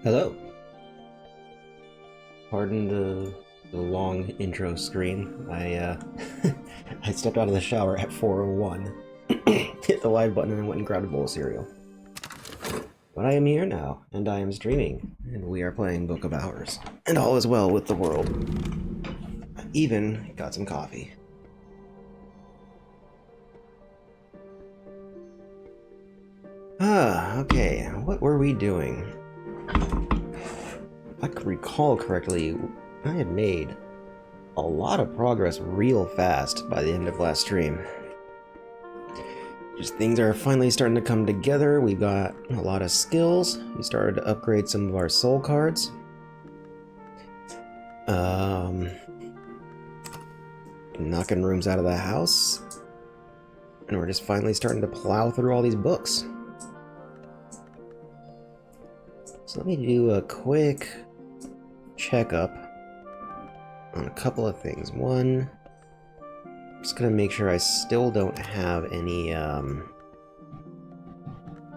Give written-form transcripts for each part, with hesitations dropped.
Hello. Pardon the long intro screen. I I stepped out of the shower at 4:01, hit the live button, and went and grabbed a bowl of cereal. But I am here now, and I am streaming, and we are playing Book of Hours, and all is well with the world. I even got some coffee. Okay. What were we doing? If I could recall correctly, I had made a lot of progress real fast by the end of last stream. Just things are finally starting to come together. We've got a lot of skills. We started to upgrade some of our soul cards. Knocking rooms out of the house. And we're just finally starting to plow through all these books. So let me do a quick checkup on a couple of things. One, I'm just gonna make sure I still don't have any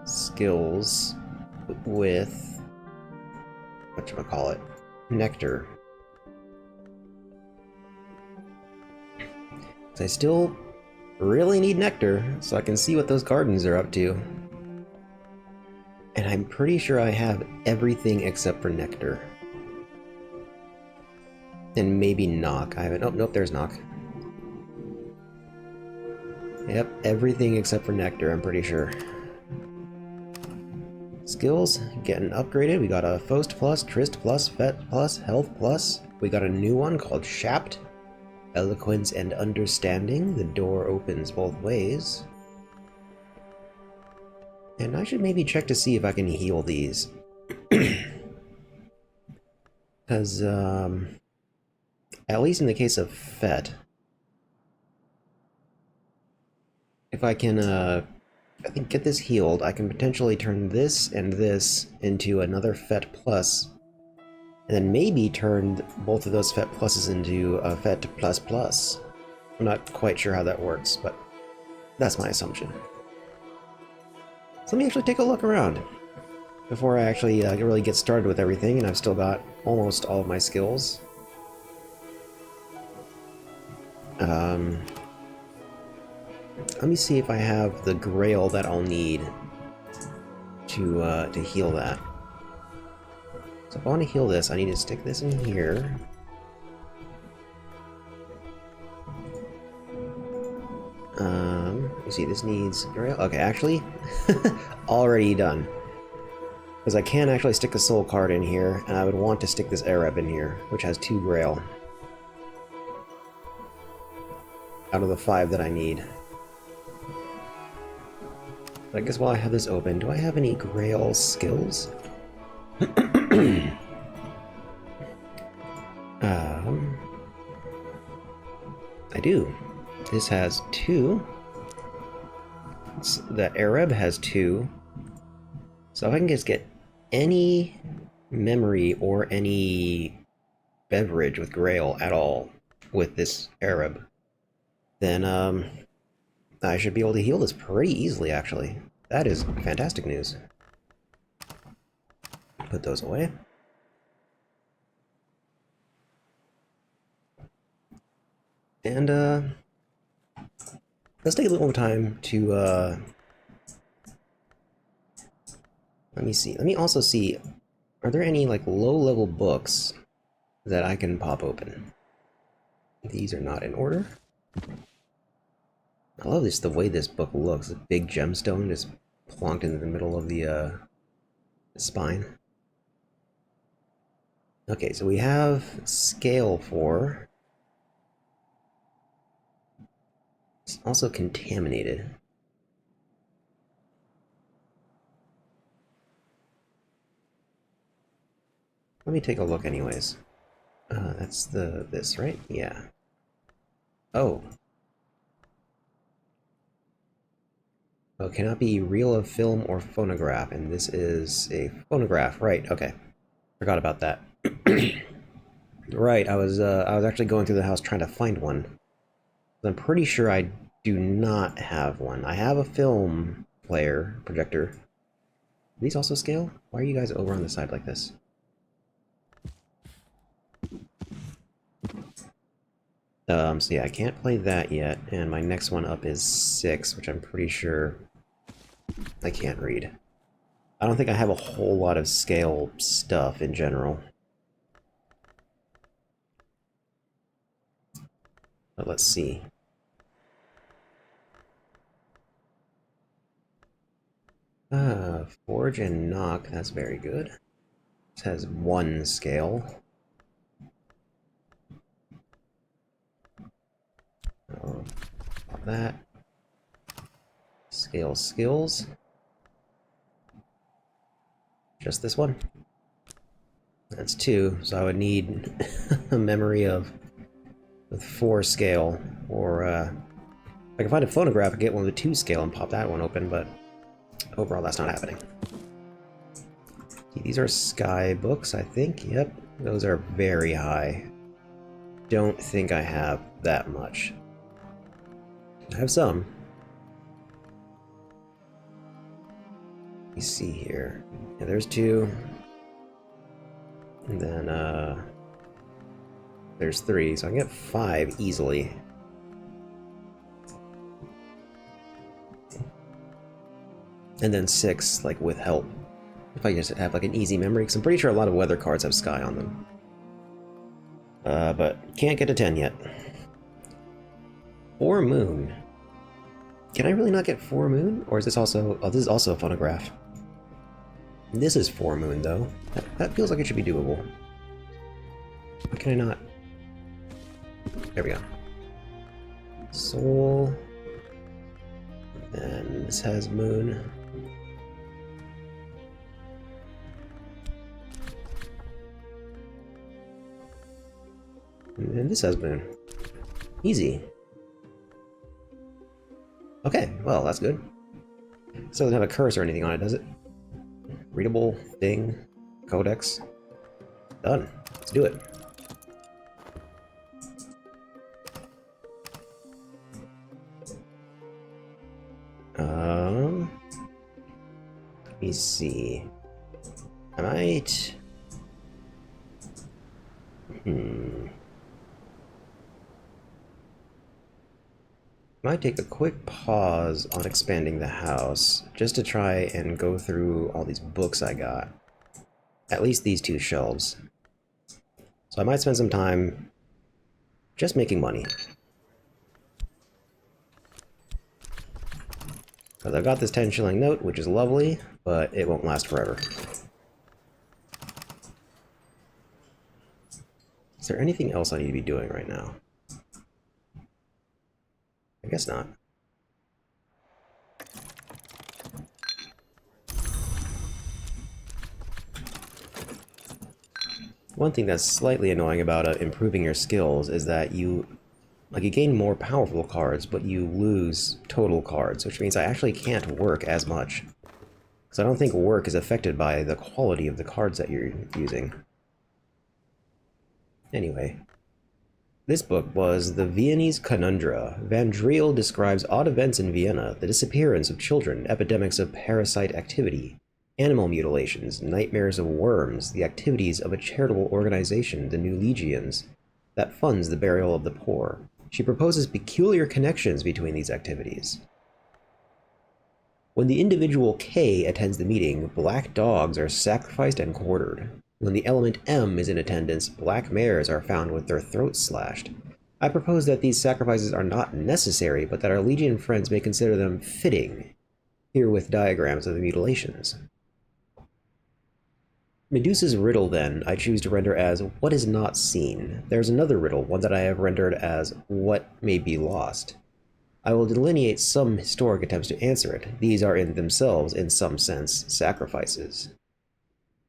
skills with whatchamacallit, nectar. So I still really need nectar so I can see what those gardens are up to. And I'm pretty sure I have everything except for nectar. And maybe knock. I haven't. Oh, nope, there's knock. Yep, everything except for nectar, I'm pretty sure. Skills getting upgraded. We got a Fost Plus, Trist Plus, Fet Plus, Health Plus. We got a new one called Shapt. Eloquence and Understanding. The door opens both ways. And I should maybe check to see if I can heal these. Because, at least in the case of Fet, if I can, I think get this healed, I can potentially turn this and this into another Fet Plus, and then maybe turn both of those Fet Pluses into a Fet Plus Plus. I'm not quite sure how that works, but that's my assumption. So let me actually take a look around before I actually really get started with everything, and I've still got almost all of my skills. Let me see if I have the grail that I'll need to heal that. So if I want to heal this, I need to stick this in here. You see, this needs grail. Okay, actually, already done. Because I can actually stick a soul card in here, and I would want to stick this Arab in here, which has 2 grail. Out of the 5 that I need. But I guess while I have this open, do I have any grail skills? I do. This has 2. The Arab has 2. So if I can just get any memory or any beverage with grail at all with this Arab, then I should be able to heal this pretty easily, actually. That is fantastic news. Put those away. And let's take a little more time to let me see. Let me also see, are there any like low-level books that I can pop open? These are not in order. I love this, the way this book looks. A big gemstone just plonked in the middle of the spine. Okay, so we have scale 4. It's also contaminated. Let me take a look anyways. That's this, right? Yeah. Oh. Oh, cannot be reel of film or phonograph, and this is a phonograph, right? Okay, forgot about that. Right, I was actually going through the house trying to find one. I'm pretty sure I do not have one. I have a film player projector, These also scale? Why are you guys over on the side like this? So yeah, I can't play that yet, and my next one up is 6, which I'm pretty sure I can't read. I don't think I have a whole lot of scale stuff in general. But let's see. Forge and knock, that's very good. This has 1 scale. Pop that. Scale skills. Just this one. That's 2, so I would need a memory of with 4 scale, or if I can find a phonograph and get one with a 2 scale and pop that one open, but overall that's not happening. These are sky books, I think. Yep, those are very high. Don't think I have that much. I have some. Let me see here. Yeah, there's 2. And then, there's 3, so I can get 5 easily. And then 6, like, with help. If I just have, like, an easy memory, because I'm pretty sure a lot of weather cards have sky on them. But can't get to 10 yet. 4 moon. Can I really not get 4 moon? Or is this also... Oh, this is also a phonograph. This is 4 moon, though. That feels like it should be doable. Why can I not? There we go. Soul. And this has moon. And this has moon. Easy. Okay, well, that's good. This doesn't have a curse or anything on it, does it? Readable thing. Codex. Done. Let's do it. Let me see. I might... Might take a quick pause on expanding the house, just to try and go through all these books I got. At least these 2 shelves. So I might spend some time just making money. Because I've got this 10-shilling note, which is lovely, but it won't last forever. Is there anything else I need to be doing right now? I guess not. One thing that's slightly annoying about improving your skills is that you gain more powerful cards, but you lose total cards, which means I actually can't work as much. Because I don't think work is affected by the quality of the cards that you're using. Anyway. This book was The Viennese Conundra. Van Driel describes odd events in Vienna, the disappearance of children, epidemics of parasite activity, animal mutilations, nightmares of worms, the activities of a charitable organization, the New Legions, that funds the burial of the poor. She proposes peculiar connections between these activities. When the individual K attends the meeting, black dogs are sacrificed and quartered. When the element M is in attendance, black mares are found with their throats slashed. I propose that these sacrifices are not necessary, but that our Legion friends may consider them fitting, here with diagrams of the mutilations. Medusa's riddle, then, I choose to render as what is not seen. There is another riddle, one that I have rendered as what may be lost. I will delineate some historic attempts to answer it. These are in themselves, in some sense, sacrifices.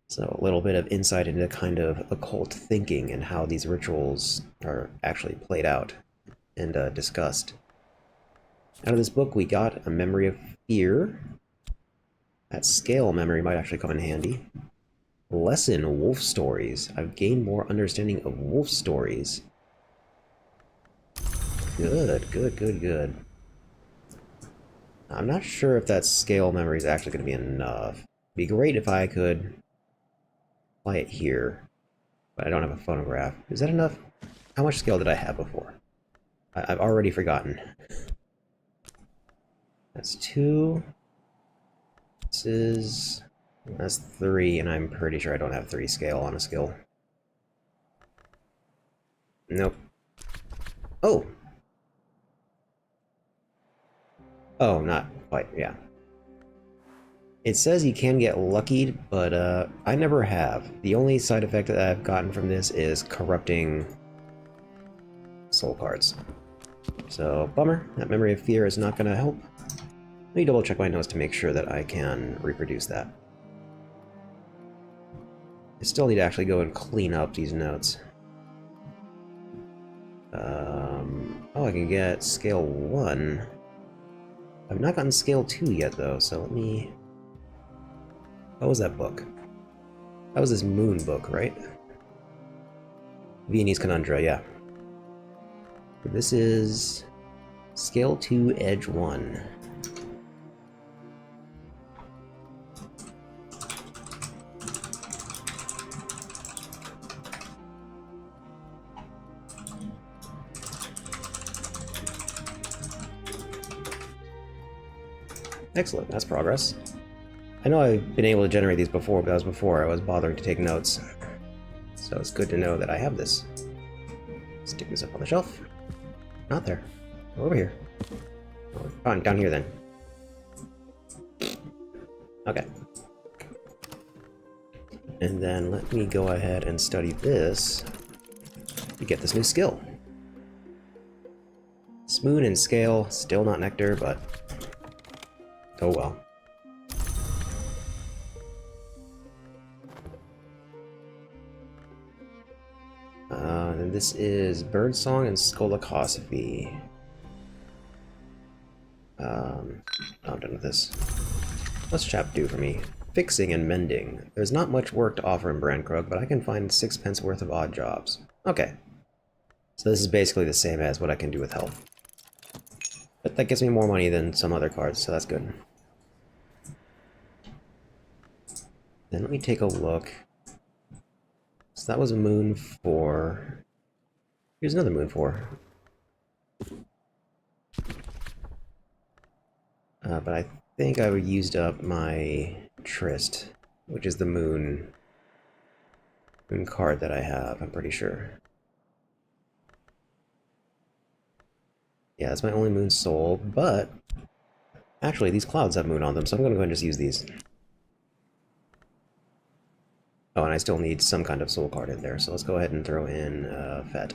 So a little bit of insight into kind of occult thinking and how these rituals are actually played out and discussed. Out of this book we got a memory of fear. That scale memory might actually come in handy. Lesson, wolf stories. I've gained more understanding of wolf stories. Good, good, good, good. I'm not sure if that scale memory is actually going to be enough. Be great if I could apply it here, but I don't have a phonograph. Is that enough? How much scale did I have before? I've already forgotten. That's 2. That's 3, and I'm pretty sure I don't have 3 scale on a skill. Nope. Oh! Oh, not quite, yeah. It says you can get luckied, but I never have. The only side effect that I've gotten from this is corrupting soul cards. So, bummer. That memory of fear is not going to help. Let me double check my notes to make sure that I can reproduce that. I still need to actually go and clean up these notes. Oh, I can get scale 1. I've not gotten scale 2 yet, though, so let me... What was that book? That was this moon book, right? Viennese Conundra, yeah. This is scale 2, edge 1. Excellent, that's progress. I know I've been able to generate these before, but that was before I was bothering to take notes. So it's good to know that I have this. Stick this up on the shelf. Not there. Over here. Oh, fine, down here then. Okay. And then let me go ahead and study this to get this new skill. Spoon and scale, still not nectar, but oh well. And this is Birdsong and Skolakosophy. I'm done with this. What's chap do for me? Fixing and mending. There's not much work to offer in Brandkrug, but I can find 6 pence worth of odd jobs. Okay. So this is basically the same as what I can do with health. But that gives me more money than some other cards, so that's good. Then let me take a look. So that was a moon 4. Here's another moon 4. But I think I used up my Tryst, which is the moon card that I have, I'm pretty sure. Yeah, that's my only moon soul, but actually these clouds have moon on them, so I'm going to go ahead and just use these. Oh, and I still need some kind of soul card in there, so let's go ahead and throw in Fet.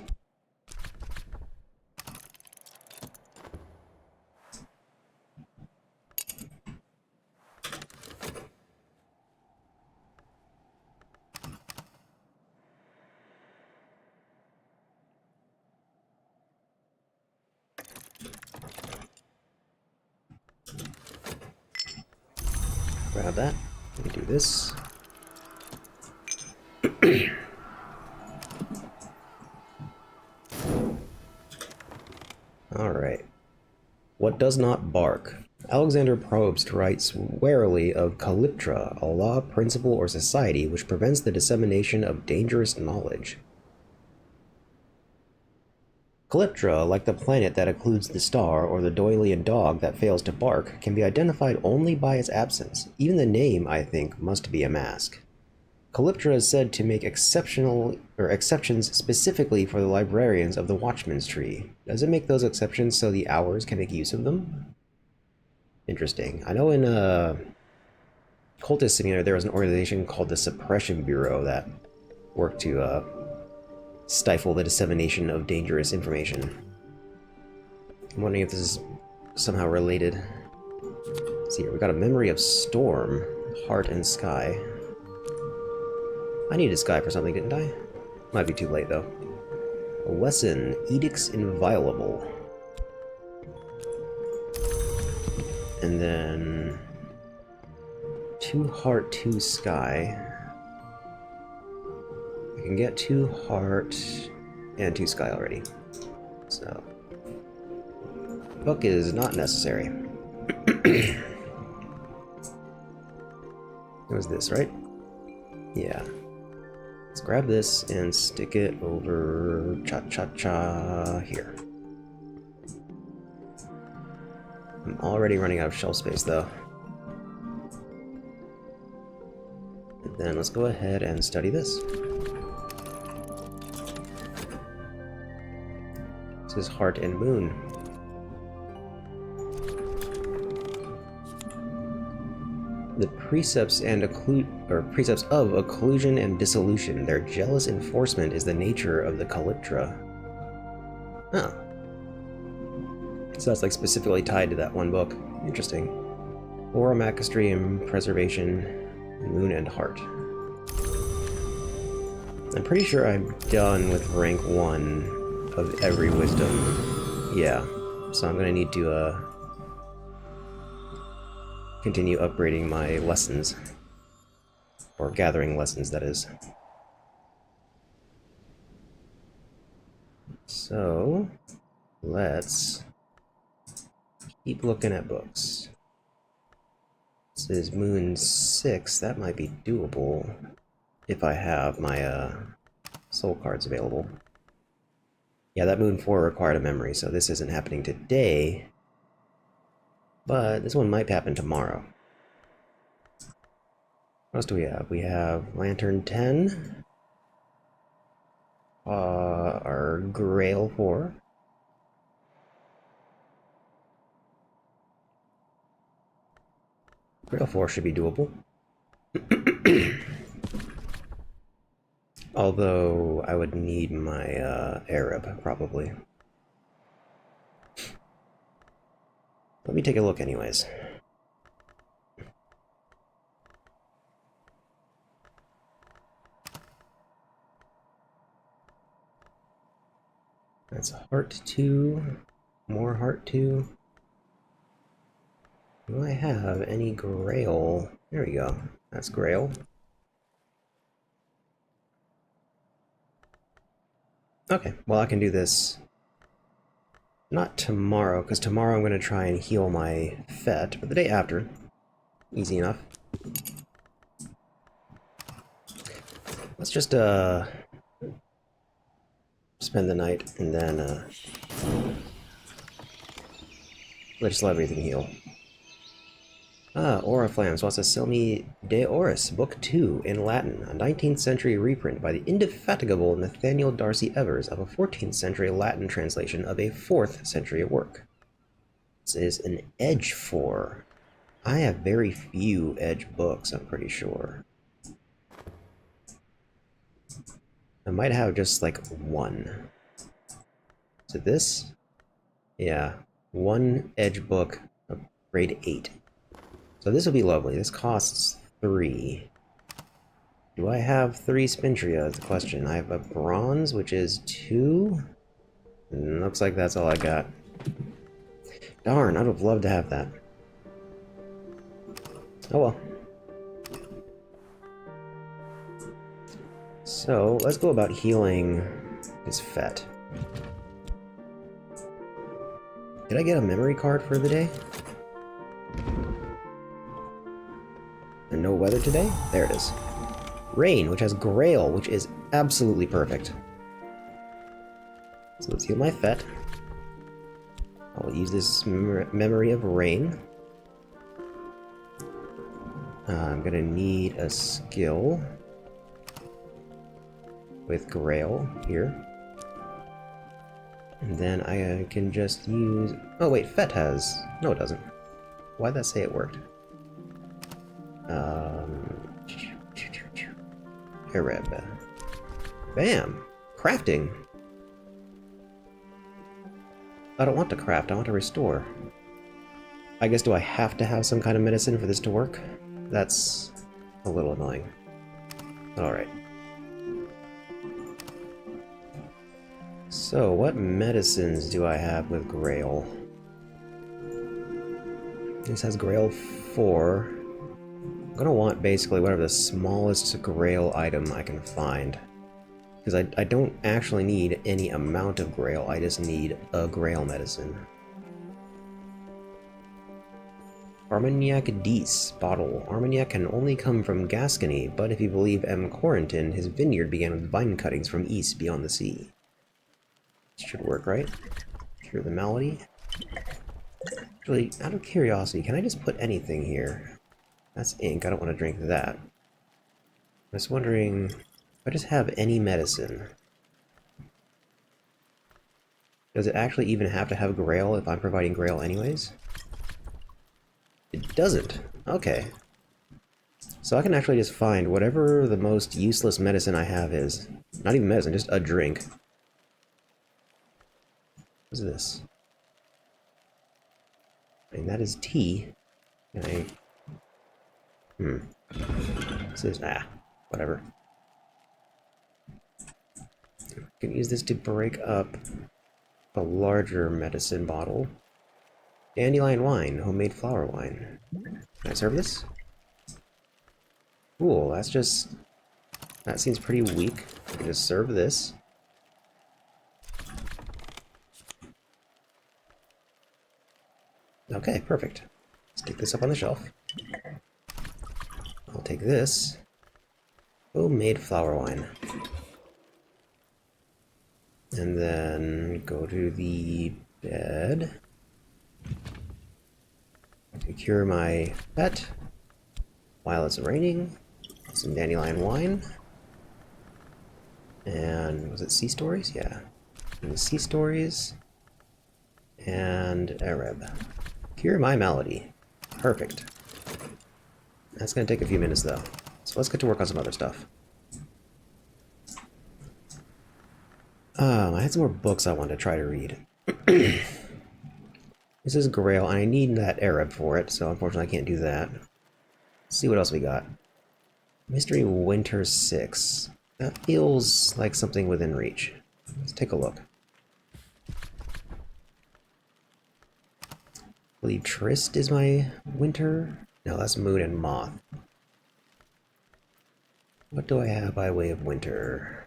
Grab that. Let me do this. Alright. What does not bark? Alexander Probst writes warily of Calyptra, a law, principle, or society which prevents the dissemination of dangerous knowledge. Calyptra, like the planet that occludes the star or the Doylean dog that fails to bark, can be identified only by its absence. Even the name, I think, must be a mask. Calyptra is said to make exceptions specifically for the librarians of the Watchman's Tree. Does it make those exceptions so the Hours can make use of them? Interesting. I know in Cultist Simulator there was an organization called the Suppression Bureau that worked to stifle the dissemination of dangerous information. I'm wondering if this is somehow related. Let's see here, we got a Memory of Storm, Heart and Sky. I needed Sky for something, didn't I? Might be too late, though. A lesson, Edicts Inviolable. And then 2 Heart, 2 Sky. I can get 2 Heart and 2 Sky already. So, book is not necessary. It was this, right? Yeah. Let's grab this and stick it over cha-cha-cha here. I'm already running out of shelf space, though. And then let's go ahead and study this. This is Heart and Moon. The precepts precepts of occlusion and dissolution. Their jealous enforcement is the nature of the Calyptra. Oh. So that's like specifically tied to that one book. Interesting. Oromachistry and Preservation, Moon and Heart. I'm pretty sure I'm done with rank 1 of every wisdom. Yeah. So I'm gonna need to continue upgrading my lessons. Or gathering lessons, that is. So, let's keep looking at books. This is Moon 6. That might be doable if I have my soul cards available. Yeah, that Moon 4 required a memory, so this isn't happening today. But this one might happen tomorrow. What else do we have? We have Lantern 10. Our Grail 4. Grail 4 should be doable. Although I would need my Arab, probably. Let me take a look anyways. That's Heart 2, more Heart 2. Do I have any Grail? There we go. That's Grail. Okay, well I can do this not tomorrow, because tomorrow I'm going to try and heal my Fet, but the day after. Easy enough. Let's just spend the night and then let's let everything heal. Oriflammes was a Silmi de Oris, Book 2, in Latin, a 19th century reprint by the indefatigable Nathaniel Darcy Evers of a 14th century Latin translation of a 4th century work. This is an Edge 4. I have very few Edge books, I'm pretty sure. I might have just like one. Is it this? Yeah, one Edge book of grade 8. So this will be lovely. This costs 3. Do I have 3 Spintria? That's the question. I have a bronze, which is 2. And looks like that's all I got. Darn, I'd have loved to have that. Oh well. So, let's go about healing his Fet. Did I get a memory card for the day? And no weather today? There it is. Rain, which has Grail, which is absolutely perfect. So let's heal my Fet. I'll use this memory of Rain. I'm gonna need a skill with Grail here. And then I can just use... Oh wait, Fet has... No, it doesn't. Why'd that say it worked? Arab. Bam! Crafting! I don't want to craft, I want to restore. I guess, do I have to have some kind of medicine for this to work? That's a little annoying. Alright. So, what medicines do I have with Grail? This has Grail 4. I'm gonna want basically whatever the smallest Grail item I can find. Because I don't actually need any amount of Grail, I just need a Grail medicine. Armagnac 10 bottle. Armagnac can only come from Gascony, but if you believe M. Corentin, his vineyard began with vine cuttings from east beyond the sea. This should work, right? Cure the malady. Actually, out of curiosity, can I just put anything here? That's ink, I don't want to drink that. I'm just wondering if I just have any medicine. Does it actually even have to have Grail if I'm providing Grail anyways? It doesn't. Okay. So I can actually just find whatever the most useless medicine I have is. Not even medicine, just a drink. What's this? I mean, that is tea. Can I... This is... whatever. I can use this to break up a larger medicine bottle. Dandelion wine, homemade flower wine. Can I serve this? Cool, that's just... That seems pretty weak. I can just serve this. Okay, perfect. Let's kick this up on the shelf. I'll take this. Homemade flower wine. And then go to the bed. To cure my pet while it's raining. Some dandelion wine. And was it Sea Stories? Yeah. And Sea Stories. And Arab. Cure my malady. Perfect. That's gonna take a few minutes though. So let's get to work on some other stuff. I had some more books I wanted to try to read. This is Grail, and I need that Arab for it, so unfortunately I can't do that. Let's see what else we got. Mystery Winter 6. That feels like something within reach. Let's take a look. I believe Trist is my winter. No, that's Moon and Moth. What do I have by way of winter?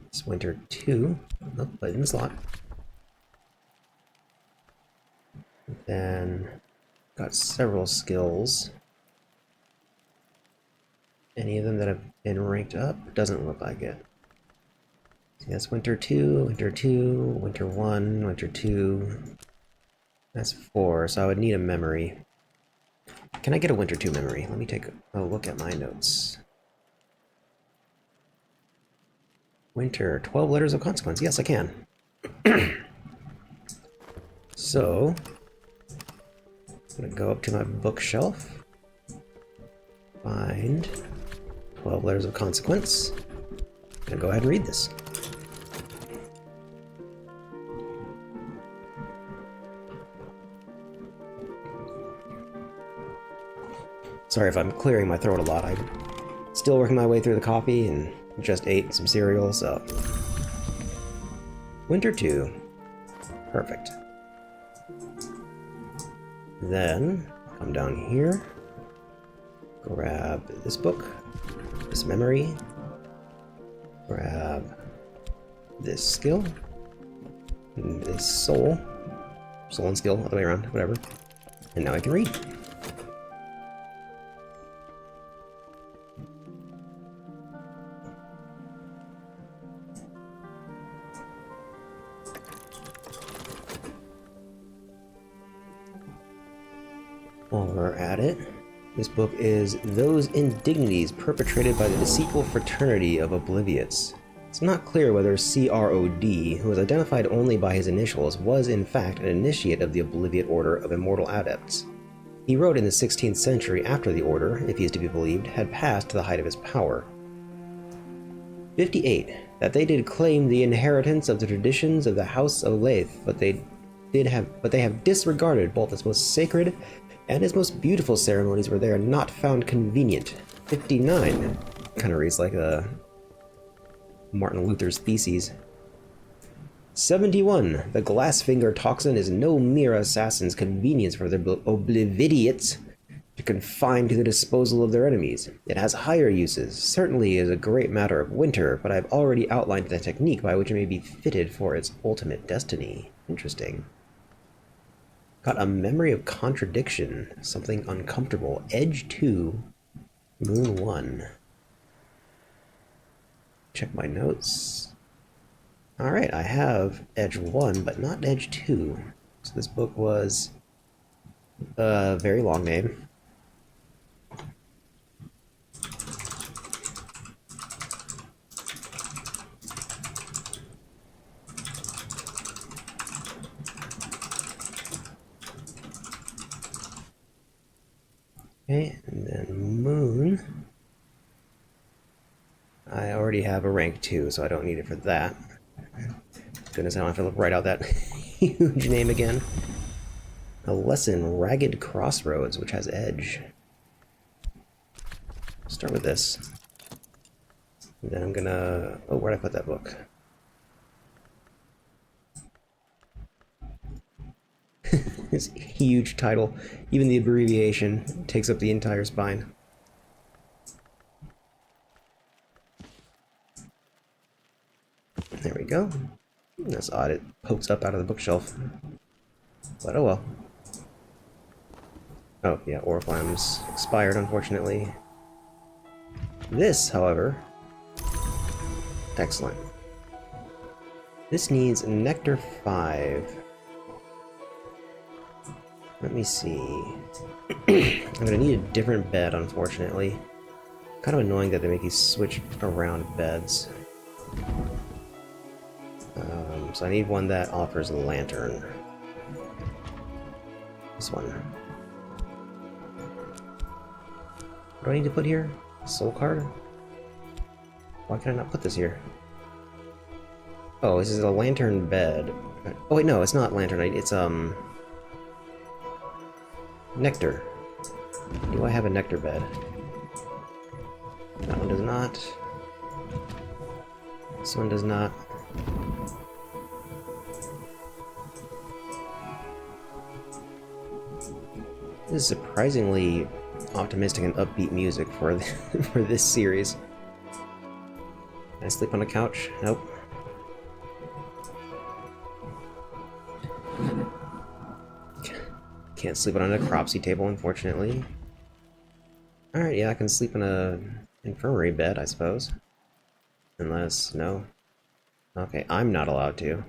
It's winter 2. Oh, put it in the slot. Then got several skills. Any of them that have been ranked up? Doesn't look like it. That's winter 2, winter 2, winter 1, winter 2. That's 4, so I would need a memory. Can I get a winter 2 memory? Let me take a look at my notes. Winter, 12 letters of consequence. Yes, I can. So, I'm gonna go up to my bookshelf, find 12 letters of consequence, and go ahead and read this. Sorry if I'm clearing my throat a lot. I'm still working my way through the coffee and just ate some cereal, so... Winter 2. Perfect. Then, come down here, grab this book, this memory, grab this skill, and this soul and skill, other way around, whatever, and now I can read. While we're at it, this book is Those Indignities Perpetrated by the Deceitful Fraternity of Obliviates. It's not clear whether CROD, who was identified only by his initials, was in fact an initiate of the Obliviate Order of Immortal Adepts. He wrote in the 16th century after the order, if he is to be believed, had passed to the height of his power. 58. That they did claim the inheritance of the traditions of the House of Leith, but they have disregarded both its most sacred and his most beautiful ceremonies where they are not found convenient. 59. Kind of reads like Martin Luther's Theses. 71. The Glassfinger toxin is no mere assassin's convenience for their obliviates to confine to the disposal of their enemies. It has higher uses. Certainly is a great matter of winter, but I've already outlined the technique by which it may be fitted for its ultimate destiny. Interesting. Got a memory of contradiction. Something uncomfortable. Edge 2, Moon 1. Check my notes. Alright, I have Edge 1, but not Edge 2. So this book was a very long name. Okay, and then Moon. I already have a rank 2, so I don't need it for that. Goodness, I don't have to write out that huge name again. A lesson, Ragged Crossroads, which has edge. Start with this. And then I'm gonna... Oh, where'd I put that book? This huge title. Even the abbreviation takes up the entire spine. There we go. That's odd, it pokes up out of the bookshelf. But oh well. Oh, yeah, Oriflamme's expired, unfortunately. This, however... Excellent. This needs Nectar 5. Let me see. I'm gonna need a different bed, unfortunately. Kind of annoying that they make you switch around beds. So I need one that offers a lantern. This one. What do I need to put here? Soul card? Why can I not put this here? Oh, this is a lantern bed. Oh wait, no, it's not lantern. It's nectar. Do I have a nectar bed? That one does not. This one does not. This is surprisingly optimistic and upbeat music for for this series. Can I sleep on a couch? Nope. Can't sleep on a necropsy table, unfortunately. Alright, yeah, I can sleep in a infirmary bed, I suppose. Unless, no. Okay, I'm not allowed to.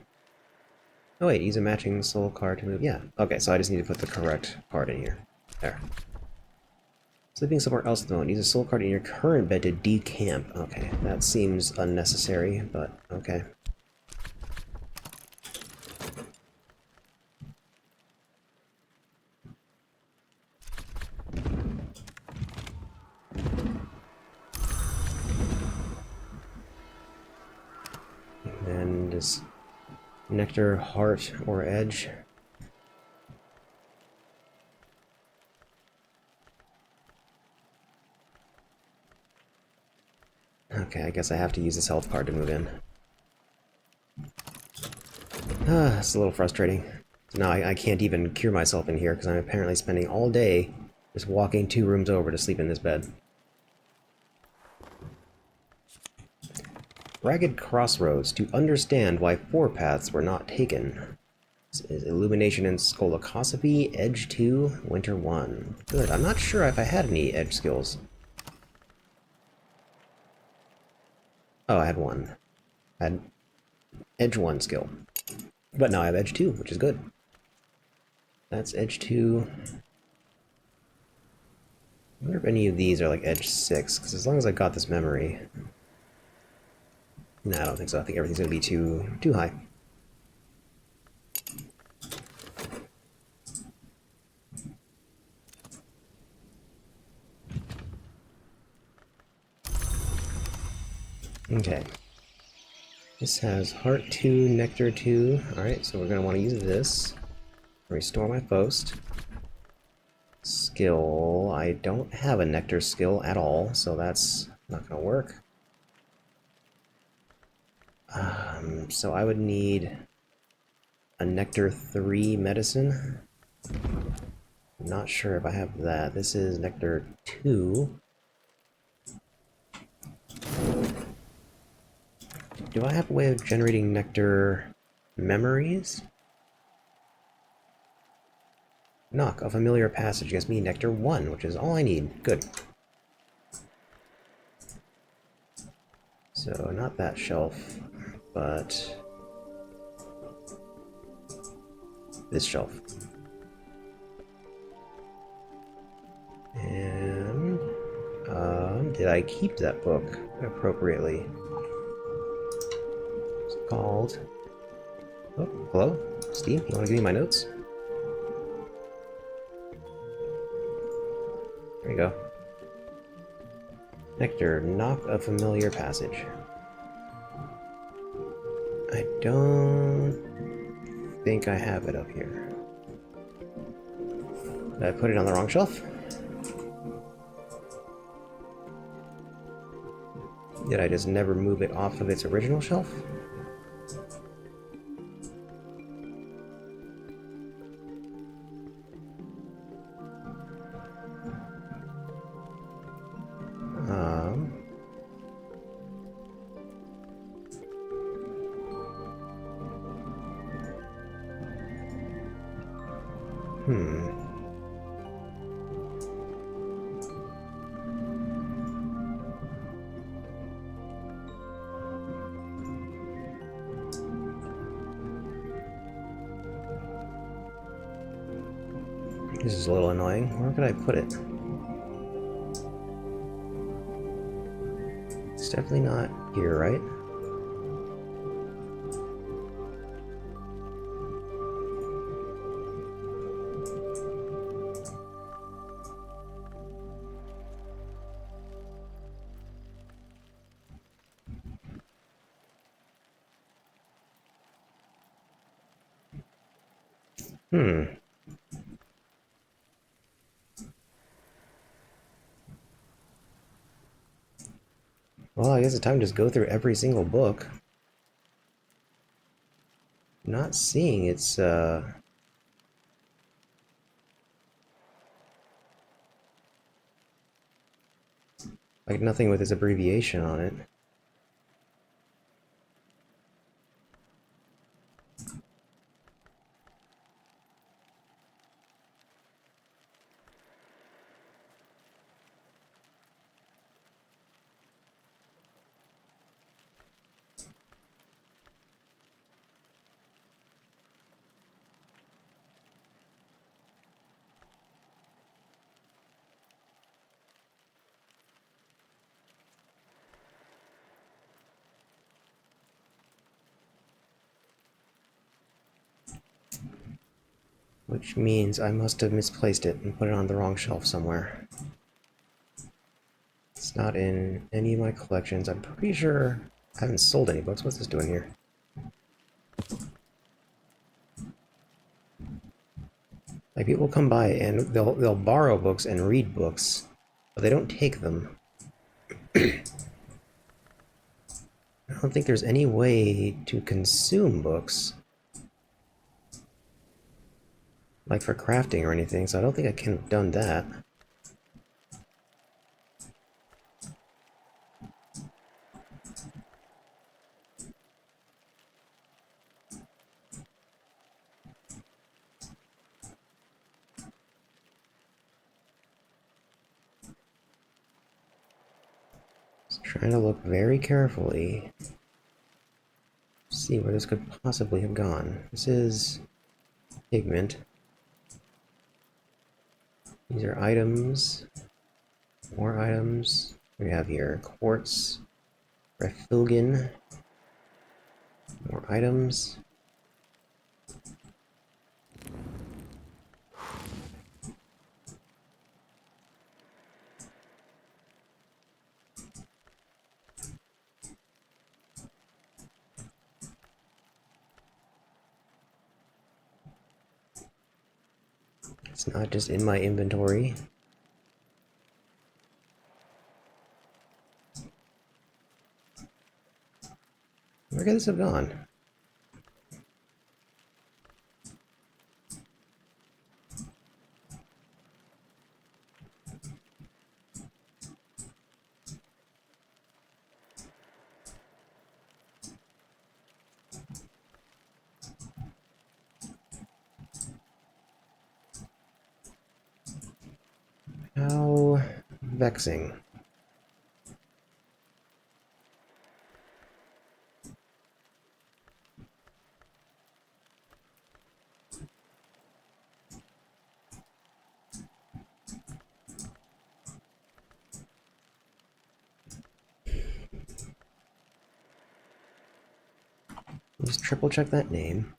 Oh wait, use a matching soul card to move. Yeah, okay, so I just need to put the correct card in here. There. Sleeping somewhere else at the moment. Use a soul card in your current bed to decamp. Okay, that seems unnecessary, but okay. And then just nectar, heart, or edge. Okay, I guess I have to use this health card to move in. Ah, it's a little frustrating. So now I can't even cure myself in here because I'm apparently spending all day just walking 2 rooms over to sleep in this bed. Ragged Crossroads, to understand why 4 paths were not taken. This is Illumination and Scolocosophy, Edge 2, Winter 1. Good, I'm not sure if I had any edge skills. Oh, I had 1. I had Edge 1 skill. But now I have Edge 2, which is good. That's Edge 2. I wonder if any of these are like Edge 6, because as long as I got this memory... No, I don't think so. I think everything's going to be too high. Okay. This has Heart 2, Nectar 2. Alright, so we're going to want to use this. Restore my Post. Skill. I don't have a Nectar skill at all, so that's not going to work. So I would need a Nectar 3 medicine. I'm not sure if I have that. This is Nectar 2. Do I have a way of generating Nectar memories? Knock, a familiar passage gives me Nectar 1, which is all I need. Good. So, not that shelf, but this shelf. And did I keep that book appropriately? It's called... Oh, hello? Steve, you want to give me my notes? There you go. Nectar, knock a familiar passage. I don't think I have it up here. Did I put it on the wrong shelf? Did I just never move it off of its original shelf? This is a little annoying. Where could I put it? It's definitely not here, right? Well, I guess it's time to just go through every single book. Not seeing its, like nothing with its abbreviation on it. Which means I must have misplaced it and put it on the wrong shelf somewhere. It's not in any of my collections. I'm pretty sure I haven't sold any books. What's this doing here? Like, people come by and they'll borrow books and read books, but they don't take them. I don't think there's any way to consume books, like for crafting or anything, so I don't think I can have done that. Just trying to look very carefully, see where this could possibly have gone. This is pigment. These are items. More items. What do we have here? Quartz. Refilgin. More items. It's not just in my inventory. Where could this have gone? How vexing. Just triple check that name.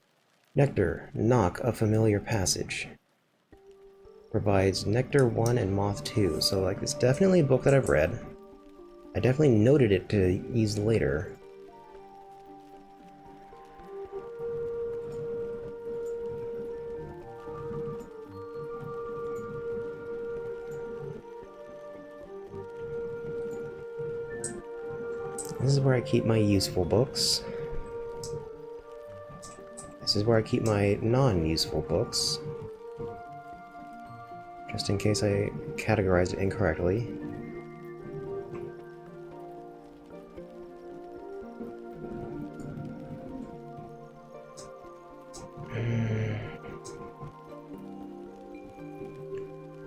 Nectar, knock, a familiar passage. Provides Nectar 1 and Moth 2, so like it's definitely a book that I've read. I definitely noted it to use later. This is where I keep my useful books. This is where I keep my non-useful books. Just in case I categorized it incorrectly.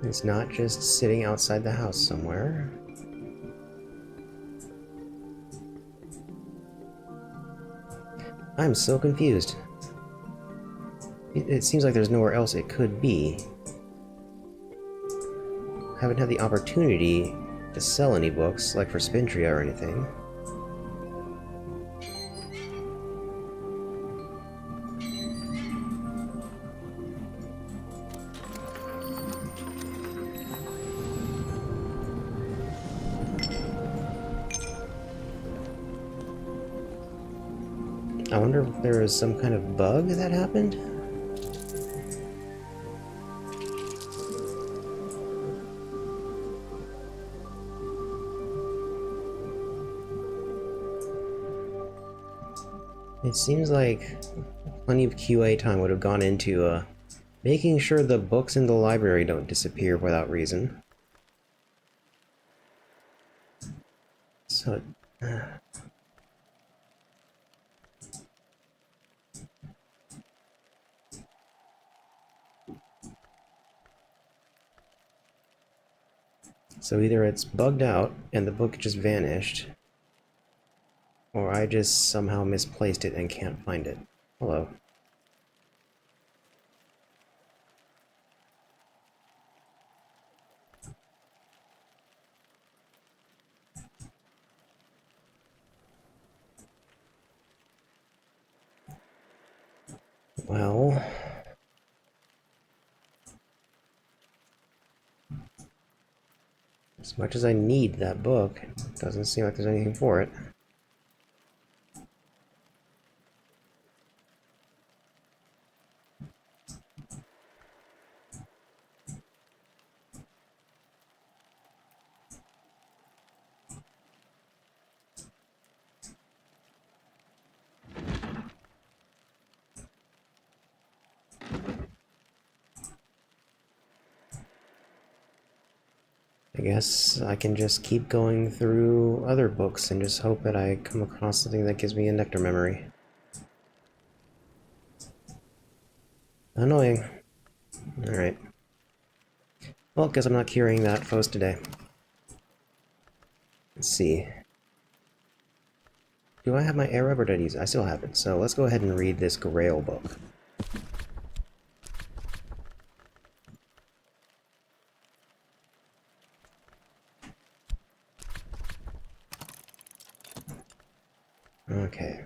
It's not just sitting outside the house somewhere. I'm so confused. It seems like there's nowhere else it could be. Haven't had the opportunity to sell any books, like for Spintria or anything. I wonder if there was some kind of bug that happened? It seems like plenty of QA time would have gone into making sure the books in the library don't disappear without reason. So... So either it's bugged out and the book just vanished, or I just somehow misplaced it and can't find it. Hello. Well... as much as I need that book, it doesn't seem like there's anything for it. I guess I can just keep going through other books and just hope that I come across something that gives me a nectar memory. Annoying. Alright. Well, guess I'm not curing that foes today. Let's see. Do I have my air rubber daddies? I still have it, so let's go ahead and read this Grail book. Okay.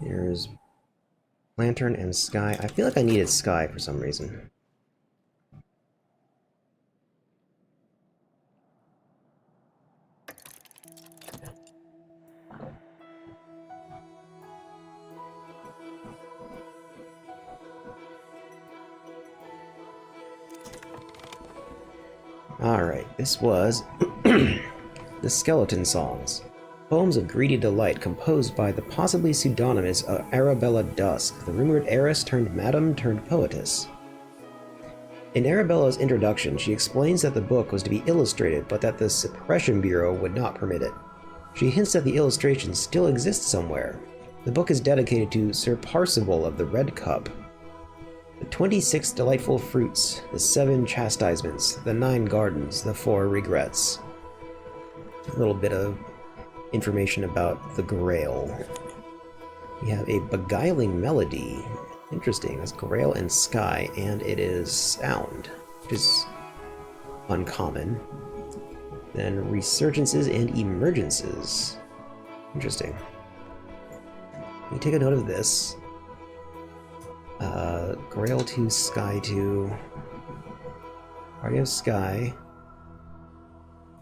Here's Lantern and Sky. I feel like I needed Sky for some reason. Alright, this was The Skeleton Songs. Poems of greedy delight composed by the possibly pseudonymous Arabella Dusk, the rumored heiress turned madam turned poetess. In Arabella's introduction, she explains that the book was to be illustrated, but that the Suppression Bureau would not permit it. She hints that the illustration still exists somewhere. The book is dedicated to Sir Parsival of the Red Cup. The 26 delightful fruits, the 7 chastisements, the 9 gardens, the 4 regrets. A little bit of information about the Grail. We have a beguiling melody. Interesting. That's Grail and Sky, and it is sound, which is uncommon. Then resurgences and emergences. Interesting. Let me take a note of this. Grail 2, Sky 2. Party of Sky.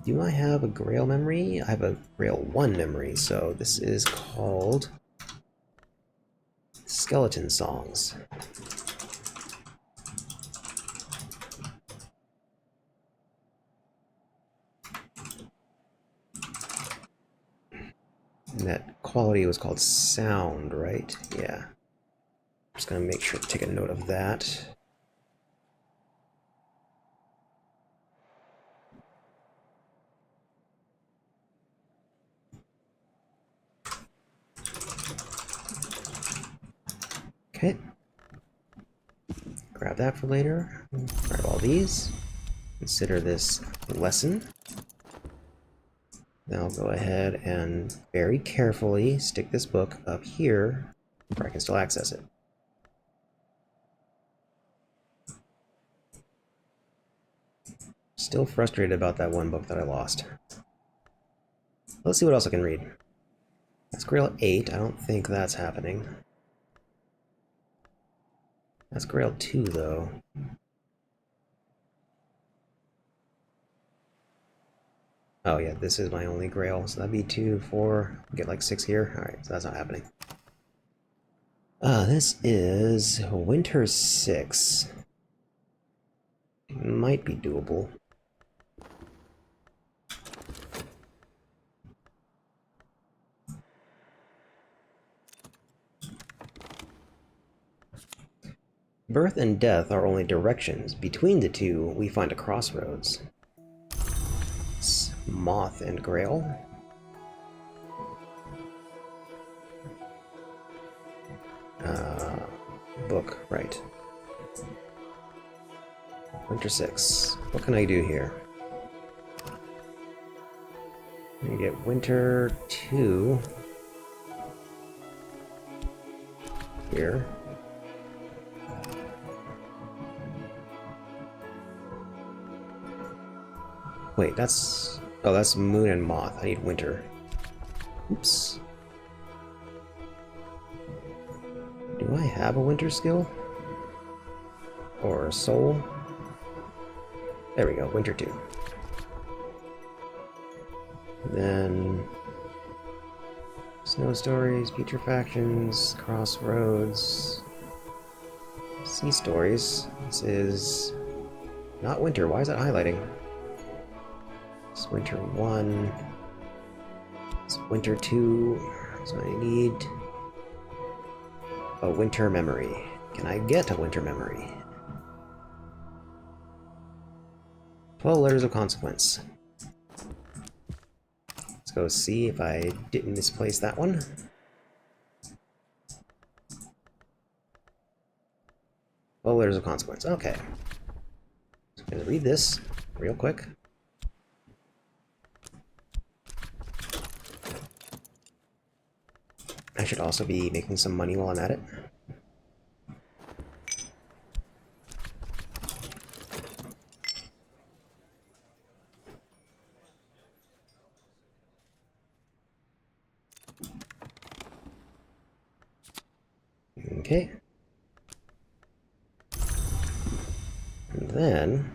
Do I have a Grail memory? I have a Grail 1 memory, so this is called Skeleton Songs. And that quality was called sound, right? Yeah. I'm just gonna make sure to take a note of that. Okay. Grab that for later. Grab all these. Consider this lesson. Now I'll go ahead and very carefully stick this book up here where I can still access it. Still frustrated about that one book that I lost. Let's see what else I can read. That's Grail 8. I don't think that's happening. That's Grail 2, though. Oh yeah, this is my only Grail, so that'd be 2, 4, get like 6 here. Alright, so that's not happening. This is Winter 6. Might be doable. Birth and death are only directions. Between the two, we find a crossroads. It's Moth and Grail. Book, right. Winter 6. What can I do here? I get Winter 2 here. Wait, that's... Oh, that's Moon and Moth. I need Winter. Oops. Do I have a Winter skill? Or a soul? There we go, Winter 2. Then... Snow Stories, Putrefactions, Crossroads... Sea Stories. This is... not Winter, why is that highlighting? It's Winter 1. It's Winter 2. So I need a Winter Memory. Can I get a Winter Memory? 12 Letters of Consequence. Let's go see if I didn't misplace that one. Well, Letters of Consequence. Okay. So I'm going to read this real quick. I should also be making some money while I'm at it. Okay. And then...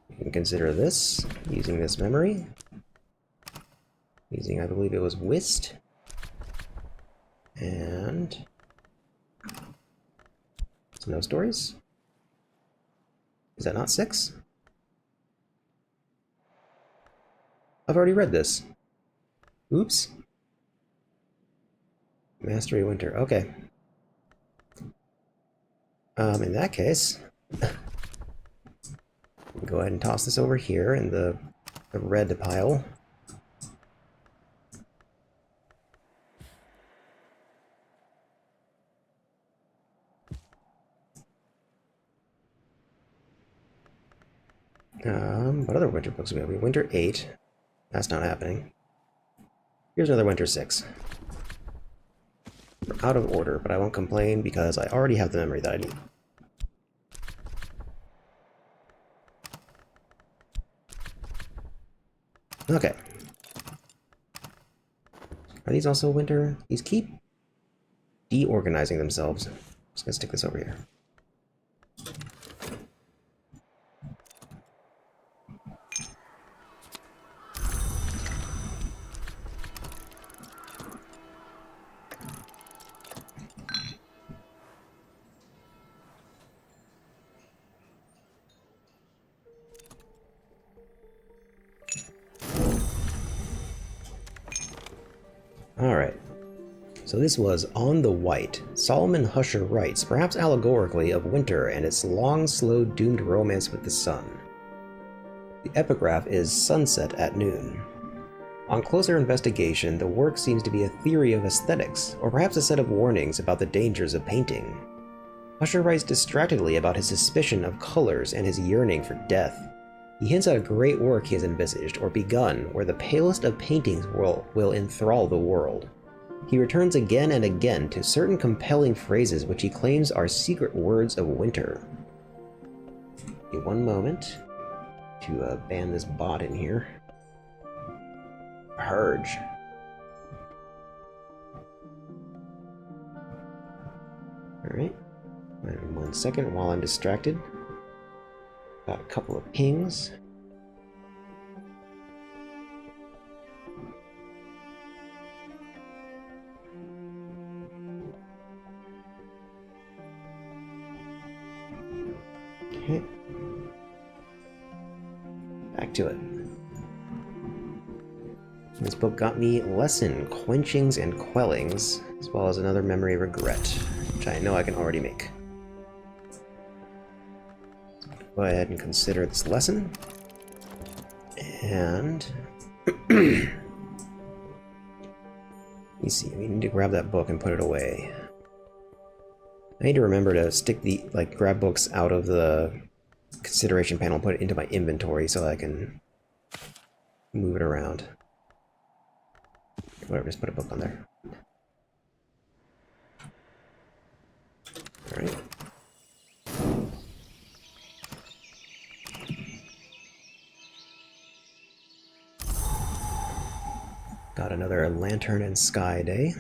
you can consider this, using this memory. Using, I believe it was Whist. And... Snow Stories? Is that not 6? I've already read this. Oops. Mastery Winter. Okay. In that case, go ahead and toss this over here in the the red pile. What other winter books do we have? We have Winter 8. That's not happening. Here's another Winter 6. We're out of order, but I won't complain because I already have the memory that I need. Okay. Are these also winter? These keep deorganizing themselves. Just gonna stick this over here. Alright. So this was On the White. Solomon Husher writes, perhaps allegorically, of winter and its long, slow, doomed romance with the sun. The epigraph is sunset at noon. On closer investigation, the work seems to be a theory of aesthetics, or perhaps a set of warnings about the dangers of painting. Husher writes distractedly about his suspicion of colors and his yearning for death. He hints at a great work he has envisaged or begun, where the palest of paintings will enthrall the world. He returns again and again to certain compelling phrases which he claims are secret words of winter. Give one moment to ban this bot in here. Purge. Alright. 1 second while I'm distracted. Got a couple of pings. Okay. Back to it. This book got me Lesson, Quenchings and Quellings, as well as another Memory Regret, which I know I can already make. Go ahead and consider this lesson. And let me see, we need to grab that book and put it away. I need to remember to stick the, grab books out of the consideration panel and put it into my inventory so that I can move it around. Whatever, just put a book on there. Alright. Got another lantern and sky day.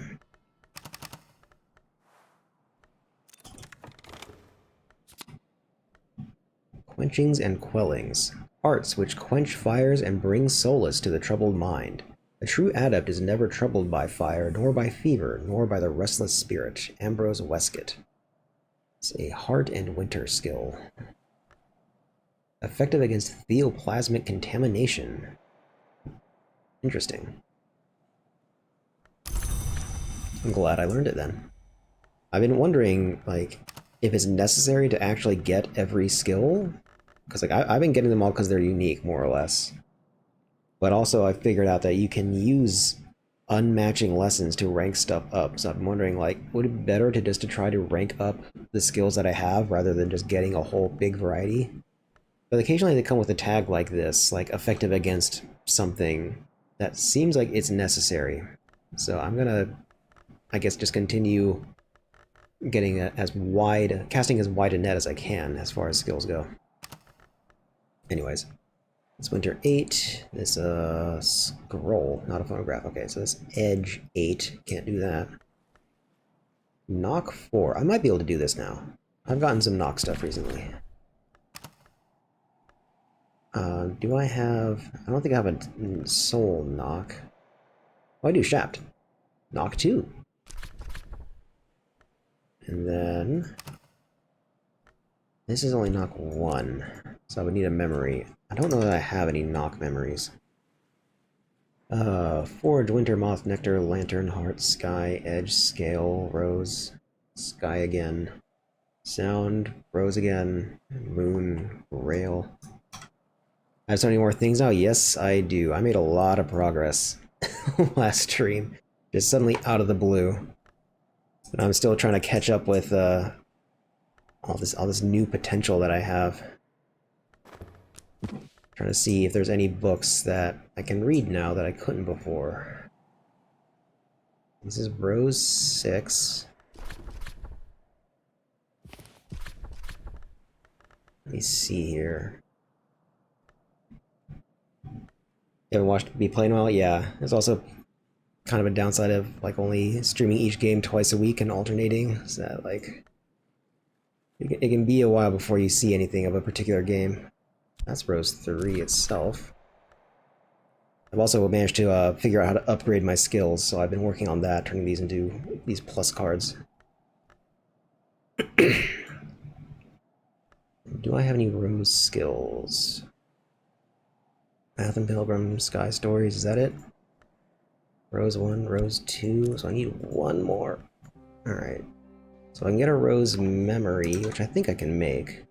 Quenchings and quellings. Arts which quench fires and bring solace to the troubled mind. A true adept is never troubled by fire, nor by fever, nor by the restless spirit. Ambrose Westcott. It's a heart and winter skill. Effective against theoplasmic contamination. Interesting. I'm glad I learned it then. I've been wondering, if it's necessary to actually get every skill. Because, I've been getting them all because they're unique, more or less. But also, I figured out that you can use unmatching lessons to rank stuff up. So I'm wondering, would it be better to just try to rank up the skills that I have rather than just getting a whole big variety? But occasionally they come with a tag like this, effective against something that seems like it's necessary. So I'm gonna, I guess, just continue getting casting as wide a net as I can as far as skills go. Anyways. It's Winter 8, this scroll, not a phonograph. Okay, so this Edge 8, can't do that. Knock 4, I might be able to do this now. I've gotten some knock stuff recently. Do I have, I don't think I have a soul knock. Oh, I do Shaft. Knock 2. And then, this is only knock 1, so I would need a memory. I don't know that I have any knock memories. Forge, Winter, Moth, Nectar, Lantern, Heart, Sky, Edge, Scale, Rose, Sky again, Sound, Rose again, Moon, Rail. I have so many more things now. Yes, I do. I made a lot of progress last stream, just suddenly out of the blue. But I'm still trying to catch up with all this new potential that I have. Trying to see if there's any books that I can read now that I couldn't before. This is Rose 6. Let me see here. You haven't watched me play in a while? Yeah. There's also kind of a downside of like only streaming each game twice a week and alternating. So that like it can be a while before you see anything of a particular game. That's Rose 3 itself. I've also managed to figure out how to upgrade my skills, so I've been working on that, turning these into these plus cards. Do I have any Rose skills? Path and Pilgrim, Sky Stories, is that it? Rose 1, Rose 2, so I need one more. Alright. So I can get a Rose Memory, which I think I can make.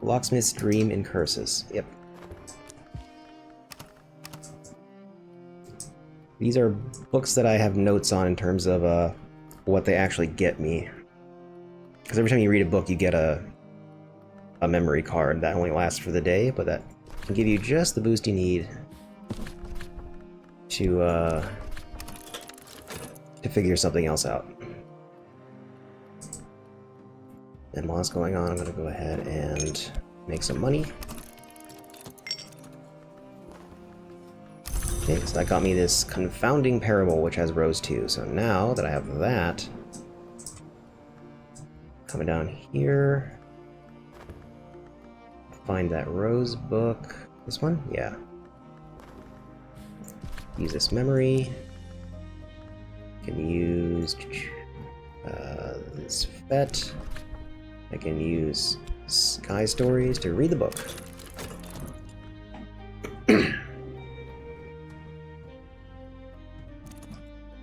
Locksmith's Dream in Curses. Yep. These are books that I have notes on in terms of what they actually get me. Because every time you read a book, you get a memory card that only lasts for the day, but that can give you just the boost you need to figure something else out. And while that's going on, I'm going to go ahead and make some money. Okay, so that got me this Confounding Parable, which has Rose 2. So now that I have that, coming down here, find that Rose book. This one? Yeah. Use this memory. Can use this FET. I can use Sky Stories to read the book.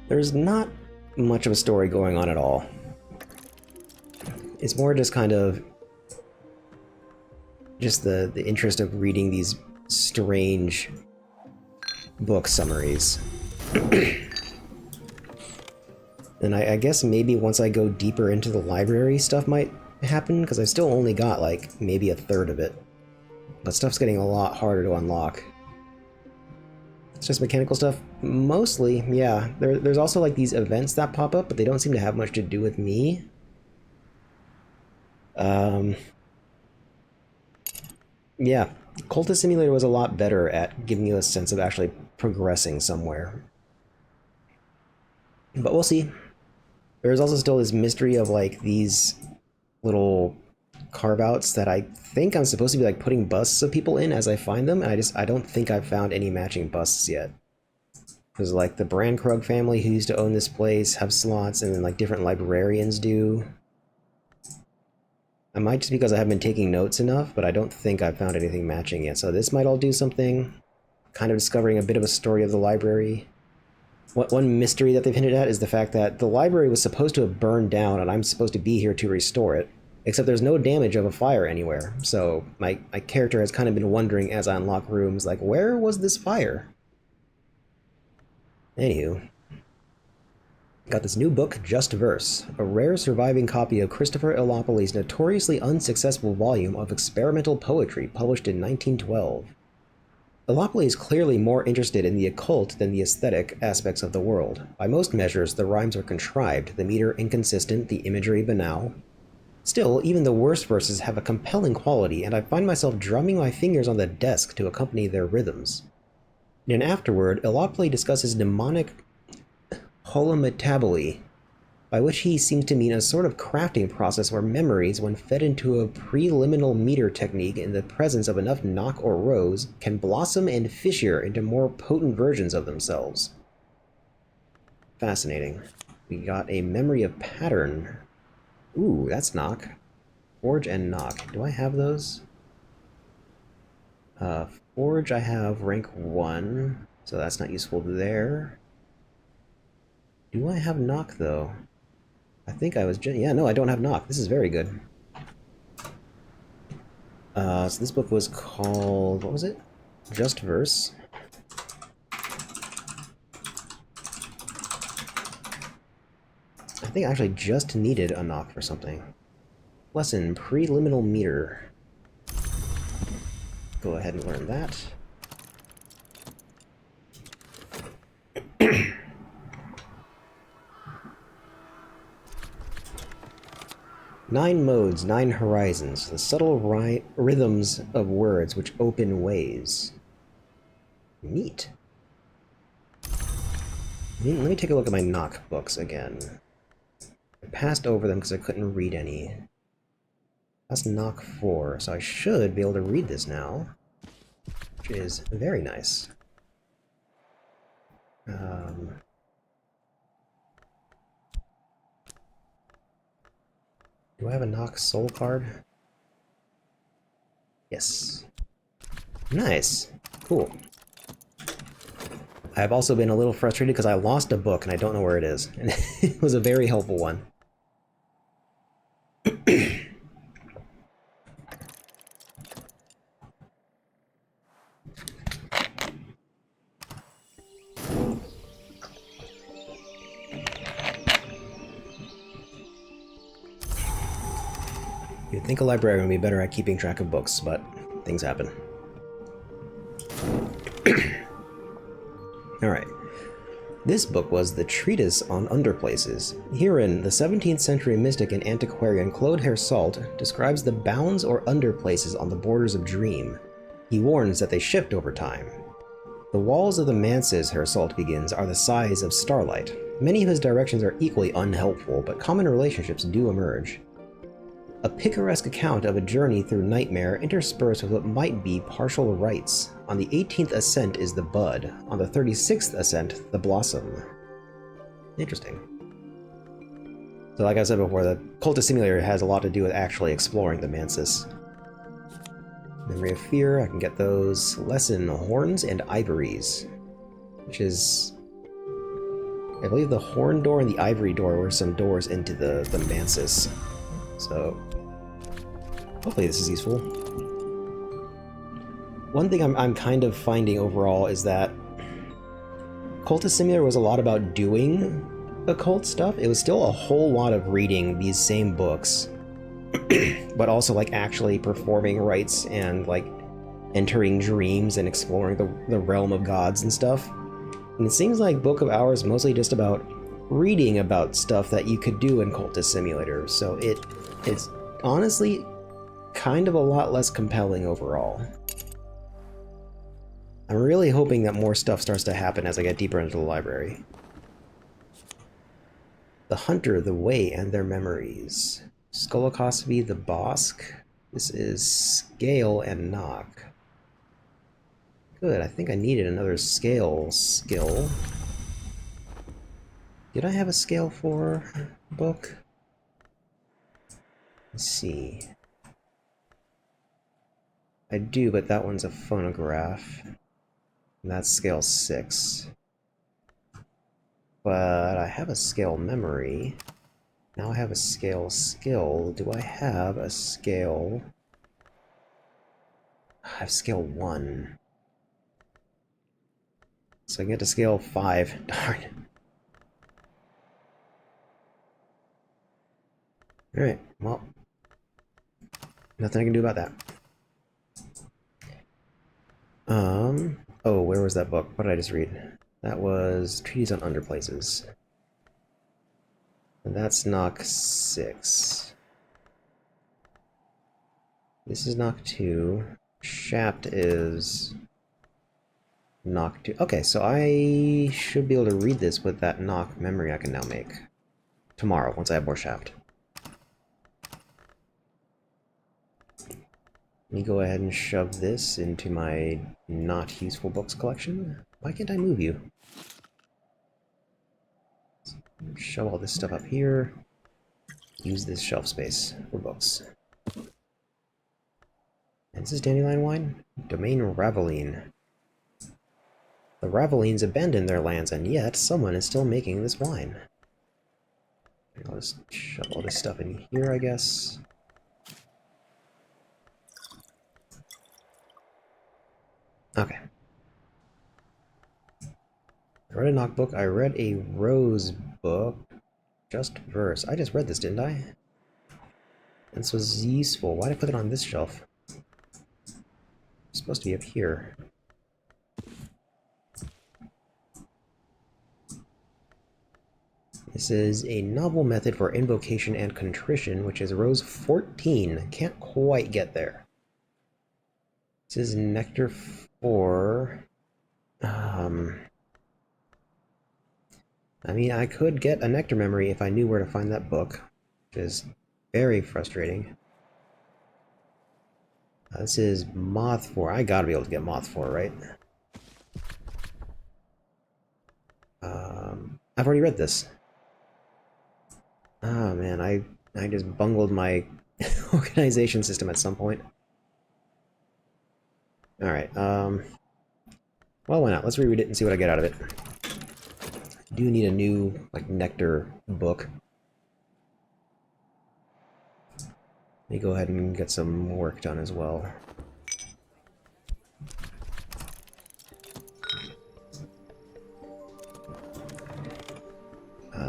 There's not much of a story going on at all. It's more just kind of just the interest of reading these strange book summaries. And I guess maybe once I go deeper into the library, stuff might happen, because I've still only got like maybe a third of it. But stuff's getting a lot harder to unlock. It's just mechanical stuff. Mostly, yeah. There's also like these events that pop up, but they don't seem to have much to do with me. Yeah. Cultist Simulator was a lot better at giving you a sense of actually progressing somewhere. But we'll see. There's also still this mystery of like these little carve-outs that I think I'm supposed to be like putting busts of people in as I find them, and I don't think I've found any matching busts yet. Because like the Brandkrug family who used to own this place have slots, and then like different librarians do. I might just because I haven't been taking notes enough, but I don't think I've found anything matching yet. So this might all do something. Kind of discovering a bit of a story of the library. One mystery that they've hinted at is the fact that the library was supposed to have burned down, and I'm supposed to be here to restore it. Except there's no damage of a fire anywhere, so my character has kind of been wondering as I unlock rooms, like, where was this fire? Anywho. Got this new book, Just Verse, a rare surviving copy of Christopher Illopoli's notoriously unsuccessful volume of experimental poetry published in 1912. Illopoli is clearly more interested in the occult than the aesthetic aspects of the world. By most measures, the rhymes are contrived, the meter inconsistent, the imagery banal. Still, even the worst verses have a compelling quality, and I find myself drumming my fingers on the desk to accompany their rhythms. In an afterword, Illopoli discusses mnemonic holometabole, by which he seems to mean a sort of crafting process where memories, when fed into a preliminal meter technique in the presence of enough knock or rose, can blossom and fissure into more potent versions of themselves. Fascinating. We got a memory of pattern. Ooh, that's knock. Forge and knock. Do I have those? Forge I have rank 1, so that's not useful there. Do I have knock, though? I think I was... yeah, no, I don't have knock. This is very good. So this book was called, what was it? Just Verse. I think I actually just needed a knock for something. Lesson, preliminal meter. Go ahead and learn that. Nine modes, nine horizons, the subtle rhythms of words which open ways. Neat. Let me take a look at my knock books again. I passed over them because I couldn't read any. That's knock 4, so I should be able to read this now, which is very nice. Do I have a knock soul card? Yes. Nice. Cool. I've also been a little frustrated because I lost a book and I don't know where it is. And it was a very helpful one. You'd think a librarian would be better at keeping track of books, but things happen. Alright. This book was the Treatise on Underplaces. Herein, the 17th century mystic and antiquarian Claude Hersalt describes the bounds or underplaces on the borders of dream. He warns that they shift over time. The walls of the manses, Hersalt begins, are the size of starlight. Many of his directions are equally unhelpful, but common relationships do emerge. A picaresque account of a journey through nightmare interspersed with what might be partial rites. On the 18th ascent is the bud, on the 36th ascent, the blossom. Interesting. So like I said before, the Cultist Simulator has a lot to do with actually exploring the Mansis. Memory of Fear, I can get those. Lesson, Horns and Ivories, which is... I believe the Horn Door and the Ivory Door were some doors into the Mansis. So, hopefully this is useful. One thing I'm kind of finding overall is that Cultist Simulator was a lot about doing occult stuff. It was still a whole lot of reading these same books, but also like actually performing rites and like entering dreams and exploring the realm of gods and stuff. And it seems like Book of Hours is mostly just about reading about stuff that you could do in Cultist Simulator, so it's honestly kind of a lot less compelling overall. I'm really hoping that more stuff starts to happen as I get deeper into the library. The Hunter, the Way, and Their Memories. Skolokosvy, the Bosk. This is Scale and Knock. Good, I think I needed another Scale skill. Did I have a Scale 4 book? Let's see. I do, but that one's a phonograph. And that's Scale 6. But I have a Scale memory. Now I have a Scale skill. Do I have a Scale... I have Scale 1. So I can get to Scale 5. Darn. Alright, well, nothing I can do about that. Oh, where was that book? What did I just read? That was Treatise on Underplaces. And that's Knock 6. This is Knock 2. Shaft is Knock 2. Okay, so I should be able to read this with that Knock memory I can now make. Tomorrow, once I have more Shaft. Let me go ahead and shove this into my not useful books collection. Why can't I move you? Shove all this stuff up here. Use this shelf space for books. And this is Dandelion Wine? Domain Raveline. The Ravelines abandoned their lands, and yet someone is still making this wine. I'll just shove all this stuff in here, I guess. I read a knock book. I read a Rose book. Just verse. I just read this, didn't I? This was useful. Why did I put it on this shelf? It's supposed to be up here. This is a novel method for invocation and contrition, which is Rose 14. Can't quite get there. This is Nectar 4. I mean, I could get a Nectar memory if I knew where to find that book, which is very frustrating. This is Moth 4. I gotta be able to get Moth 4, right? I've already read this. Oh man, I just bungled my organization system at some point. Alright, well, why not? Let's reread it and see what I get out of it. I do need a new, like, Nectar book. Let me go ahead and get some work done as well.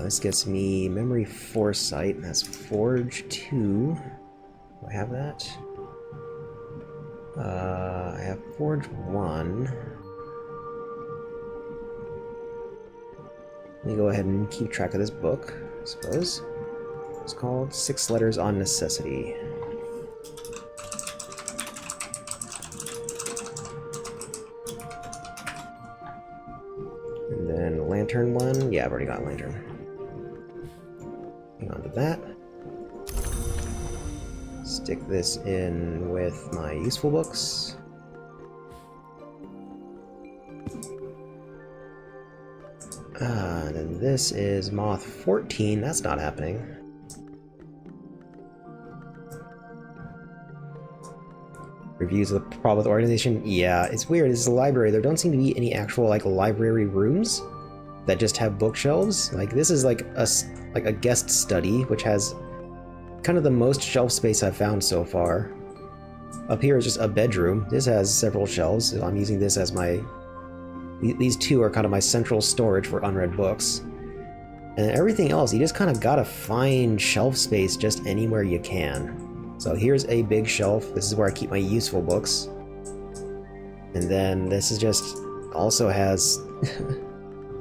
This gets me Memory Foresight. That's Forge 2. Do I have that? I have Forge 1. Let me go ahead and keep track of this book, I suppose. It's called 6 Letters on Necessity. And then Lantern 1. Yeah, I've already got Lantern. Hang on to that. Stick this in with my useful books. And then this is Moth 14. That's not happening. Reviews of the problem with organization. Yeah, it's weird. This is a library. There don't seem to be any actual like library rooms that just have bookshelves. Like this is like a guest study, which has kind of the most shelf space I've found so far. Up here is just a bedroom. This has several shelves. I'm using this as my... These two are kind of my central storage for unread books. And everything else, you just kind of gotta find shelf space just anywhere you can. So here's a big shelf. This is where I keep my useful books. And then this is just... also has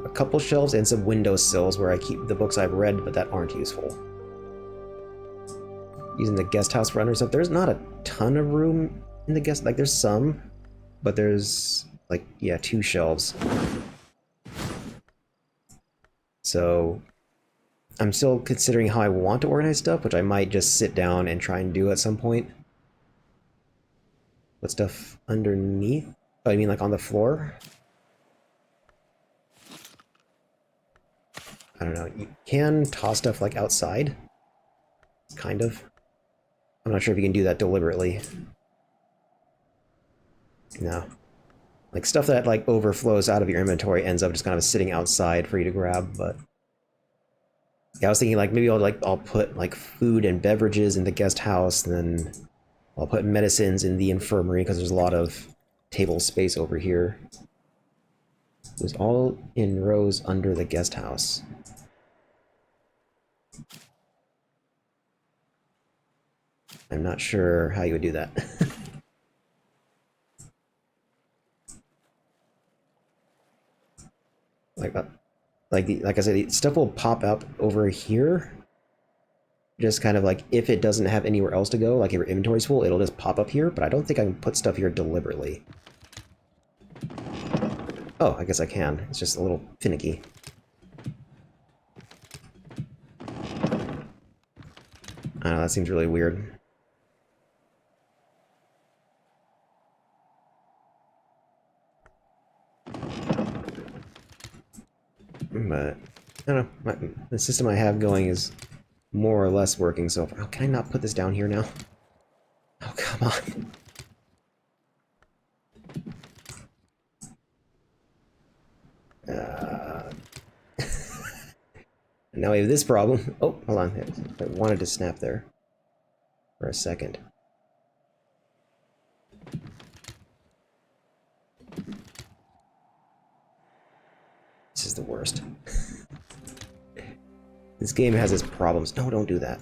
a couple shelves and some windowsills where I keep the books I've read but that aren't useful. Using the guest house for stuff. There's not a ton of room in the guest... like, there's some, but there's, like, yeah, 2 shelves. So, I'm still considering how I want to organize stuff, which I might just sit down and try and do at some point. Put stuff underneath? Oh, you mean like on the floor? I don't know. You can toss stuff, like, outside. Kind of. I'm not sure if you can do that deliberately. No. Like, stuff that, like, overflows out of your inventory ends up just kind of sitting outside for you to grab, but... yeah, I was thinking, like, maybe I'll put, like, food and beverages in the guest house, and then I'll put medicines in the infirmary, because there's a lot of table space over here. It was all in rows under the guest house. I'm not sure how you would do that. Like I said, stuff will pop up over here. Just kind of like, if it doesn't have anywhere else to go, like if your inventory's full, it'll just pop up here, but I don't think I can put stuff here deliberately. Oh, I guess I can. It's just a little finicky. I don't know, that seems really weird. But, I don't know, the system I have going is more or less working so far. Oh, can I not put this down here now? Oh, come on. Now we have this problem. Oh, hold on. I wanted to snap there for a second. This is the worst. This game has its problems. No, don't do that.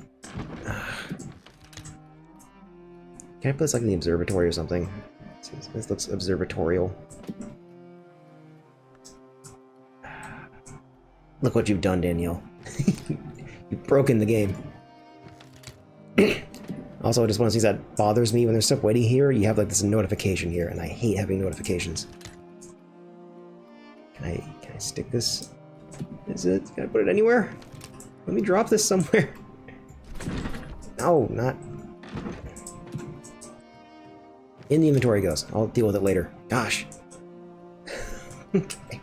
Can I put this like in the observatory or something? This looks observatorial. Look what you've done, Danielle. You've broken the game. Also, just one of those things that bothers me when there's stuff waiting here, you have like this notification here, and I hate having notifications. Can I stick this? Is it? Can I put it anywhere? Let me drop this somewhere. No, not. In the inventory goes. I'll deal with it later. Gosh. Okay.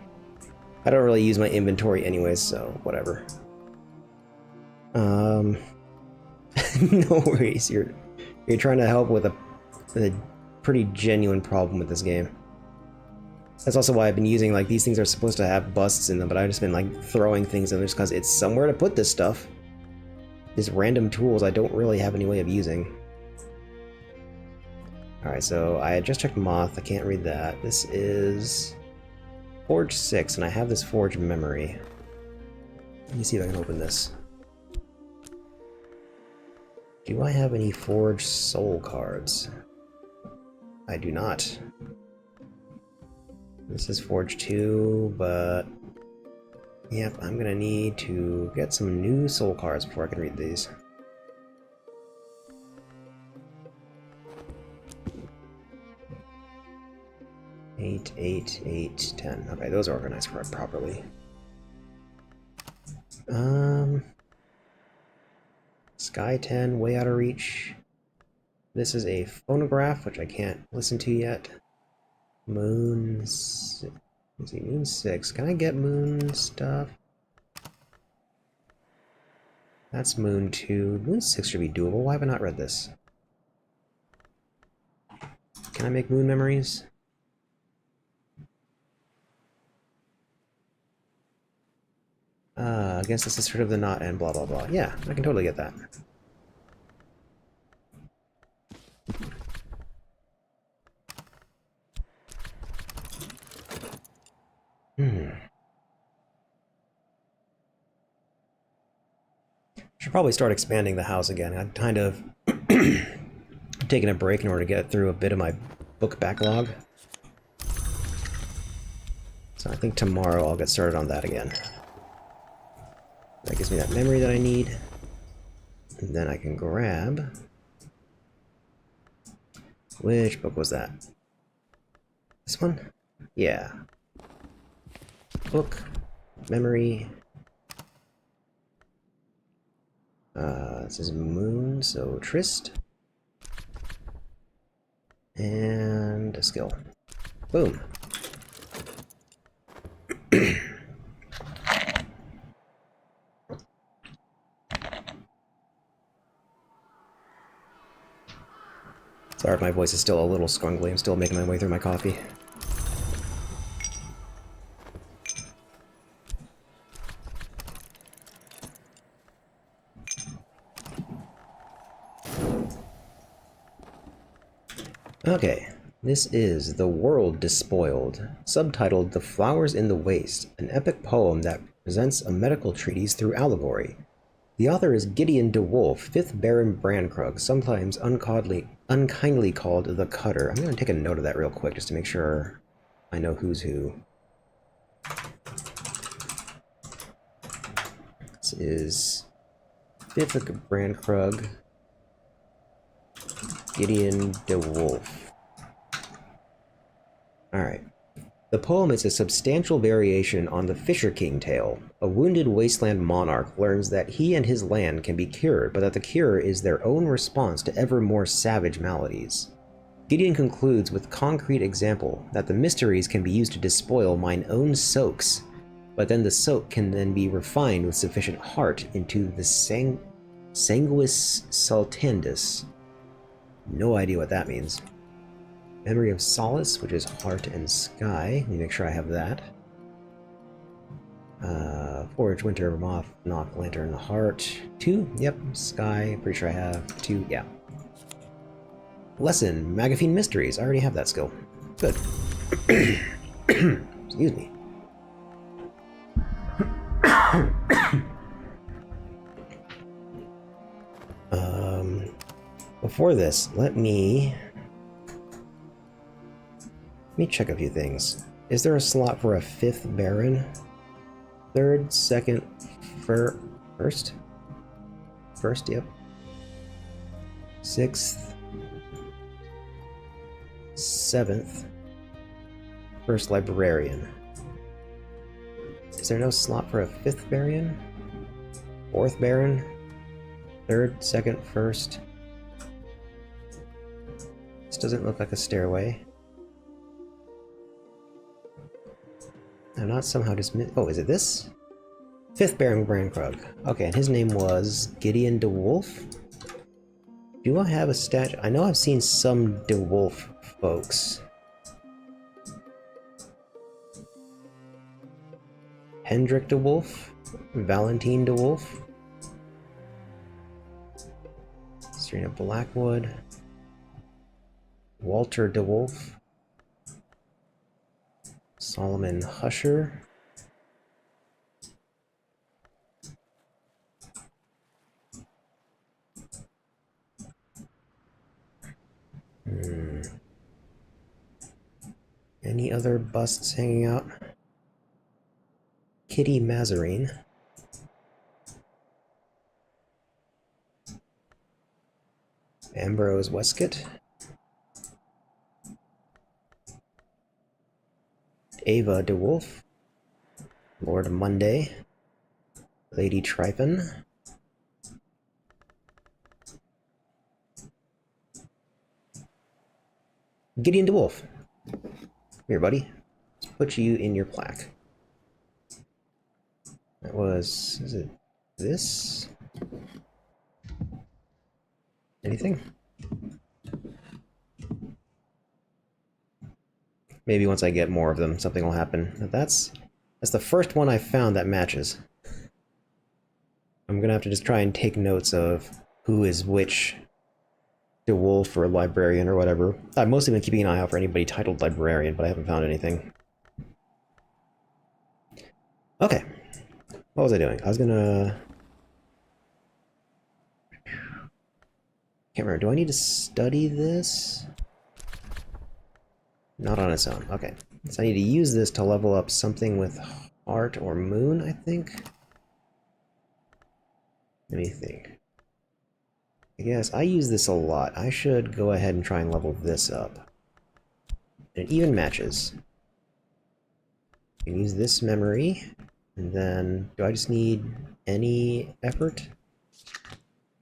I don't really use my inventory anyways, so whatever. No worries. You're trying to help with a pretty genuine problem with this game. That's also why I've been using, like, these things are supposed to have busts in them, but I've just been, like, throwing things in there just because it's somewhere to put this stuff. These random tools I don't really have any way of using. Alright, so I just checked Moth. I can't read that. This is Forge 6, and I have this Forge memory. Let me see if I can open this. Do I have any Forge soul cards? I do not. This is Forge 2, but yep, I'm gonna need to get some new soul cards before I can read these. Eight, 8, 8, 10. Okay, those are organized properly. Sky 10, way out of reach. This is a phonograph, which I can't listen to yet. Moon... Let's see, Moon 6. Can I get Moon stuff? That's Moon 2. Moon 6 should be doable. Why have I not read this? Can I make Moon memories? I guess this is sort of the knot and blah blah blah. Yeah, I can totally get that. Should probably start expanding the house again. I'd kind of taken a break in order to get through a bit of my book backlog. So I think tomorrow I'll get started on that again. That gives me that memory that I need. And then I can grab... Which book was that? This one? Yeah. Book. Memory. This is Moon, so Trist. And a skill. Boom. Sorry if my voice is still a little scrungly. I'm still making my way through my coffee. Okay, this is The World Despoiled, subtitled The Flowers in the Waste, an epic poem that presents a medical treatise through allegory. The author is Gideon de Wolf, 5th Baron Brandkrug, sometimes unkindly called the Cutter. I'm going to take a note of that real quick just to make sure I know who's who. This is 5th Brandkrug, Gideon de Wolf. Alright. The poem is a substantial variation on the Fisher King tale. A wounded wasteland monarch learns that he and his land can be cured, but that the cure is their own response to ever more savage maladies. Gideon concludes with concrete example that the mysteries can be used to despoil mine own soaks, but then the soak can then be refined with sufficient heart into the sanguis saltandus. No idea what that means. Memory of Solace, which is Heart and Sky. Let me make sure I have that. Forge, Winter, Moth, Knock, Lantern, Heart. 2? Yep. Sky, pretty sure I have 2. Yeah. Lesson, Magaphine Mysteries. I already have that skill. Good. Excuse me. Before this, let me check a few things. Is there a slot for a 5th Baron? 3rd, 2nd, first? First, yep. 6th, 7th, 1st Librarian. Is there no slot for a 5th Baron? 4th Baron? 3rd, 2nd, 1st? This doesn't look like a stairway. I'm not somehow dismissed. Oh, is it this? 5th Baron Brandkrug. Okay, and his name was Gideon DeWolf. Do I have a statue? I know I've seen some DeWolf folks. Hendrik DeWolf? Valentine DeWolf? Serena Blackwood? Walter DeWolf? Solomon Husher? Any other busts hanging out? Kitty Mazarine. Ambrose Westcott. Ava DeWolf. Lord Monday. Lady Tryphon. Gideon DeWolf. Here, buddy. Let's put you in your plaque. That was... is it this? Anything? Maybe once I get more of them, something will happen. But that's the first one I found that matches. I'm gonna have to just try and take notes of who is which DeWolf or Librarian or whatever. I've mostly been keeping an eye out for anybody titled Librarian, but I haven't found anything. Okay. What was I doing? I was gonna... Can't remember. Do I need to study this? Not on its own. Okay. So I need to use this to level up something with Heart or Moon, I think? Let me think. I guess I use this a lot. I should go ahead and try and level this up. And it even matches. You can use this memory, and then do I just need any effort?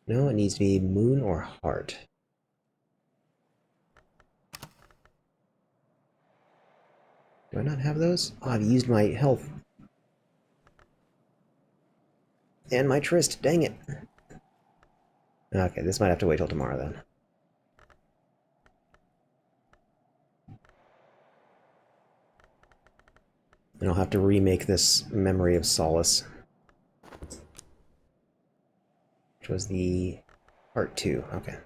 No, it needs to be Moon or Heart. Do I not have those? Oh, I've used my health. And my tryst, dang it. Okay, this might have to wait till tomorrow then. And I'll have to remake this Memory of Solace. Which was the part 2, okay.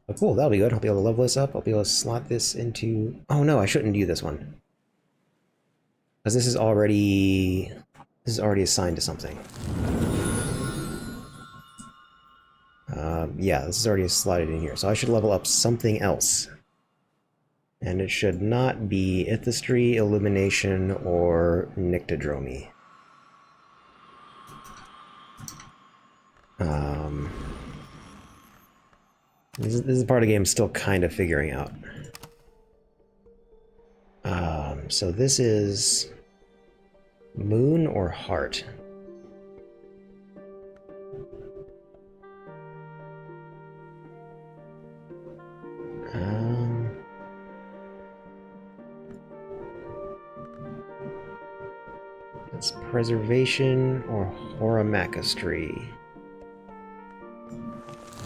Oh cool, that'll be good. I'll be able to level this up. I'll be able to slot this into... Oh no, I shouldn't do this one. Because this is already assigned to something. Yeah, this is already slotted in here, so I should level up something else. And it should not be Ithistry, Illumination, or Nyctodromy. This is part of the game I'm still kind of figuring out. So this is Moon or Heart? It's Preservation or Horamachistry.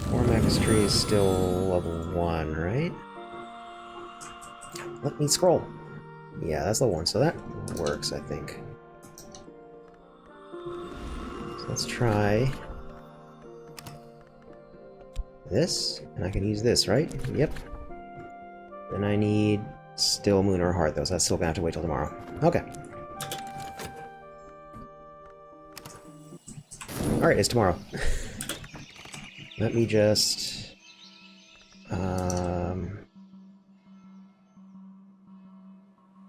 Horamachistry is still level 1, right? Let me scroll. Yeah, that's level 1, so that works, I think. So let's try this, and I can use this, right? Yep. Then I need still Moon or Heart, though, so that's still gonna have to wait till tomorrow. Okay. Alright, it's tomorrow. Let me just...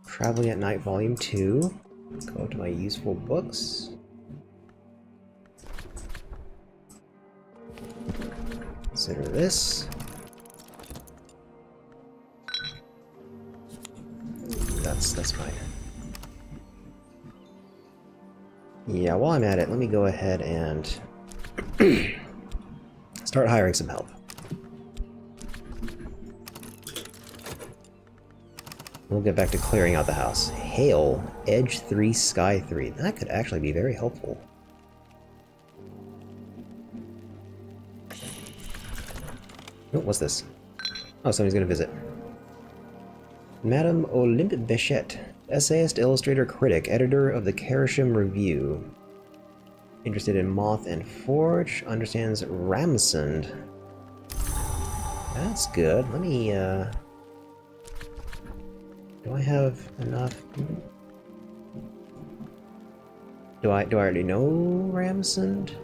Traveling at Night Volume 2. Go to my useful books. Consider this. That's fine. Yeah, while I'm at it, let me go ahead and start hiring some help. We'll get back to clearing out the house. Hail, Edge 3, Sky 3. That could actually be very helpful. Oh, what's this? Oh, somebody's gonna visit. Madame Olympe Béchette, essayist, illustrator, critic, editor of the Kerisham Review. Interested in Moth and Forge, understands Ramsund. That's good. Let me, do I have enough? Do I already know Ramsund?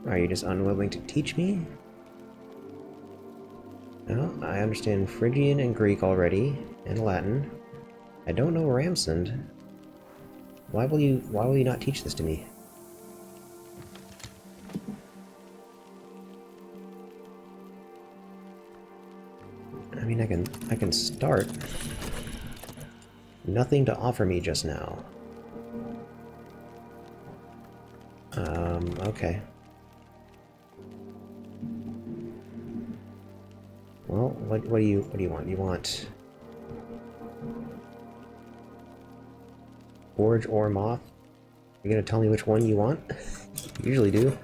Are you just unwilling to teach me? No, I understand Phrygian and Greek already, and Latin. I don't know Ramsund. Why will you not teach this to me? I mean, I can start. Nothing to offer me just now. Okay. Well, what do you want? You want Forge or Moth? You gonna tell me which one you want? You usually do.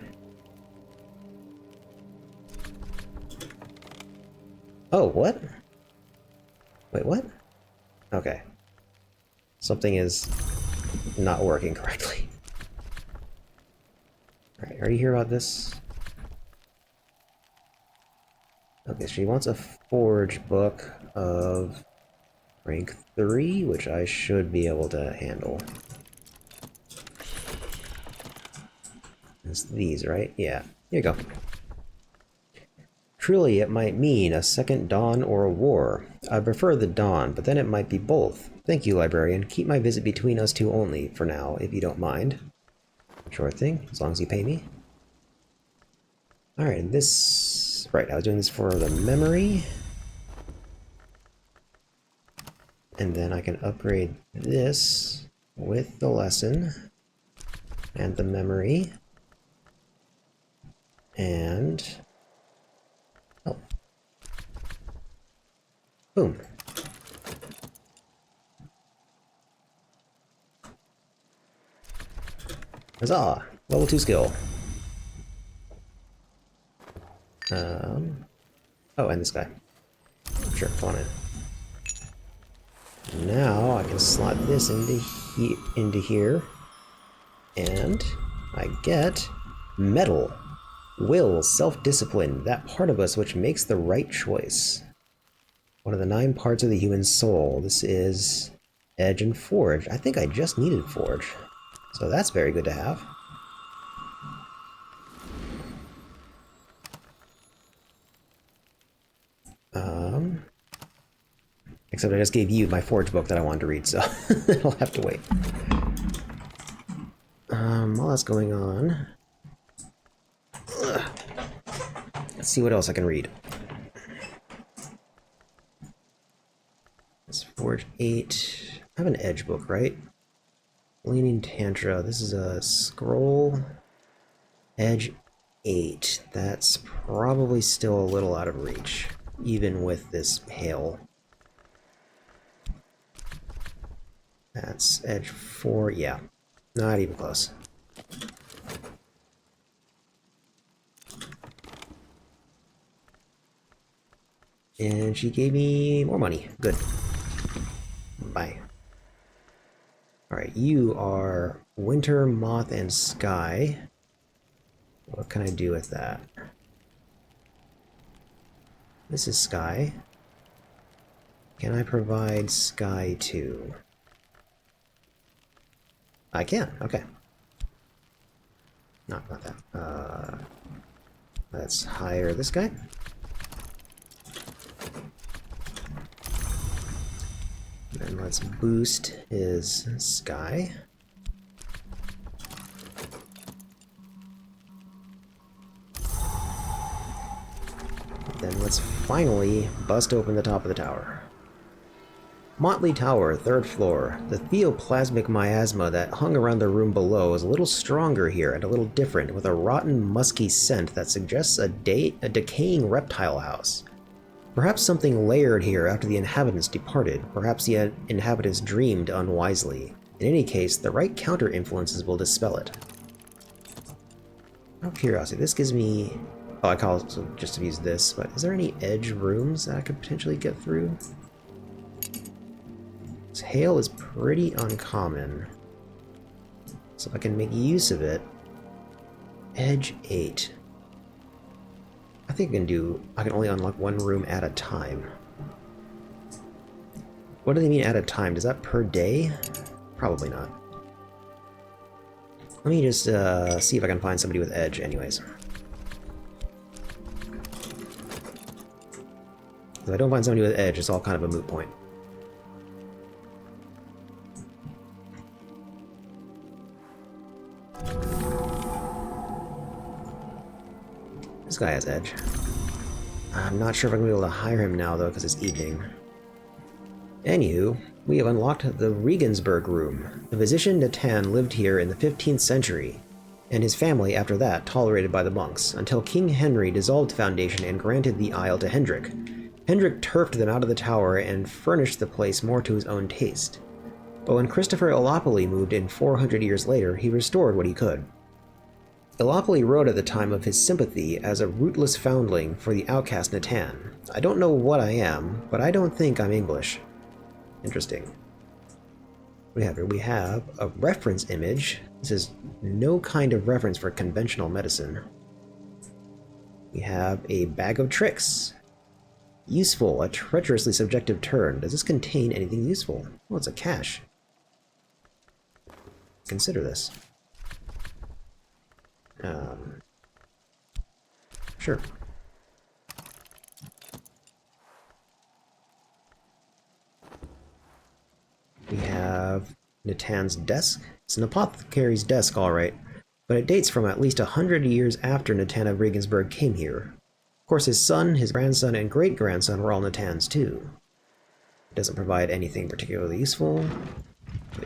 Oh, what? Wait, what? Okay. Something is not working correctly. Alright, are you here about this? Okay, she wants a Forge book of rank 3, which I should be able to handle. It's these, right? Yeah. Here you go. Truly, it might mean a second dawn or a war. I prefer the dawn, but then it might be both. Thank you, librarian. Keep my visit between us two only, for now, if you don't mind. Sure thing, as long as you pay me. Alright, and this... Right, I was doing this for the memory. And then I can upgrade this with the lesson. And the memory. And... Oh. Boom. Huzzah! Level 2 skill. Oh, and this guy. Sure, come on in. Now I can slot this into here. And I get metal. Will, self-discipline, that part of us which makes the right choice. One of the 9 parts of the human soul. This is Edge and Forge. I think I just needed Forge. So that's very good to have. Except I just gave you my Forge book that I wanted to read, so I'll have to wait. While that's going on... Let's see what else I can read. It's Forge 8. I have an Edge book, right? Leaning Tantra. This is a scroll. Edge 8. That's probably still a little out of reach, even with this hail. That's Edge 4. Yeah, not even close. And she gave me more money. Good. Bye. Alright, you are Winter, Moth, and Sky. What can I do with that? This is Sky. Can I provide Sky 2? I can, okay. Not that. Let's hire this guy. And let's boost his Sky. Then let's finally bust open the top of the tower. Motley Tower, 3rd floor. The theoplasmic miasma that hung around the room below is a little stronger here and a little different, with a rotten, musky scent that suggests a decaying reptile house. Perhaps something layered here after the inhabitants departed. Perhaps the inhabitants dreamed unwisely. In any case, the right counter-influences will dispel it. Out of curiosity, this gives me... Oh, I can also just use this, but is there any edge rooms that I could potentially get through? This hail is pretty uncommon, so if I can make use of it. Edge 8. I think I can only unlock one room at a time. What do they mean at a time? Does that per day? Probably not. Let me just see if I can find somebody with edge anyways. If I don't find somebody with edge, it's all kind of a moot point. This guy has edge. I'm not sure if I'm going to be able to hire him now, though, because it's evening. Anywho, we have unlocked the Regensburg room. The physician Natan lived here in the 15th century, and his family after that tolerated by the monks, until King Henry dissolved the Foundation and granted the Isle to Hendrik. Hendrik turfed them out of the tower and furnished the place more to his own taste. But when Christopher Illopoli moved in 400 years later, he restored what he could. Illopoli wrote at the time of his sympathy as a rootless foundling for the outcast Natan. I don't know what I am, but I don't think I'm English. Interesting. What do we have here? We have a reference image. This is no kind of reference for conventional medicine. We have a bag of tricks. Useful, a treacherously subjective turn. Does this contain anything useful? Well, it's a cache. Consider this. Sure. We have Natan's desk. It's an apothecary's desk, alright, but it dates from at least 100 years after Natan of Regensburg came here. Of course, his son, his grandson, and great-grandson were all Natans too. It doesn't provide anything particularly useful.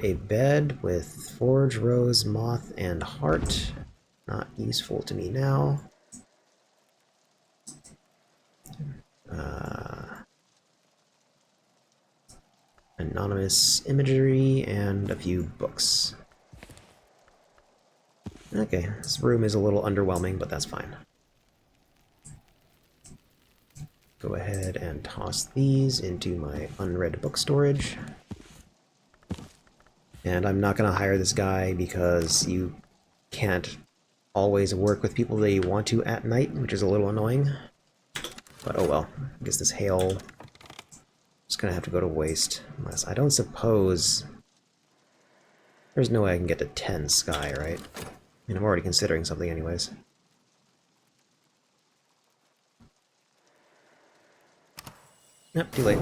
A bed with forge, rose, moth, and heart. Not useful to me now. Anonymous imagery and a few books. Okay, this room is a little underwhelming, but that's fine. Go ahead and toss these into my unread book storage. And I'm not going to hire this guy because you can't always work with people that you want to at night, which is a little annoying. But oh well, I guess this hail is going to have to go to waste. Unless I don't suppose... There's no way I can get to 10 Sky, right? I mean, I'm already considering something anyways. Yep, too late.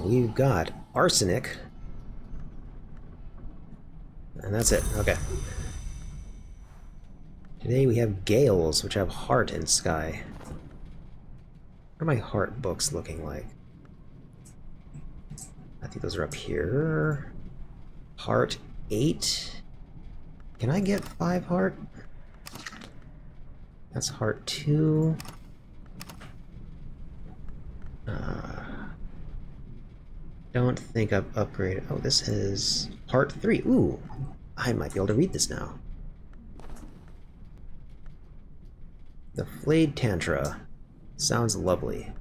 We've got arsenic. And that's it, okay. Today we have Gales, which have heart and Sky. What are my heart books looking like? I think those are up here. Heart 8. Can I get 5 heart? That's heart 2. Don't think I've upgraded. Oh, this is part 3. Ooh, I might be able to read this now. The Flayed Tantra. Sounds lovely.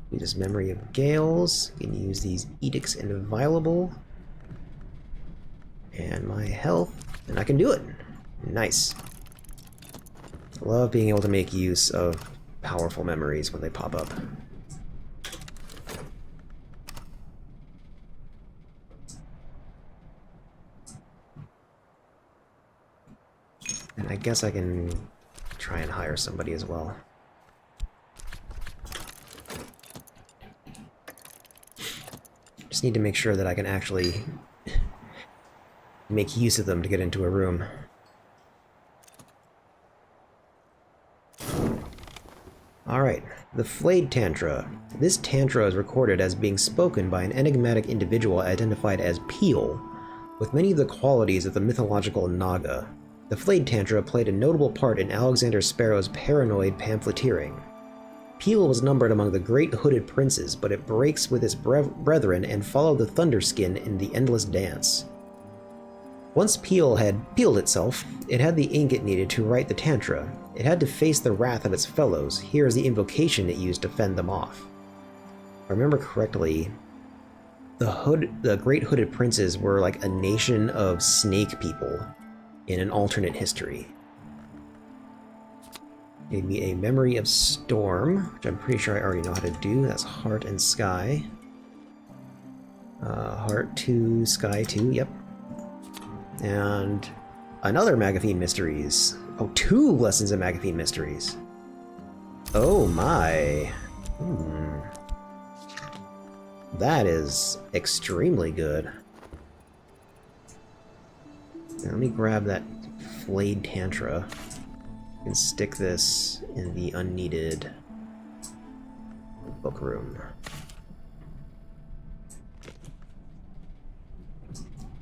Use this memory of Gales. You can use these edicts inviolable. And my health. And I can do it. Nice. Love being able to make use of powerful memories when they pop up. And I guess I can try and hire somebody as well. Just need to make sure that I can actually make use of them to get into a room. Alright, the Flayed Tantra. This tantra is recorded as being spoken by an enigmatic individual identified as Peel, with many of the qualities of the mythological Naga. The Flayed Tantra played a notable part in Alexander Sparrow's paranoid pamphleteering. Peel was numbered among the great hooded princes, but it breaks with its brethren and followed the Thunderskin in the endless dance. Once Peel had peeled itself, it had the ink it needed to write the Tantra. It had to face the wrath of its fellows. Here is the invocation it used to fend them off. If I remember correctly, the Great Hooded Princes were like a nation of snake people in an alternate history. Gave me a Memory of Storm, which I'm pretty sure I already know how to do. That's Heart and Sky. Heart 2, Sky 2, yep. And another Magaphine Mysteries. Oh, 2 lessons in Magaphine Mysteries. Oh my. That is extremely good. Now, let me grab that Flayed Tantra and stick this in the unneeded book room.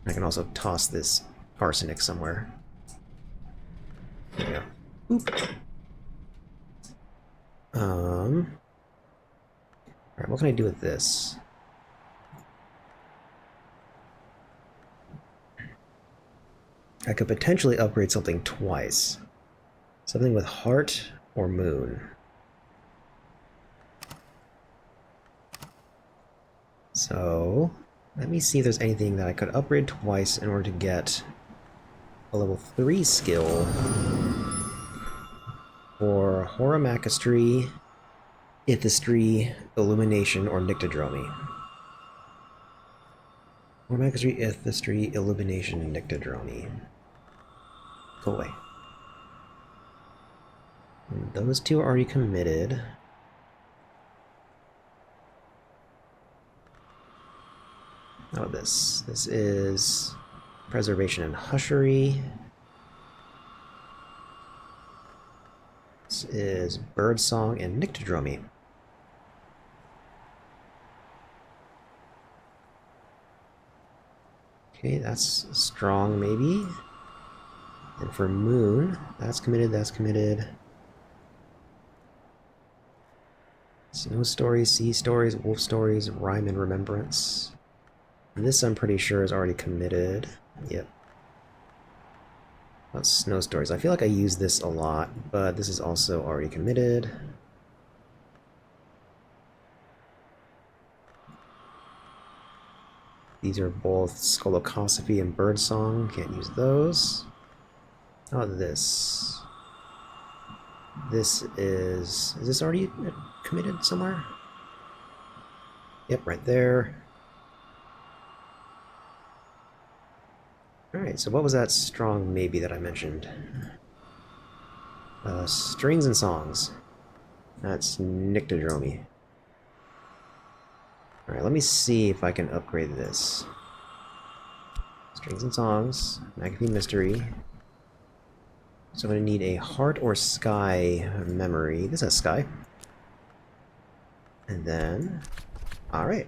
I can also toss this arsenic somewhere. There we go. Oop. Alright, what can I do with this? I could potentially upgrade something twice. Something with Heart or Moon. So, let me see if there's anything that I could upgrade twice in order to get a level 3 skill for Horamachistry, Ithistry, Illumination, or Nyctodromy. Horamachistry, Ithistry, Illumination, and Nyctodromy. Go away. And those 2 are already committed. How about this? This is Preservation and Hushery. This is Birdsong and Nyctodromy. Okay, that's strong maybe. And for Moon, that's committed, that's committed. Snow Stories, Sea Stories, Wolf Stories, Rhyme and Remembrance. And this I'm pretty sure is already committed. Yep. About Snow Stories. I feel like I use this a lot, but this is also already committed. These are both Skolokosophy and Birdsong. Can't use those. How about this? This is this already committed somewhere? Yep, right there. Alright, so what was that strong maybe that I mentioned? Strings and Songs. That's Nyctodromy. Alright, let me see if I can upgrade this. Strings and Songs, Magaphine Mystery. So I'm going to need a Heart or Sky memory. This has Sky. And then... Alright.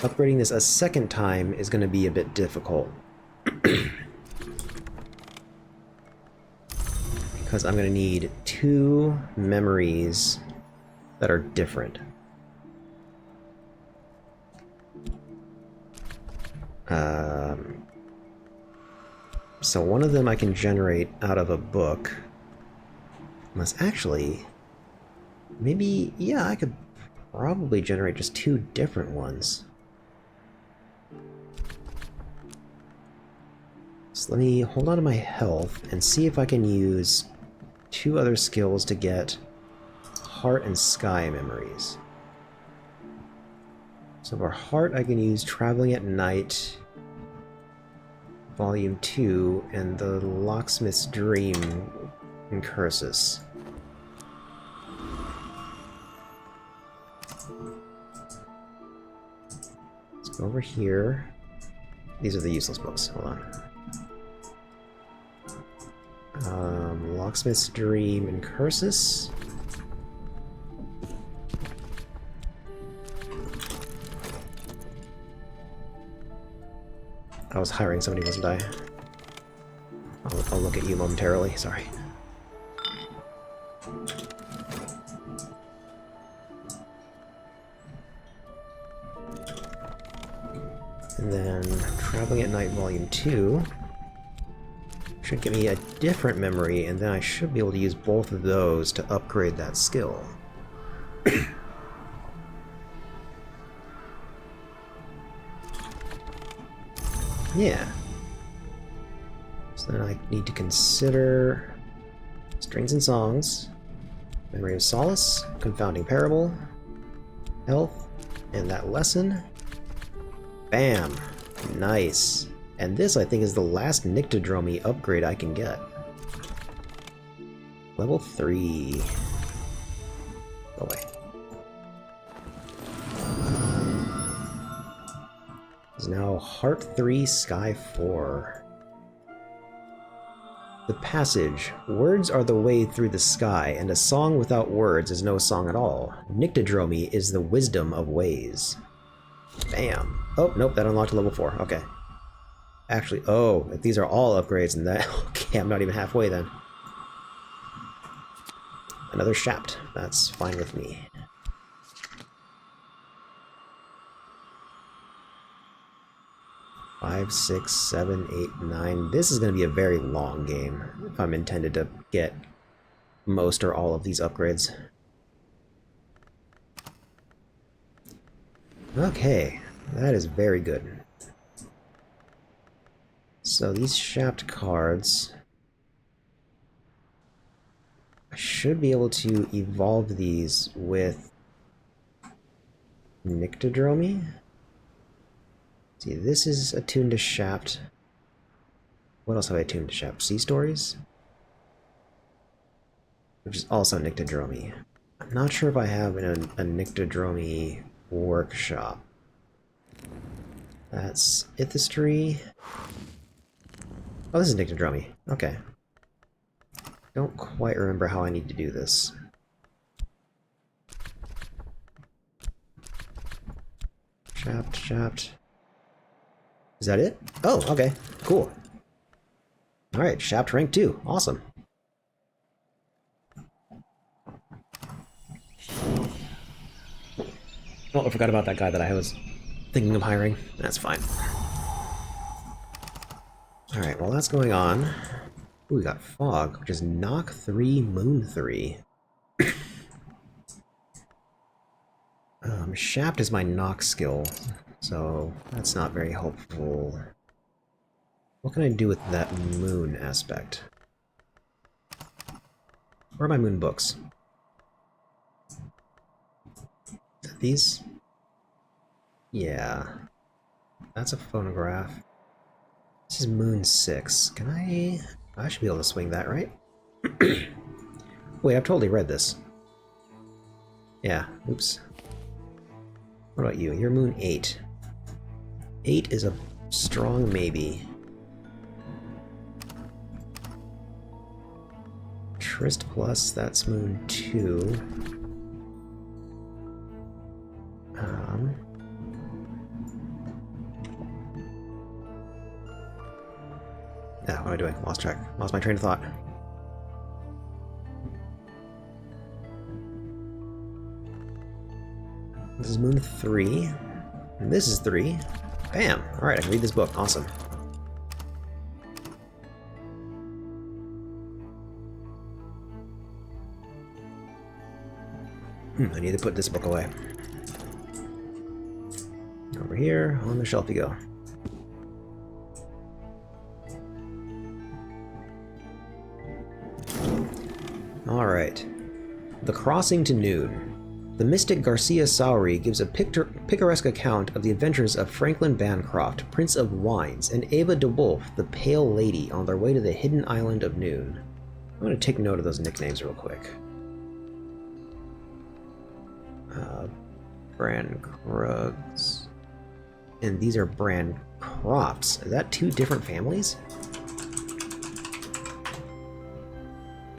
Upgrading this a second time is going to be a bit difficult. Because I'm going to need 2 memories that are different. So one of them I can generate out of a book. Unless actually... Maybe... Yeah, I could probably generate just 2 different ones. So let me hold on to my health and see if I can use 2 other skills to get heart and sky memories. So for heart, I can use Traveling at Night, Volume 2, and the Locksmith's Dream in Cursus. Let's go over here. These are the useless books. Hold on. Locksmith's Dream in Cursus. I was hiring somebody, wasn't I? I'll look at you momentarily, sorry. And then Traveling at Night Volume 2 should give me a different memory, and then I should be able to use both of those to upgrade that skill. Yeah. So then I need to consider Strings and Songs, Memory of Solace, Confounding Parable, Health, and that lesson. Bam! Nice. And this, I think, is the last Nyctodromy upgrade I can get. Level 3. Go away. Is now Heart 3, Sky 4. The passage. Words are the way through the sky, and a song without words is no song at all. Nyctodromy is the wisdom of ways. Bam. Oh, nope, that unlocked level 4. Okay. Actually, oh, if these are all upgrades, and that... Okay, I'm not even halfway then. Another Shapt. That's fine with me. Five, 6, 7, 8, 9. This is going to be a very long game if I'm intended to get most or all of these upgrades. Okay, that is very good. So these Shapt cards, I should be able to evolve these with Nyctodromy. See, this is attuned to Shapt. What else have I attuned to Shapt? Sea Stories? Which is also Nyctodromy. I'm not sure if I have a Nyctodromy workshop. That's Ithistry. Oh, this is Nyctodromy. Okay. Don't quite remember how I need to do this. Shapt. Is that it? Oh, okay. Cool. Alright, Shapt rank 2. Awesome. Oh, I forgot about that guy that I was thinking of hiring. That's fine. Alright, while that's going on... Ooh, we got Fog, which is Knock 3, Moon 3. Shapt is my knock skill, so that's not very helpful. What can I do with that moon aspect? Where are my moon books? These? Yeah. That's a phonograph. This is Moon 6. Can I should be able to swing that, right? Wait, I've totally read this. Yeah, oops. What about you? You're Moon 8. 8 is a strong maybe. Trist Plus, that's Moon 2. Yeah, what am I doing? Lost track. Lost my train of thought. This is Moon 3. And this is 3. Bam! Alright, I can read this book. Awesome. I need to put this book away. Over here, on the shelf you go. Alright. The Crossing to Noon. The mystic Garcia Sowry gives a picaresque account of the adventures of Franklin Bancroft, Prince of Wines, and Ava de Wolf, the Pale Lady, on their way to the hidden island of Noon. I'm going to take note of those nicknames real quick. Brancrugs. And these are Brancrofts. Is that two different families?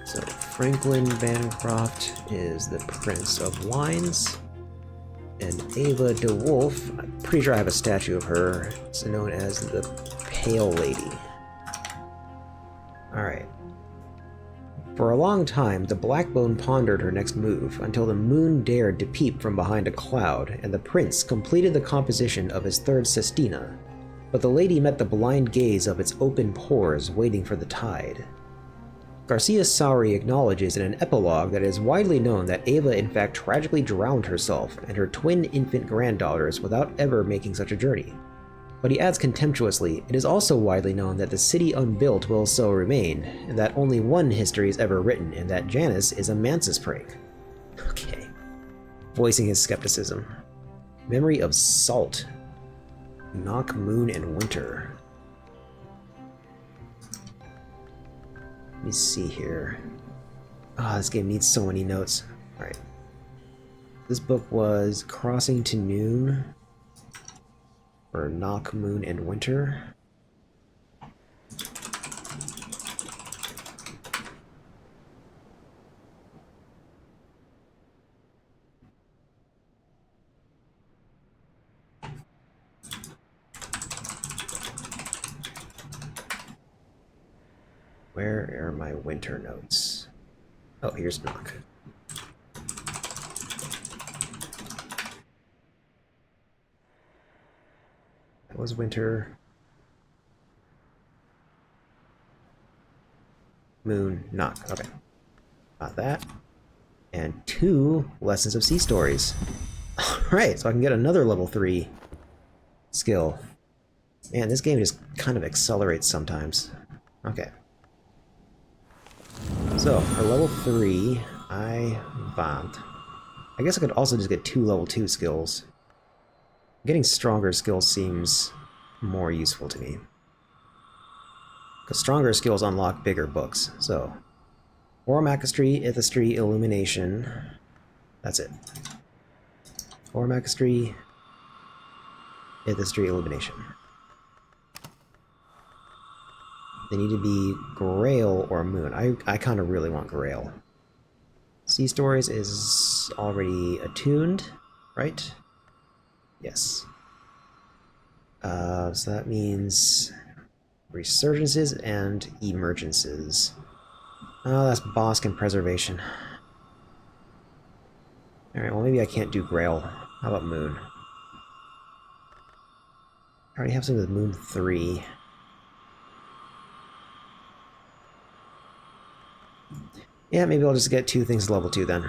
So Franklin Bancroft is the Prince of Wines, and Ava de Wolf, I'm pretty sure I have a statue of her. It's known as the Pale Lady. Alright. For a long time, the Blackbone pondered her next move, until the moon dared to peep from behind a cloud, and the prince completed the composition of his third sestina. But the lady met the blind gaze of its open pores, waiting for the tide. Garcia Sowry acknowledges in an epilogue that it is widely known that Ava in fact tragically drowned herself and her twin infant granddaughters without ever making such a journey. But he adds contemptuously, it is also widely known that the city unbuilt will so remain, and that only one history is ever written, and that Janus is a mantis prank. Okay. Voicing his skepticism. Memory of Salt. Knock, Moon, and Winter. Let me see here. Ah, this game needs so many notes. Alright. This book was Crossing to Noon. Or Knock, Moon, and Winter. Where are my winter notes? Oh, here's Knock. That was Winter. Moon, Knock. Okay. Got that. And 2 Lessons of Sea Stories. Alright, so I can get another level 3 skill. Man, this game just kind of accelerates sometimes. Okay. So, for level 3, I vamped. I guess I could also just get 2 level 2 skills. Getting stronger skills seems more useful to me. Because stronger skills unlock bigger books. So, Oromachistry, Ithistry, Illumination. That's it. Oromachistry, Ithistry, Illumination. They need to be Grail or Moon. I kind of really want Grail. Sea Stories is already attuned, right? Yes. So that means Resurgences and Emergences. Oh, that's Bosk and Preservation. Alright, well maybe I can't do Grail. How about Moon? I already have something with Moon 3. Yeah, maybe I'll just get 2 things level 2 then.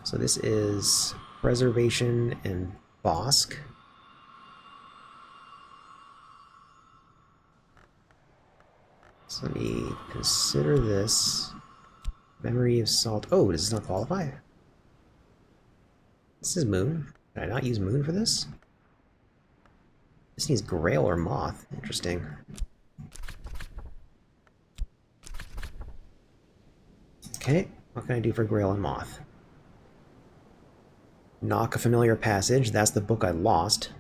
So this is Preservation and Bosk. So let me consider this. Memory of Salt. Oh, does this not qualify? This is Moon. Can I not use Moon for this? This needs Grail or Moth. Interesting. Okay, what can I do for Grail and Moth? Knock, a Familiar Passage. That's the book I lost.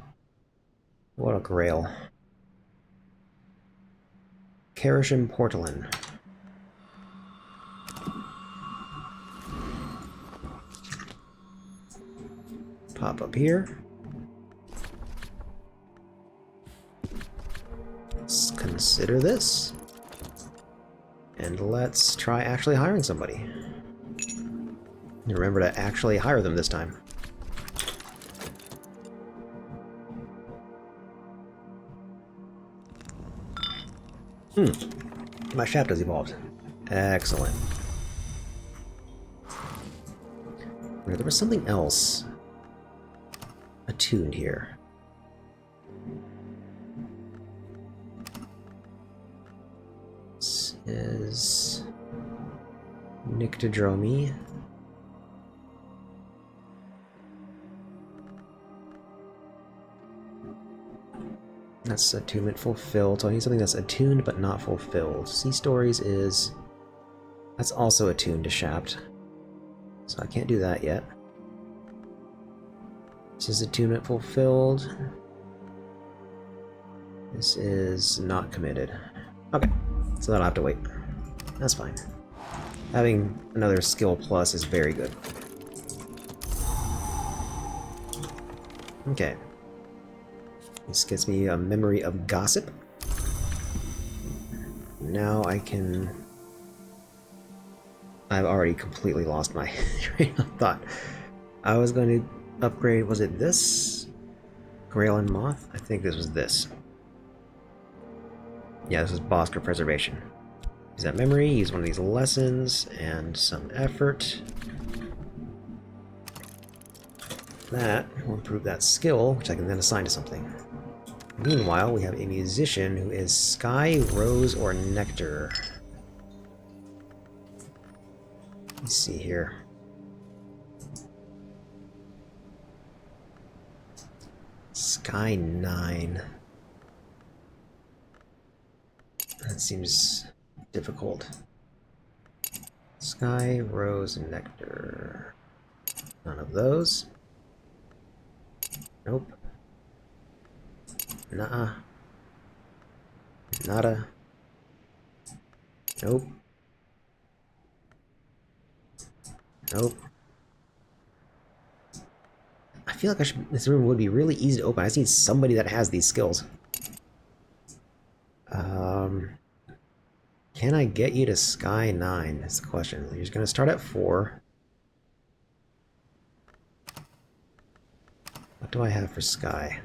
What a Grail. Karishim Portalin. Pop up here. Let's consider this. And let's try actually hiring somebody. Remember to actually hire them this time. My shaft has evolved. Excellent. There was something else attuned here. Let's is Nyctodromy. That's attunement fulfilled, so I need something that's attuned but not fulfilled. Sea Stories is... that's also attuned to Shapt. So I can't do that yet. This is attunement fulfilled. This is not committed. Okay, so that'll have to wait. That's fine. Having another skill plus is very good. Okay. This gets me a memory of gossip. Now I can... I've already completely lost my train of thought. I was going to upgrade, was it this? Grail and Moth? I think this was this. Yeah, this is Bosker Preservation. Use that memory, use one of these lessons, and some effort. That will improve that skill, which I can then assign to something. Meanwhile, we have a musician who is Sky, Rose, or Nectar. Let's see here. Sky 9. That seems difficult. Sky, Rose, and Nectar. None of those. Nope. Nuh-uh. Nada. Nope. Nope. I feel like this room would be really easy to open. I just need somebody that has these skills. Can I get you to Sky 9? That's the question. You're just going to start at 4. What do I have for Sky?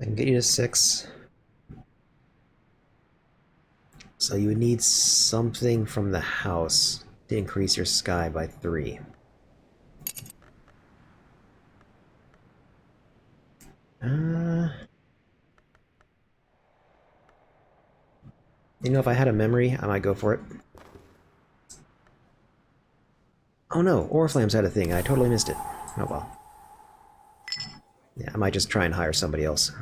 I can get you to 6. So you would need something from the house to increase your Sky by 3. You know, if I had a memory, I might go for it. Oh no, Oriflamme's had a thing. I totally missed it. Oh well. Yeah, I might just try and hire somebody else.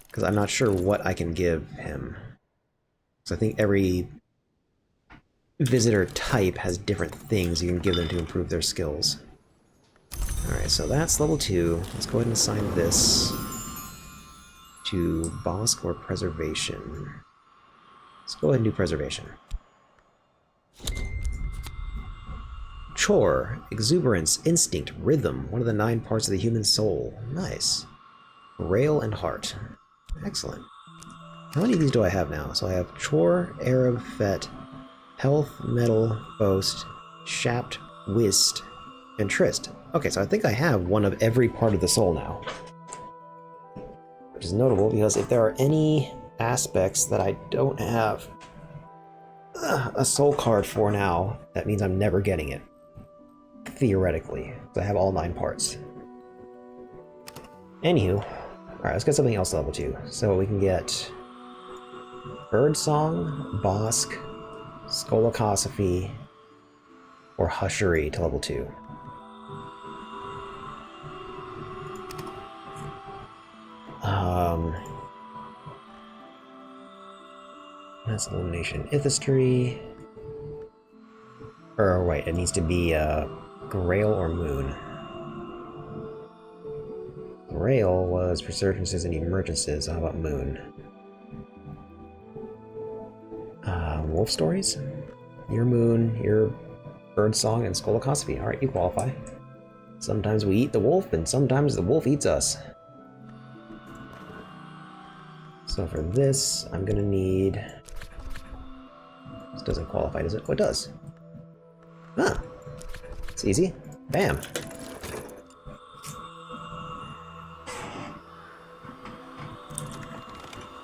Because I'm not sure what I can give him. So I think every visitor type has different things you can give them to improve their skills. Alright, so that's level 2. Let's go ahead and assign this to Bosk or Preservation. Let's go ahead and do Preservation. Chore, Exuberance, Instinct, Rhythm, one of the 9 parts of the human soul. Nice. Rail and Heart. Excellent. How many of these do I have now? So I have Chore, Arab, Fet, Health, Metal, Boast, Shapt, Whist, and Trist. Okay, so I think I have one of every part of the soul now. Which is notable because if there are any aspects that I don't have a soul card for now, that means I'm never getting it. Theoretically. So I have all 9 parts. Anywho, alright, let's get something else to level 2. So we can get Birdsong, Bosk, Skolakosophy, or Hushery to level 2. That's Elimination. Ithistry. Or wait, it needs to be Grail or Moon. Grail was Resurgences and Emergences. How about Moon? Wolf Stories? Your Moon, your Birdsong, and Skolakosophy. Alright, you qualify. Sometimes we eat the wolf, and sometimes the wolf eats us. So for this, I'm gonna need... This doesn't qualify, does it? Oh, it does. Ah! It's easy. Bam!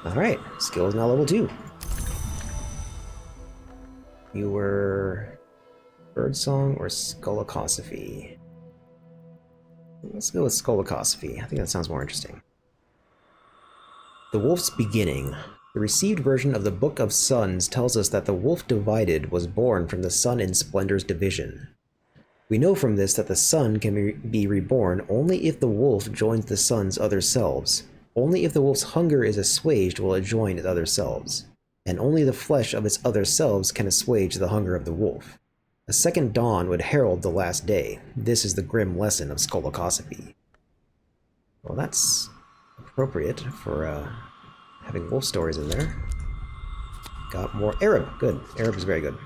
Alright, skill is now level 2. You were... Birdsong or Skolakosophy? Let's go with Skolakosophy. I think that sounds more interesting. The Wolf's Beginning. The received version of the Book of Suns tells us that the Wolf Divided was born from the Sun in Splendor's division. We know from this that the Sun can be reborn only if the Wolf joins the Sun's other selves. Only if the Wolf's hunger is assuaged will it join its other selves. And only the flesh of its other selves can assuage the hunger of the Wolf. A second dawn would herald the last day. This is the grim lesson of Skolakosophy. Well, that's appropriate for having wolf stories in there. Got more Arab. Good. Arab is very good.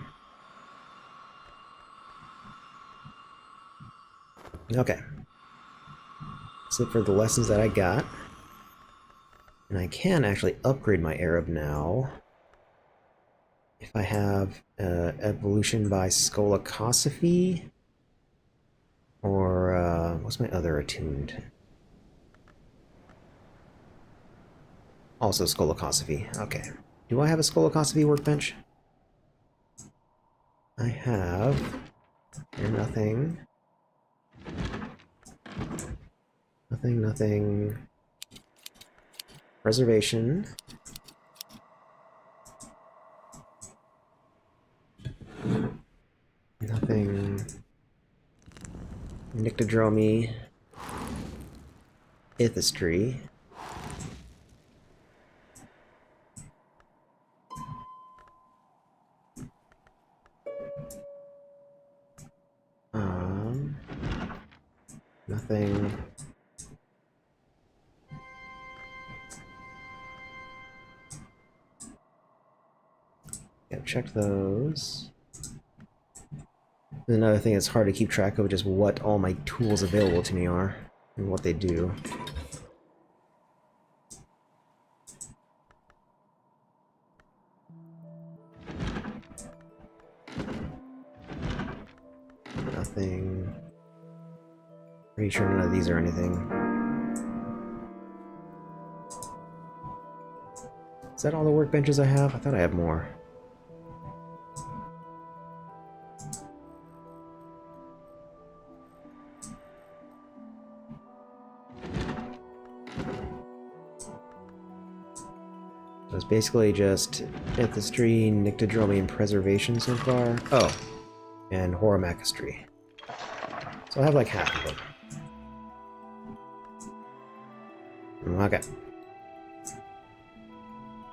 Okay. That's it for the lessons that I got. And I can actually upgrade my Arab now. If I have evolution by Skolakosophy, or what's my other attuned? Also Skolakosophy. Okay. Do I have a Skolakosophy workbench? I have. Nothing. Nothing. Preservation. Nothing. Nyctodromy. Ithistry. Nothing. Yeah, check those. Another thing that's hard to keep track of just what all my tools available to me are and what they do. Nothing. Pretty sure none of these are anything. Is that all the workbenches I have? I thought I had more. So it's basically just Ithistry, Nyctodromy, and Preservation so far. Oh, and Horamachistry. So I have like half of them. Okay.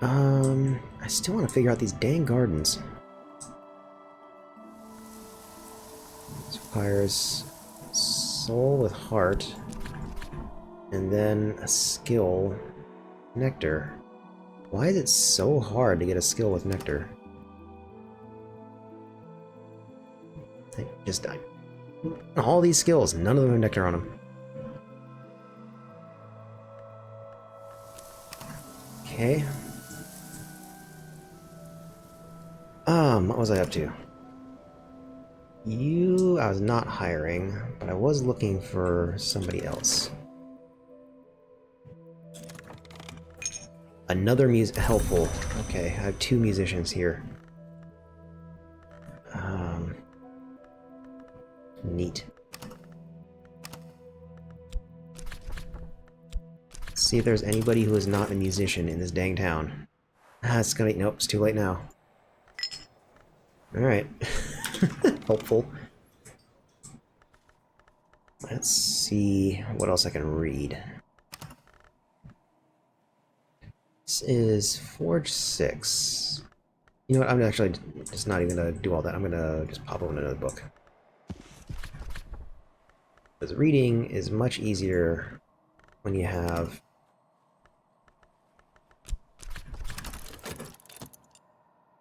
I still want to figure out these dang gardens. This requires soul with heart, and then a skill, nectar. Why is it so hard to get a skill with nectar? All these skills, none of them have nectar on them. Okay. What was I up to? I was not hiring, but I was looking for somebody else. Another helpful. Okay, I have 2 musicians here. Neat. Let's see if there's anybody who is not a musician in this dang town. It's gonna... Nope, it's too late now. Alright. Helpful. Let's see what else I can read. This is Forge 6. You know what, I'm actually just not even gonna do all that. I'm gonna just pop open another book. Because reading is much easier when you have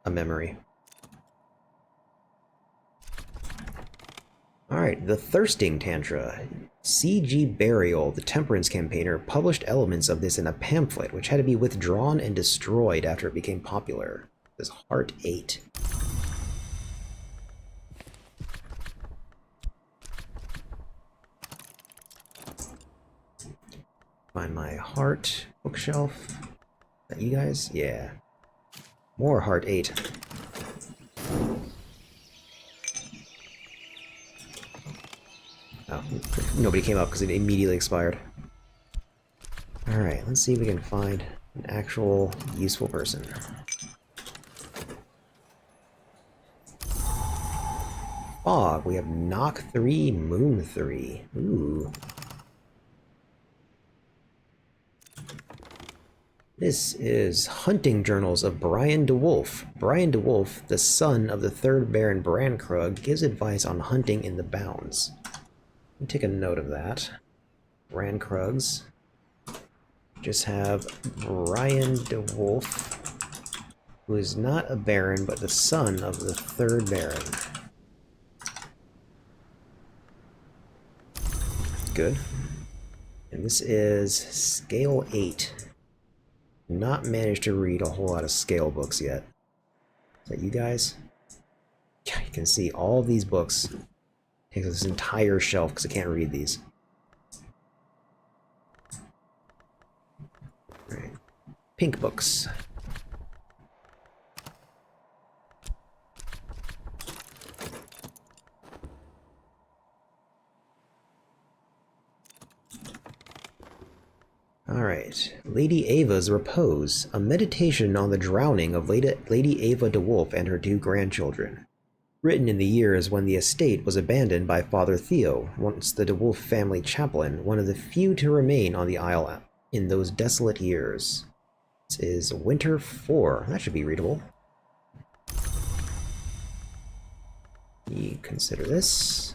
a memory. Alright, The Thirsting Tantra. C.G. Burial, the temperance campaigner, published elements of this in a pamphlet, which had to be withdrawn and destroyed after it became popular. This Heart 8. Find my Heart bookshelf. Is that you guys? Yeah. More Heart 8. Oh, Nobody came up because it immediately expired. Alright, let's see if we can find an actual useful person. Fog. We have Knock 3, Moon 3. Ooh. This is Hunting Journals of Brian DeWolf. Brian DeWolf, the son of the 3rd Baron Brankrug, gives advice on hunting in the Bounds. Let me take a note of that. Brankrugs. Just have Brian DeWolf, who is not a Baron, but the son of the 3rd Baron. Good. And this is Scale 8. Not managed to read a whole lot of scale books yet. Is that you guys? Yeah, you can see all of these books. Takes this entire shelf because I can't read these. Right. Pink books. Alright. Lady Ava's Repose, a meditation on the drowning of Lady Ava DeWolf and her 2 grandchildren. Written in the years when the estate was abandoned by Father Theo, once the DeWolf family chaplain, one of the few to remain on the Isle in those desolate years. This is Winter 4. That should be readable. You consider this.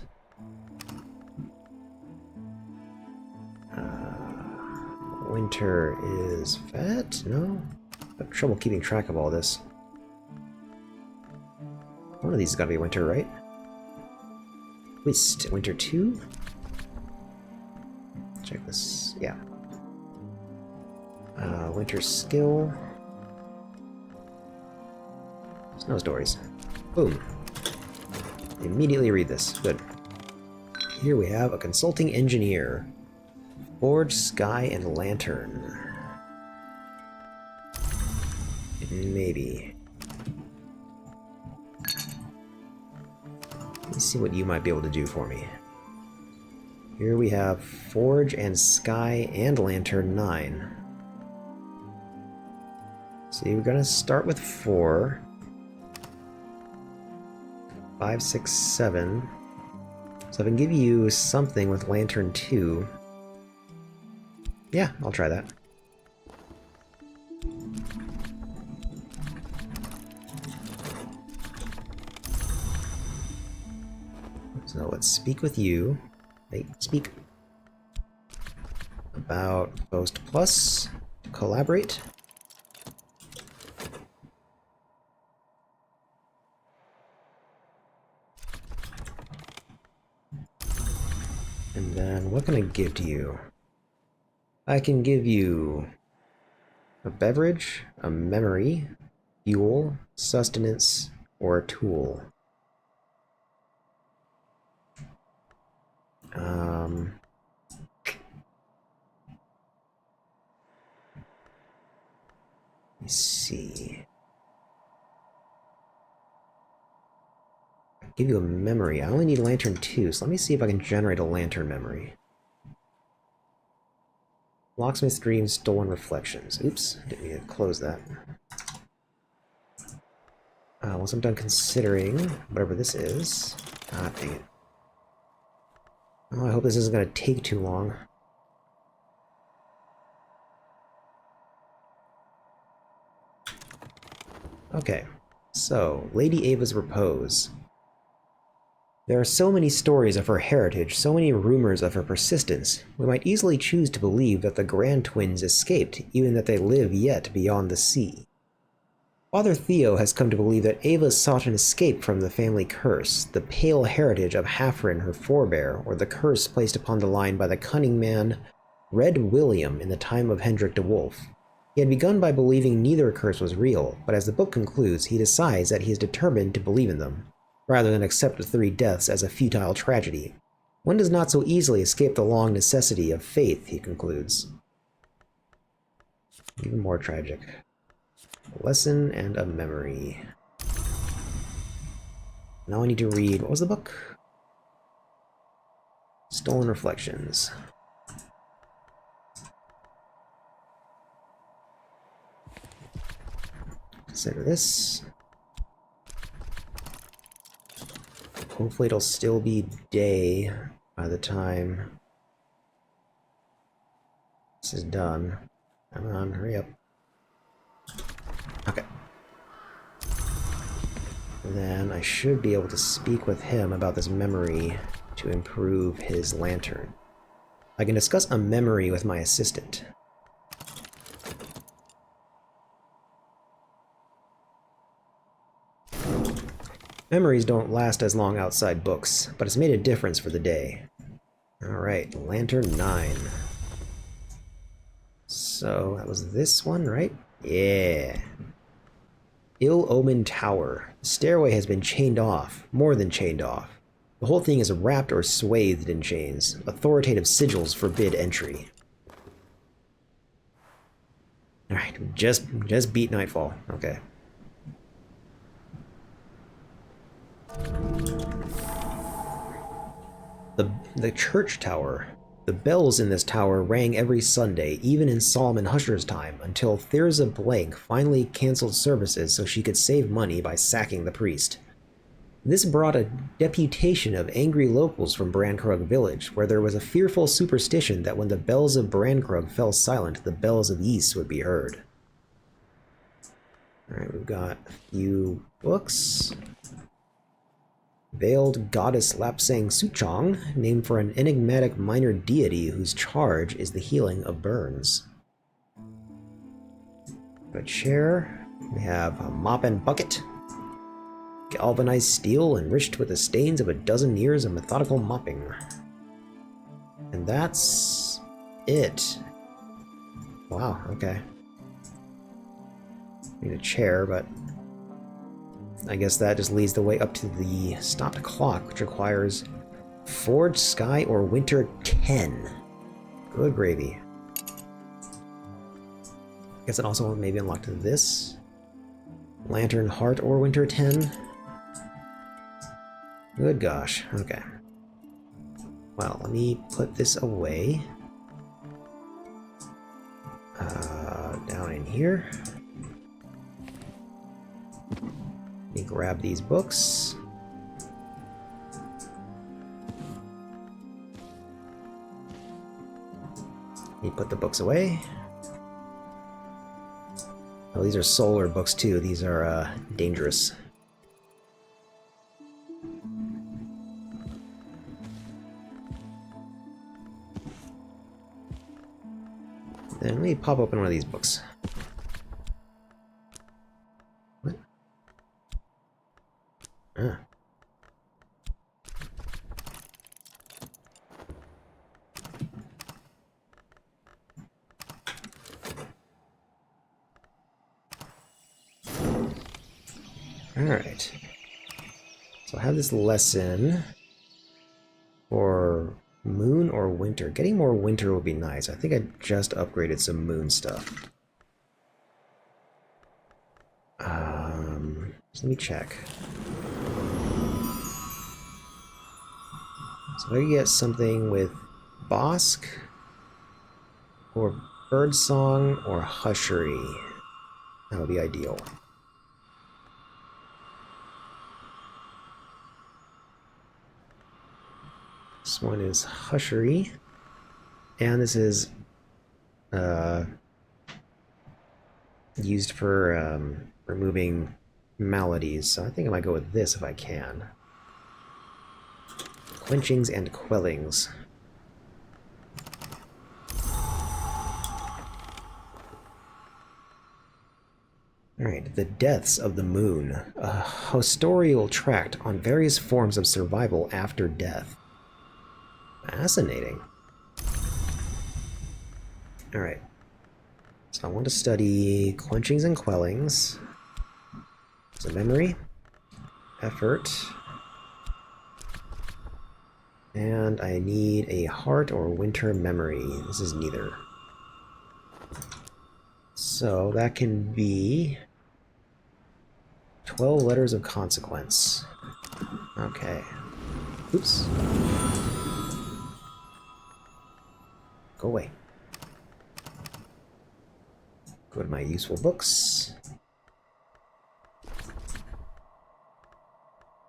Winter is Vet? No? I have trouble keeping track of all this. One of these has got to be Winter, right? Whist. Winter 2? Check this. Yeah. Winter Skill. Snow Stories. Boom. Immediately read this. Good. Here we have a consulting engineer. Forge, Sky, and Lantern. Maybe. Let me see what you might be able to do for me. Here we have Forge and Sky and Lantern 9. See, we're gonna start with 4. 5, 6, 7. So if I can give you something with Lantern 2. Yeah, I'll try that. So let's speak with you. Hey, speak. About Post Plus. Collaborate. And then what can I give to you? I can give you a beverage, a memory, fuel, sustenance, or a tool. Let me see. I'll give you a memory. I only need Lantern 2, so let me see if I can generate a Lantern memory. Locksmith's Dream, Stolen Reflections. Oops, didn't mean to close that. Once I'm done considering whatever this is... Ah, dang it. Oh, I hope this isn't going to take too long. Okay, so, Lady Ava's Repose. There are so many stories of her heritage, so many rumors of her persistence. We might easily choose to believe that the Grand Twins escaped, even that they live yet beyond the sea. Father Theo has come to believe that Ava sought an escape from the family curse, the pale heritage of Halfrin, her forebear, or the curse placed upon the line by the cunning man Red William in the time of Hendrik de Wolf. He had begun by believing neither curse was real, but as the book concludes, he decides that he is determined to believe in them, rather than accept the 3 deaths as a futile tragedy. One does not so easily escape the long necessity of faith, he concludes. Even more tragic. A lesson and a memory. Now I need to read... What was the book? Stolen reflections. Consider this. Hopefully it'll still be day by the time this is done. Come on, hurry up. Okay. And then I should be able to speak with him about this memory to improve his lantern. I can discuss a memory with my assistant. Memories don't last as long outside books, but it's made a difference for the day. Alright, Lantern 9. So, that was this one, right? Yeah. Ill-Omened Tower. The stairway has been chained off, more than chained off. The whole thing is wrapped or swathed in chains. Authoritative sigils forbid entry. Alright, just beat nightfall. Okay. The church tower. The bells in this tower rang every Sunday, even in Solomon Husher's time, until Thirza Blank finally canceled services so she could save money by sacking the priest. This brought a deputation of angry locals from Brankrug village, where there was a fearful superstition that when the bells of Brankrug fell silent, the bells of Ys would be heard. Alright, we've got a few books. Veiled Goddess Lapsang Suchong, named for an enigmatic minor deity whose charge is the healing of burns. A chair. We have a mop and bucket. Galvanized steel enriched with the stains of a dozen years of methodical mopping. And that's it. Wow, okay. Need a chair, but I guess that just leads the way up to the stopped clock, which requires Forge Sky or Winter 10. Good gravy. I guess it also maybe unlocked this. Lantern Heart or Winter 10. Good gosh, okay. Well, let me put this away. Down in here. Let me grab these books. Let me put the books away. Oh, these are solar books too. These are dangerous. Then let me pop open one of these books. What? Ah. Alright. So I have this lesson for moon or winter. Getting more winter would be nice. I think I just upgraded some moon stuff. Let me check. So if I could get something with Bosk or Birdsong or Hushery, that would be ideal. This one is Hushery, and this is used for removing maladies, so I think I might go with this if I can. Quenchings and Quellings. Alright, the Deaths of the Moon. A historical tract on various forms of survival after death. Fascinating. Alright. So I want to study Quenchings and Quellings. So memory, effort, and I need a heart or winter memory. This is neither. So that can be 12 letters of consequence. Okay. Oops. Go away. Go to my useful books.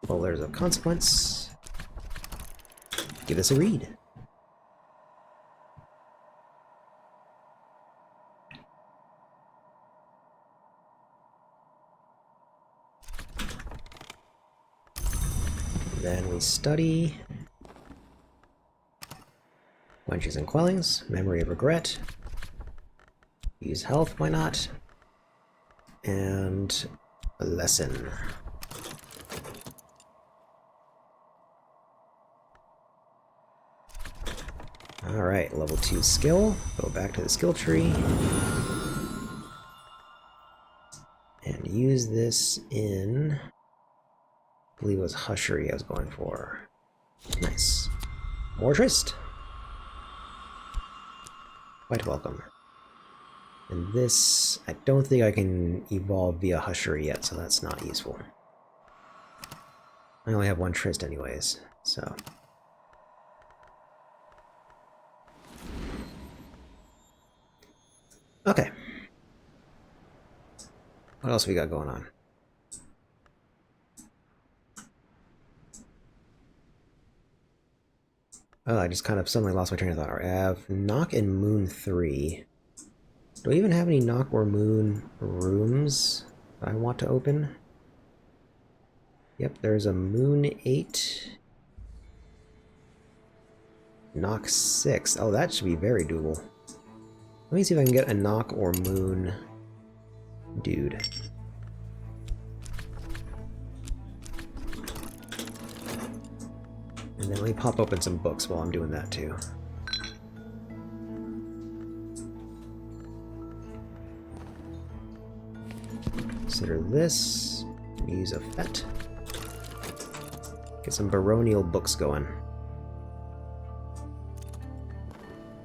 Boulders of Consequence. Give us a read. Then we study Quenches and Quellings, Memory of Regret, use health, why not, and a lesson. Alright, level 2 skill, go back to the skill tree, and use this in... I believe it was Hushery I was going for. Nice. More Tryst. Quite welcome. And this, I don't think I can evolve via Hushery yet, so that's not useful. I only have one Tryst anyways, so... Okay. What else we got going on? Oh, I just kind of suddenly lost my train of thought. I have Nock and Moon 3. Do I even have any Nock or Moon rooms that I want to open? Yep, there's a Moon 8. Nock 6. Oh, that should be very doable. Let me see if I can get a Nock or Moon dude. And then let me pop open some books while I'm doing that too. Consider this. Use a Fett. Get some baronial books going.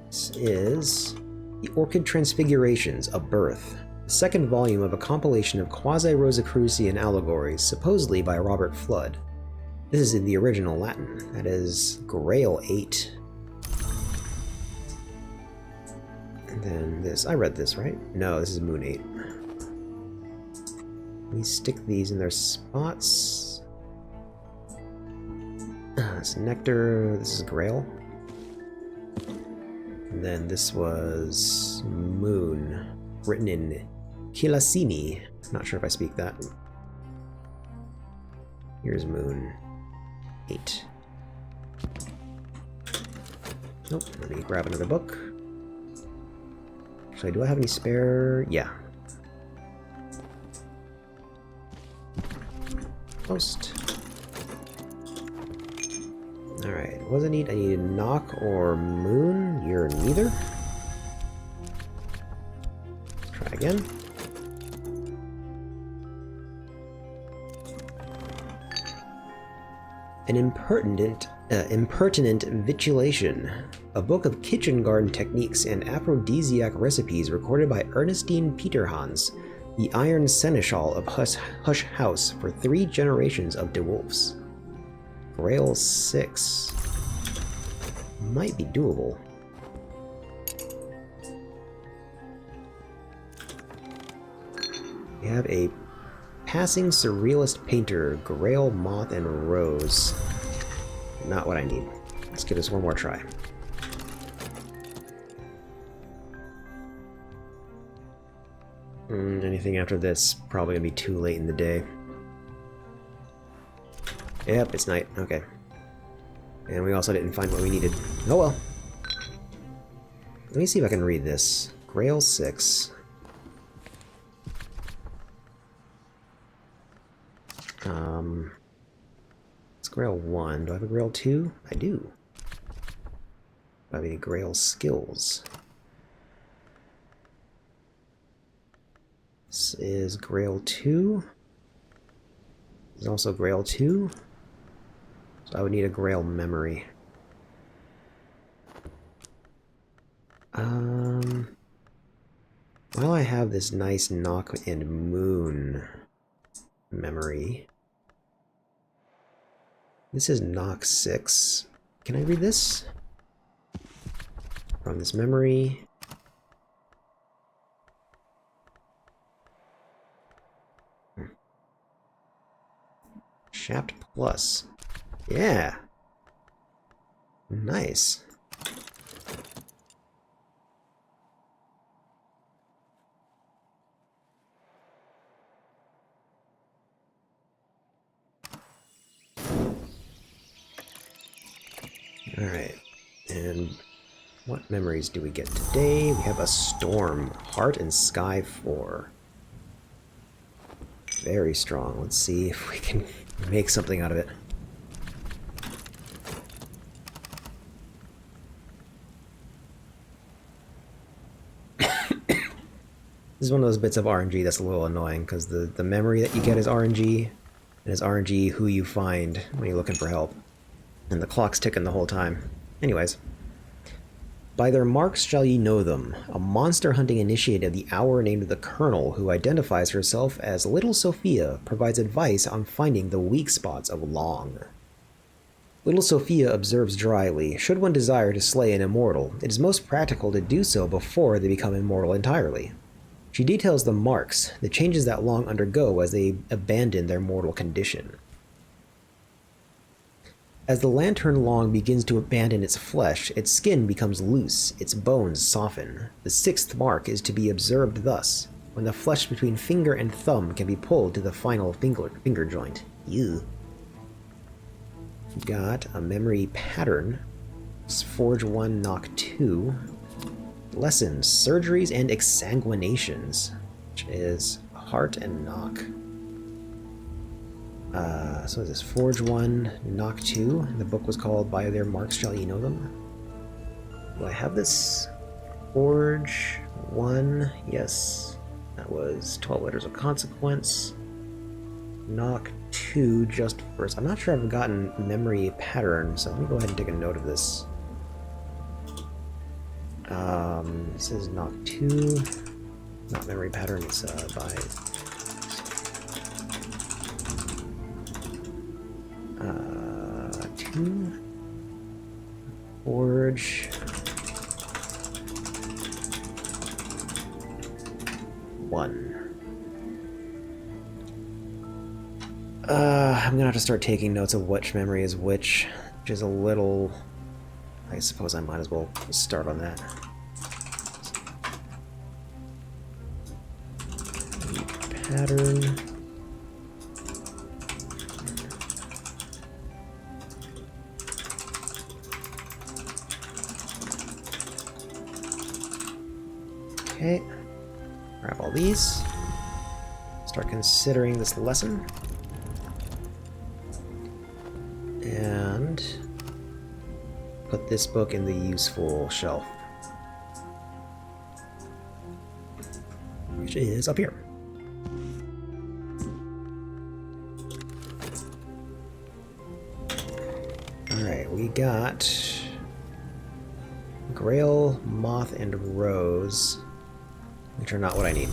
This is The Orchid Transfigurations, A Birth, the second volume of a compilation of quasi-Rosicrucian allegories, supposedly by Robert Flood. This is in the original Latin. That is Grail 8. And then this. I read this, right? No, this is Moon 8. We stick these in their spots. It's Nectar. This is Grail. And then this was Moon, written in Kilasini. Not sure if I speak that. Here's Moon 8. Nope, let me grab another book. Actually, do I have any spare? Yeah. Post. Alright, what does I need? I need Nock or Moon. You're neither. Let's try again. An impertinent vitulation, a book of kitchen garden techniques and aphrodisiac recipes recorded by Ernestine Peterhans, the Iron Seneschal of Hush House for 3 generations of DeWolfs. Grail 6 might be doable. We have a Passing Surrealist Painter, Grail, Moth, and Rose. Not what I need. Let's give this one more try. Anything after this, probably gonna be too late in the day. Yep, it's night. Okay. And we also didn't find what we needed. Oh well. Let me see if I can read this. Grail 6. It's Grail 1. Do I have a Grail 2? I do. Do I have any Grail skills? This is Grail 2. This is also Grail 2. So I would need a Grail memory. While I have this nice Nock and Moon memory, this is Nock 6. Can I read this? from this memory. Shaft Plus. Yeah. Nice. Alright. And what memories do we get today? We have a storm. Heart and Sky 4. Very strong. Let's see if we can make something out of it. This is one of those bits of RNG that's a little annoying, because the memory that you get is RNG, and it's RNG who you find when you're looking for help. And the clock's ticking the whole time. Anyways. By their marks shall ye know them. A monster-hunting initiate of the hour named the Colonel, who identifies herself as Little Sophia, provides advice on finding the weak spots of Long. Little Sophia observes dryly, should one desire to slay an immortal, it is most practical to do so before they become immortal entirely. She details the marks, the changes that Long undergo as they abandon their mortal condition. As the lantern Long begins to abandon its flesh, its skin becomes loose, its bones soften. The sixth mark is to be observed thus, when the flesh between finger and thumb can be pulled to the final finger joint. Ew. Got a memory pattern. Forge 1, Knock 2. Lessons, surgeries, and exsanguinations, which is heart and knock. So is this Forge 1, Knock 2? The book was called By Their Marks Shall Ye Know Them. Do I have this? Forge 1, yes. That was 12 Letters of Consequence. Knock 2 just first. I'm not sure I've gotten memory pattern, so let me go ahead and take a note of this. This is Knock 2. Not memory pattern, it's by... Forge. One. I'm gonna have to start taking notes of which memory is which is a little... I suppose I might as well start on that. Pattern. Okay, grab all these, start considering this lesson, and put this book in the useful shelf, which is up here. Alright, we got Grail, Moth, and Rose, which are not what I need.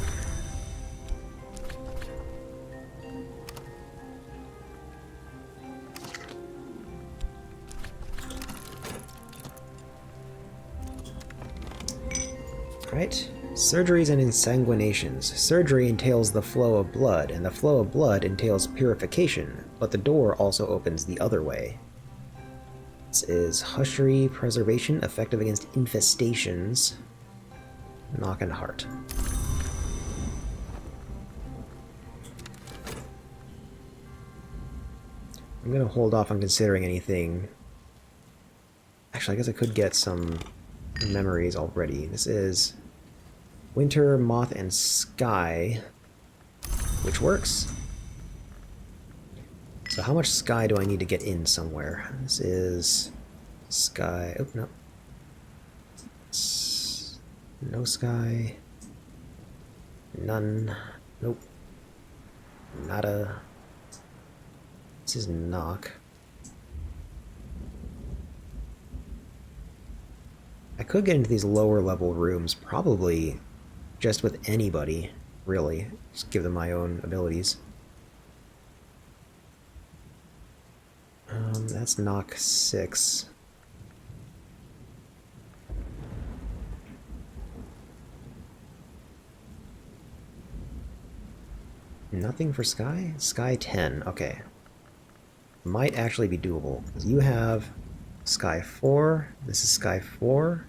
Right. Surgeries and ensanguinations. Surgery entails the flow of blood, and the flow of blood entails purification, but the door also opens the other way. This is Hushery Preservation, effective against infestations. Knock and Heart. I'm gonna hold off on considering anything. Actually, I guess I could get some memories already. This is Winter, Moth, and Sky, which works. So how much Sky do I need to get in somewhere? This is Sky. Oh, no. No Sky. None. Nope. Nada. This is Knock. I could get into these lower level rooms, probably just with anybody, really. Just give them my own abilities. That's Knock 6. Nothing for Sky? Sky 10, okay. Might actually be doable. You have Sky 4, this is Sky 4.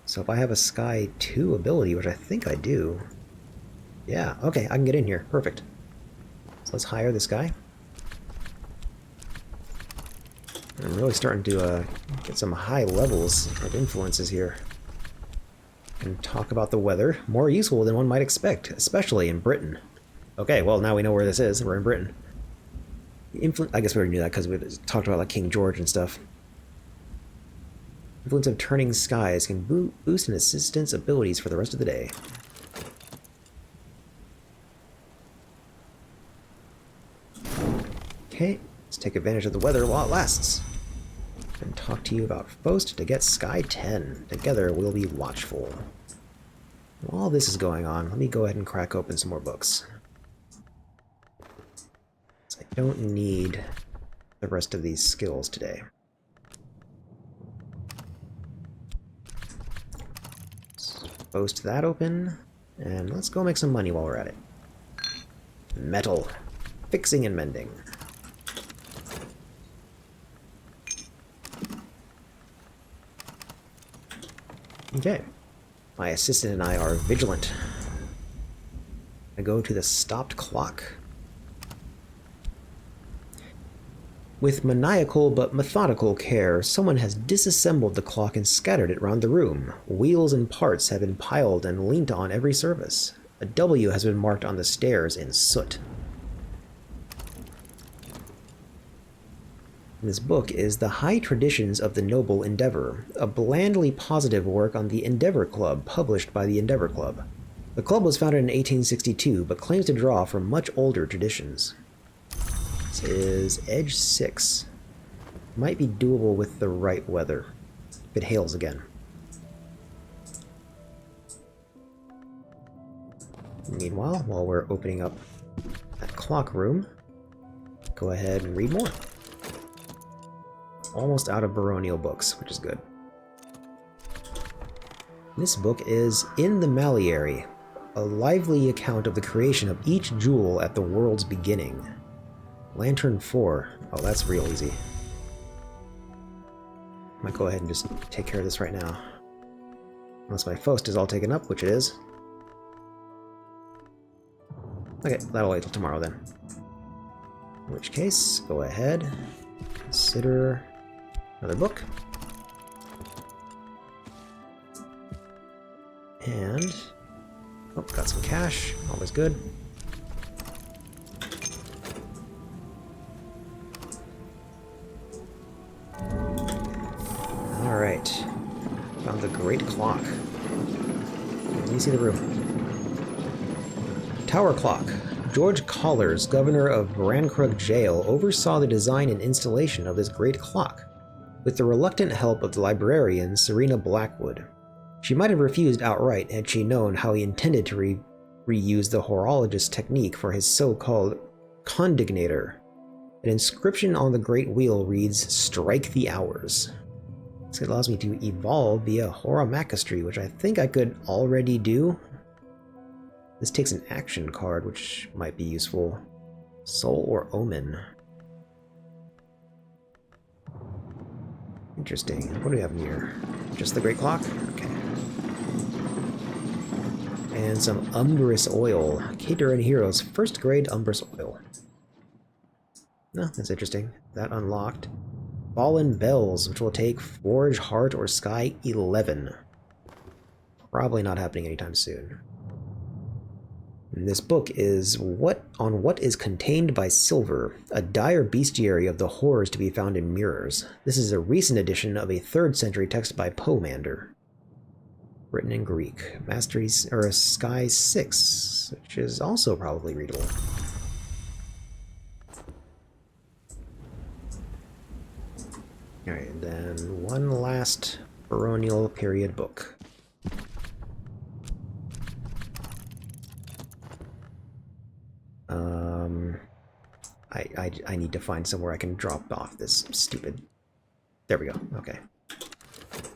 So if I have a Sky 2 ability, which I think I do... Yeah, okay, I can get in here. Perfect. So let's hire this guy. I'm really starting to get some high levels of influences here. And talk about the weather. More useful than one might expect, especially in Britain. Okay, well, now we know where this is. We're in Britain. I guess we already knew that because we talked about like King George and stuff. Influence of turning skies can boost an assistant's abilities for the rest of the day. Okay, let's take advantage of the weather while it lasts. And talk to you about Fost to get Sky 10. Together we'll be watchful. While this is going on, let me go ahead and crack open some more books. So I don't need the rest of these skills today. Let's post that open, and let's go make some money while we're at it. Metal. Fixing and mending. Okay. My assistant and I are vigilant. I go to the stopped clock. With maniacal but methodical care, someone has disassembled the clock and scattered it around the room. Wheels and parts have been piled and leant on every surface. A W has been marked on the stairs in soot. This book is The High Traditions of the Noble Endeavor, a blandly positive work on the Endeavor Club published by the Endeavor Club. The club was founded in 1862, but claims to draw from much older traditions. This is Edge 6. Might be doable with the right weather, if it hails again. Meanwhile, while we're opening up that clock room, go ahead and read more. Almost out of baronial books, which is good. This book is In the Maliary, a lively account of the creation of each jewel at the world's beginning. Lantern 4. Oh, that's real easy. Might go ahead and just take care of this right now. Unless my Fost is all taken up, which it is. Okay, that'll wait till tomorrow then. In which case, go ahead, consider another book. And, oh, got some cash, always good. Alright, found the Great Clock. Let me see the room. Tower Clock. George Collars, governor of Brancrug Jail, oversaw the design and installation of this great clock, with the reluctant help of the librarian Serena Blackwood. She might have refused outright had she known how he intended to reuse the horologist's technique for his so-called condignator. An inscription on the great wheel reads, "Strike the hours." This allows me to evolve via horomachistry, which I think I could already do. This takes an action card, which might be useful. Soul or Omen. Interesting. What do we have in here? Just the Great Clock? Okay. And some Umbrous Oil. Cateran Heroes first grade Umbrous Oil. No, that's interesting. That unlocked. Fallen Bells, which will take Forge, Heart, or Sky 11. Probably not happening anytime soon. And this book is what is contained by silver, a dire bestiary of the horrors to be found in mirrors. This is a recent edition of a 3rd century text by Pomander. Written in Greek. Masteries, or a Sky 6, which is also probably readable. Alright, and then one last baronial period book. I need to find somewhere I can drop off this stupid... There we go, okay.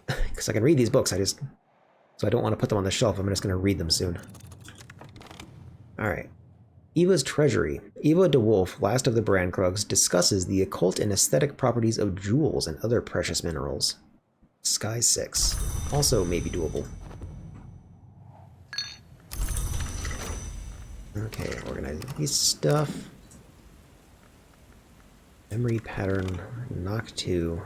Because I can read these books, so I don't want to put them on the shelf, I'm just going to read them soon. Alright. Eva's Treasury. Eva DeWolf, last of the Brandkrugs, discusses the occult and aesthetic properties of jewels and other precious minerals. Sky 6. Also maybe doable. Okay, organizing these stuff. Memory pattern, knock 2.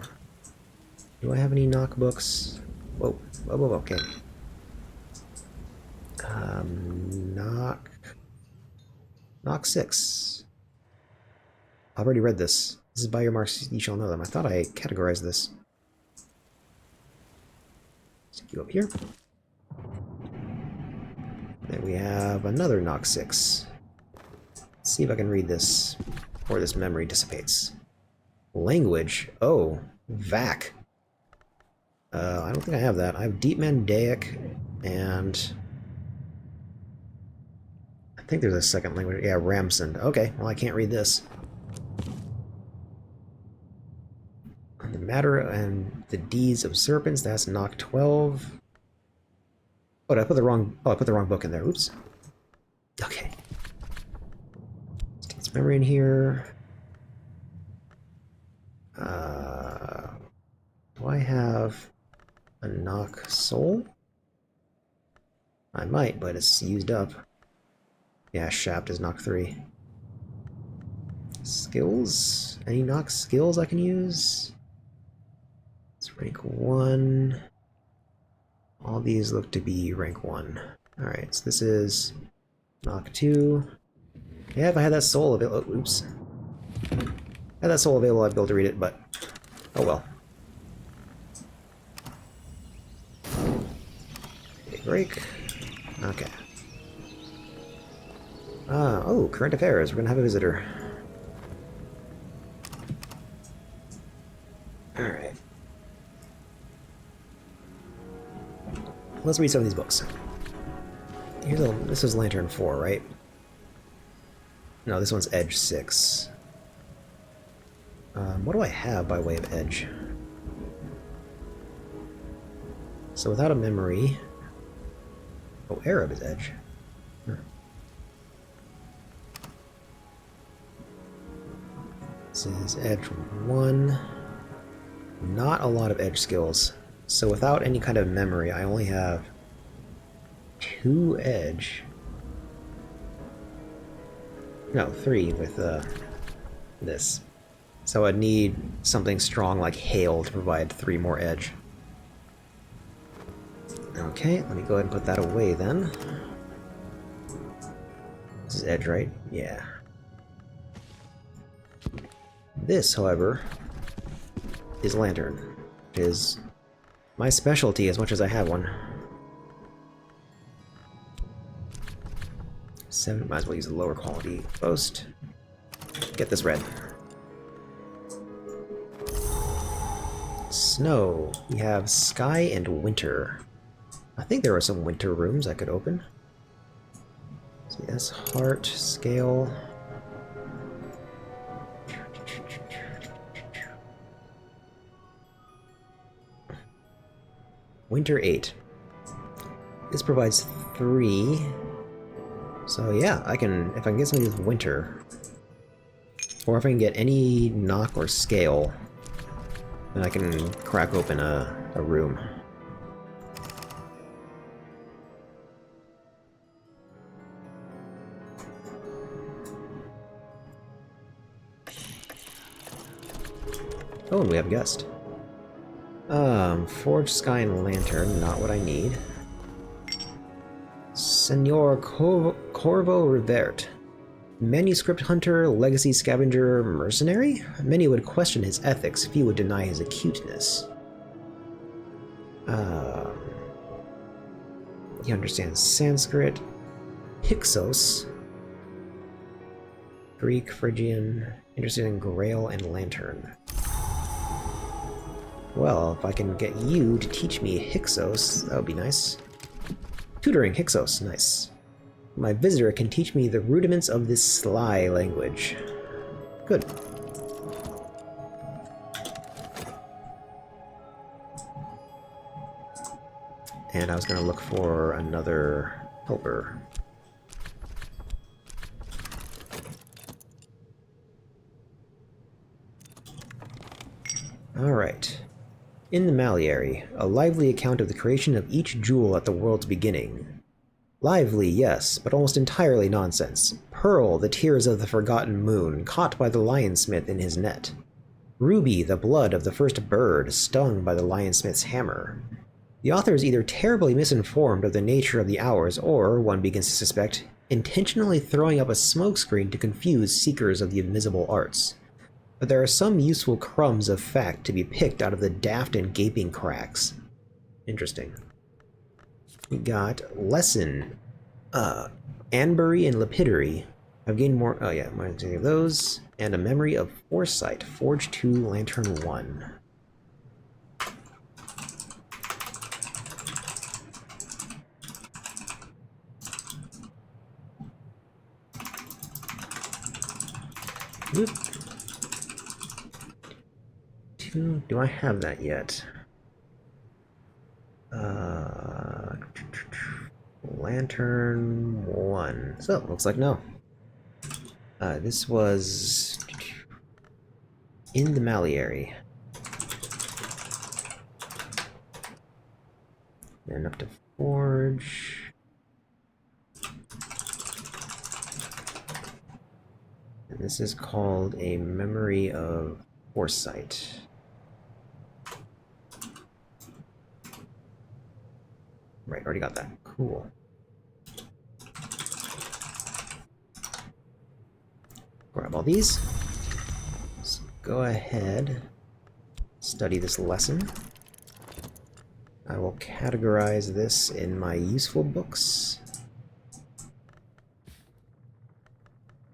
Do I have any knock books? Whoa, whoa, whoa, okay. Knock 6. I've already read this. This is by your marks, you shall know them. I thought I categorized this. Stick you up here. Then we have another knock 6. Let's see if I can read this before this memory dissipates. Language. Oh, Vac. I don't think I have that. I have Deep Mandaic, and I think there's a second language. Yeah, Ramsund. Okay, well I can't read this. The Matter and the Deeds of Serpents. That's knock 12. Oh, did I put the wrong? Oh, I put the wrong book in there. Oops. Okay. Let's get this memory in here. Do I have a knock soul? I might, but it's used up. Yeah, Shaft is knock 3. Skills? Any knock skills I can use? It's rank 1. All these look to be rank 1. Alright, so this is knock 2. Yeah, if I had that soul available. Oh, oops. If I had that soul available, I'd be able to read it, but oh well. Okay, break. Okay. Oh, current affairs. We're gonna have a visitor. Alright. Let's read some of these books. This is Lantern 4, right? No, this one's Edge 6. What do I have by way of Edge? So without a memory... Oh, Arab is Edge. This is Edge 1. Not a lot of Edge skills. So without any kind of memory, I only have 2 Edge. No, 3 with this. So I'd need something strong like Hail to provide 3 more Edge. Okay, let me go ahead and put that away then. This is Edge, right? Yeah. This, however, is Lantern, which is my specialty as much as I have one. 7, might as well use the lower quality post. Get this red. Snow. We have Sky and Winter. I think there are some winter rooms I could open. See, that's Heart, Scale. Winter 8. This provides 3. So yeah, I can, if I can get something with Winter, or if I can get any knock or scale, then I can crack open a room. Oh, and we have a guest. Forge, Sky, and Lantern, not what I need. Senor Corvo Revert. Manuscript hunter, legacy scavenger, mercenary? Many would question his ethics, few would deny his acuteness. He understands Sanskrit. Hyksos. Greek, Phrygian, interested in Grail and Lantern. Well, if I can get you to teach me Hyksos, that would be nice. Tutoring Hyksos, nice. My visitor can teach me the rudiments of this sly language. Good. And I was going to look for another helper. Alright. In the Maliary, a lively account of the creation of each jewel at the world's beginning. Lively, yes, but almost entirely nonsense. Pearl, the tears of the forgotten moon, caught by the lionsmith in his net. Ruby, the blood of the first bird, stung by the lionsmith's hammer. The author is either terribly misinformed of the nature of the hours, or, one begins to suspect, intentionally throwing up a smokescreen to confuse seekers of the invisible arts. But there are some useful crumbs of fact to be picked out of the daft and gaping cracks. Interesting. We got lesson. Anbury and Lapidary. I've gained more. Oh yeah, mine's any of those. And a memory of foresight. Forge 2, Lantern 1. Whoop. 2. Do I have that yet? Lantern 1. So, looks like no. This was in the Maliary. And up to Forge. And this is called a memory of foresight. Right, already got that. Cool. Grab all these. Let's go ahead, study this lesson. I will categorize this in my useful books.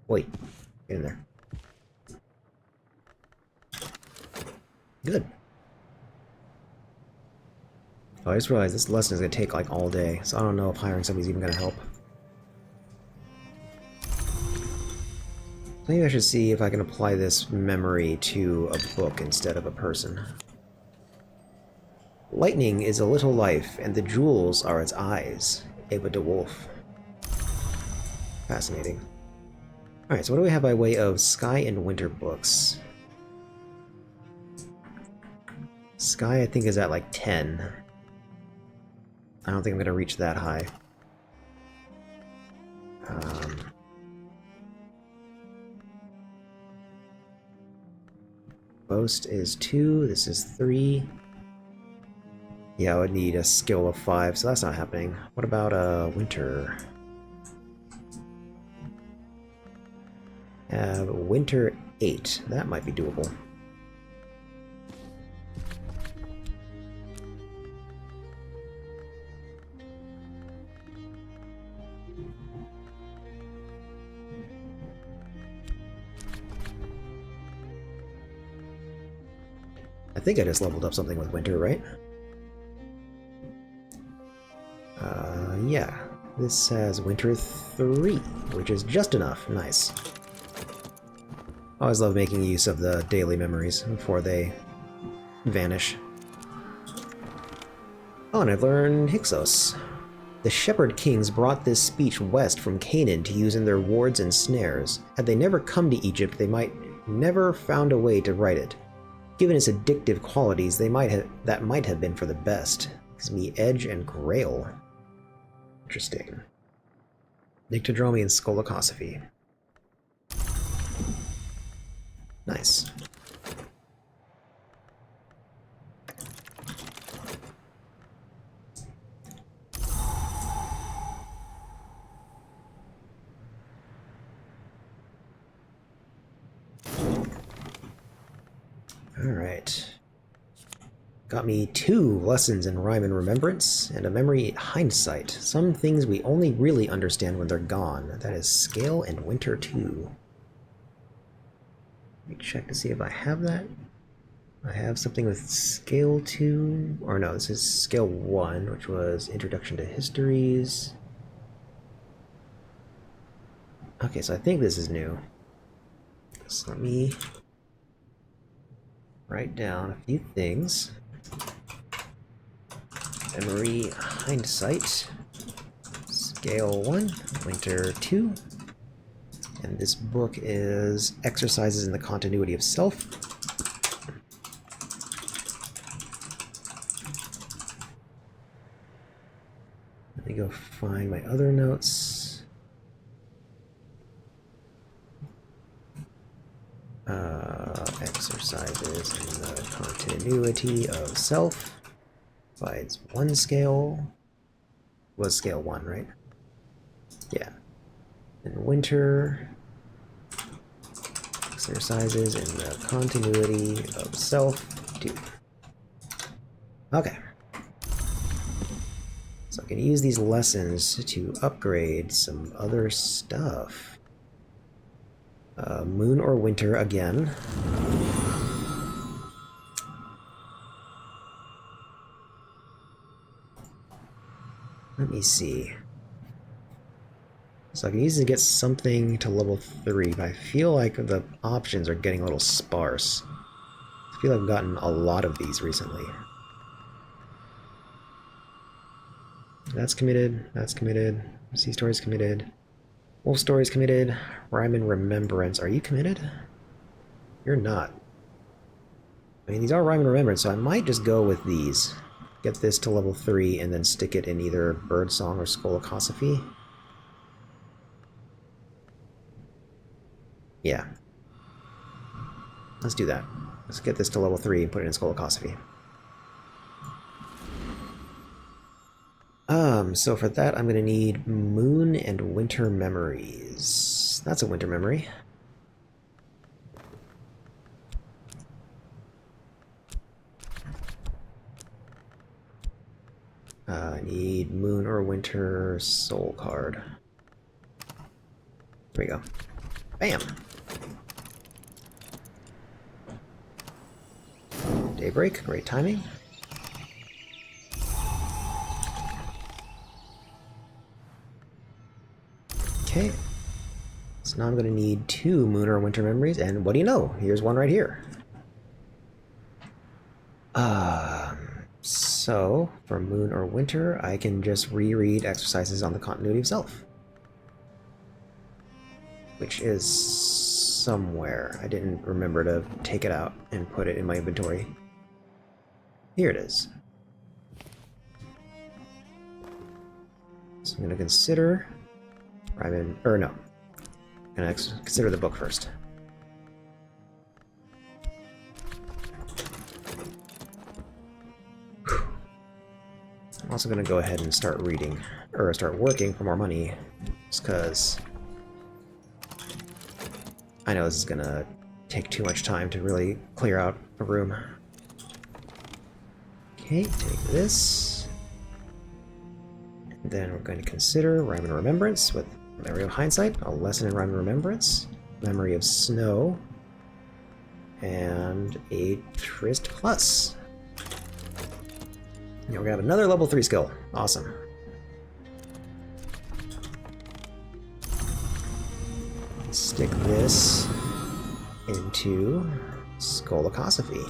Wait, get in there. Good. Oh, I just realized this lesson is going to take like all day, so I don't know if hiring somebody's even going to help. Maybe I should see if I can apply this memory to a book instead of a person. Lightning is a little life, and the jewels are its eyes. Ava DeWolf. Fascinating. Alright, so what do we have by way of Sky and Winter books? Sky, I think, is at like 10. I don't think I'm going to reach that high. Boast is 2, this is 3. Yeah, I would need a skill of 5, so that's not happening. What about Winter? Have Winter 8. That might be doable. I think I just leveled up something with Winter, right? Yeah. This has Winter 3, which is just enough. Nice. Always love making use of the daily memories before they vanish. Oh, and I've learned Hyksos. The Shepherd Kings brought this speech west from Canaan to use in their wards and snares. Had they never come to Egypt, they might never found a way to write it. Given its addictive qualities, that might have been for the best. Gives me Edge and Grail. Interesting. Nyctodromy and Skolokosophy. Nice. Alright. Got me 2 lessons in rhyme and remembrance, and a memory hindsight. Some things we only really understand when they're gone. That is Scale and Winter 2. Let me check to see if I have that. I have something with Scale 2, or no, this is Scale 1, which was Introduction to Histories. Okay, so I think this is new. So let me write down a few things. Memory hindsight. Scale 1, Winter 2. And this book is Exercises in the Continuity of Self. me go find my other notes. Exercises in the continuity of self. Provides 1 scale. Was scale 1, right? Yeah. In winter. Exercises in the continuity of self. 2. Okay. So I can use these lessons to upgrade some other stuff. Moon or winter again. Let me see. So I can easily get something to level 3, but I feel like the options are getting a little sparse. I feel like I've gotten a lot of these recently. That's committed, that's committed, Sea Story's committed, Wolf Story's committed, Rhyme and Remembrance. Are you committed? You're not. I mean, these are Rhyme and Remembrance, so I might just go with these. Get this to level 3 and then stick it in either Birdsong or Skolokosophy. Yeah. Let's do that. Let's get this to level 3 and put it in Skolokosophy. So for that, I'm going to need Moon and Winter Memories. That's a Winter Memory. I need Moon or Winter Soul card. There we go. Bam! Daybreak, great timing. Okay. So now I'm going to need 2 Moon or Winter Memories, and what do you know? Here's one right here. So, for Moon or Winter, I can just reread Exercises on the Continuity of Self. Which is somewhere. I didn't remember to take it out and put it in my inventory. Here it is. So I'm going to consider... I'm going to consider the book first. I'm also going to go ahead and start reading, or start working for more money, just because I know this is going to take too much time to really clear out a room. Okay, take this. And then we're going to consider Rhyme and Remembrance with Memory of Hindsight, a lesson in Rhyme and Remembrance, Memory of Snow, and a Tryst Plus. Yeah, we're gonna have another level 3 skill. Awesome. Stick this into Skolokosophy.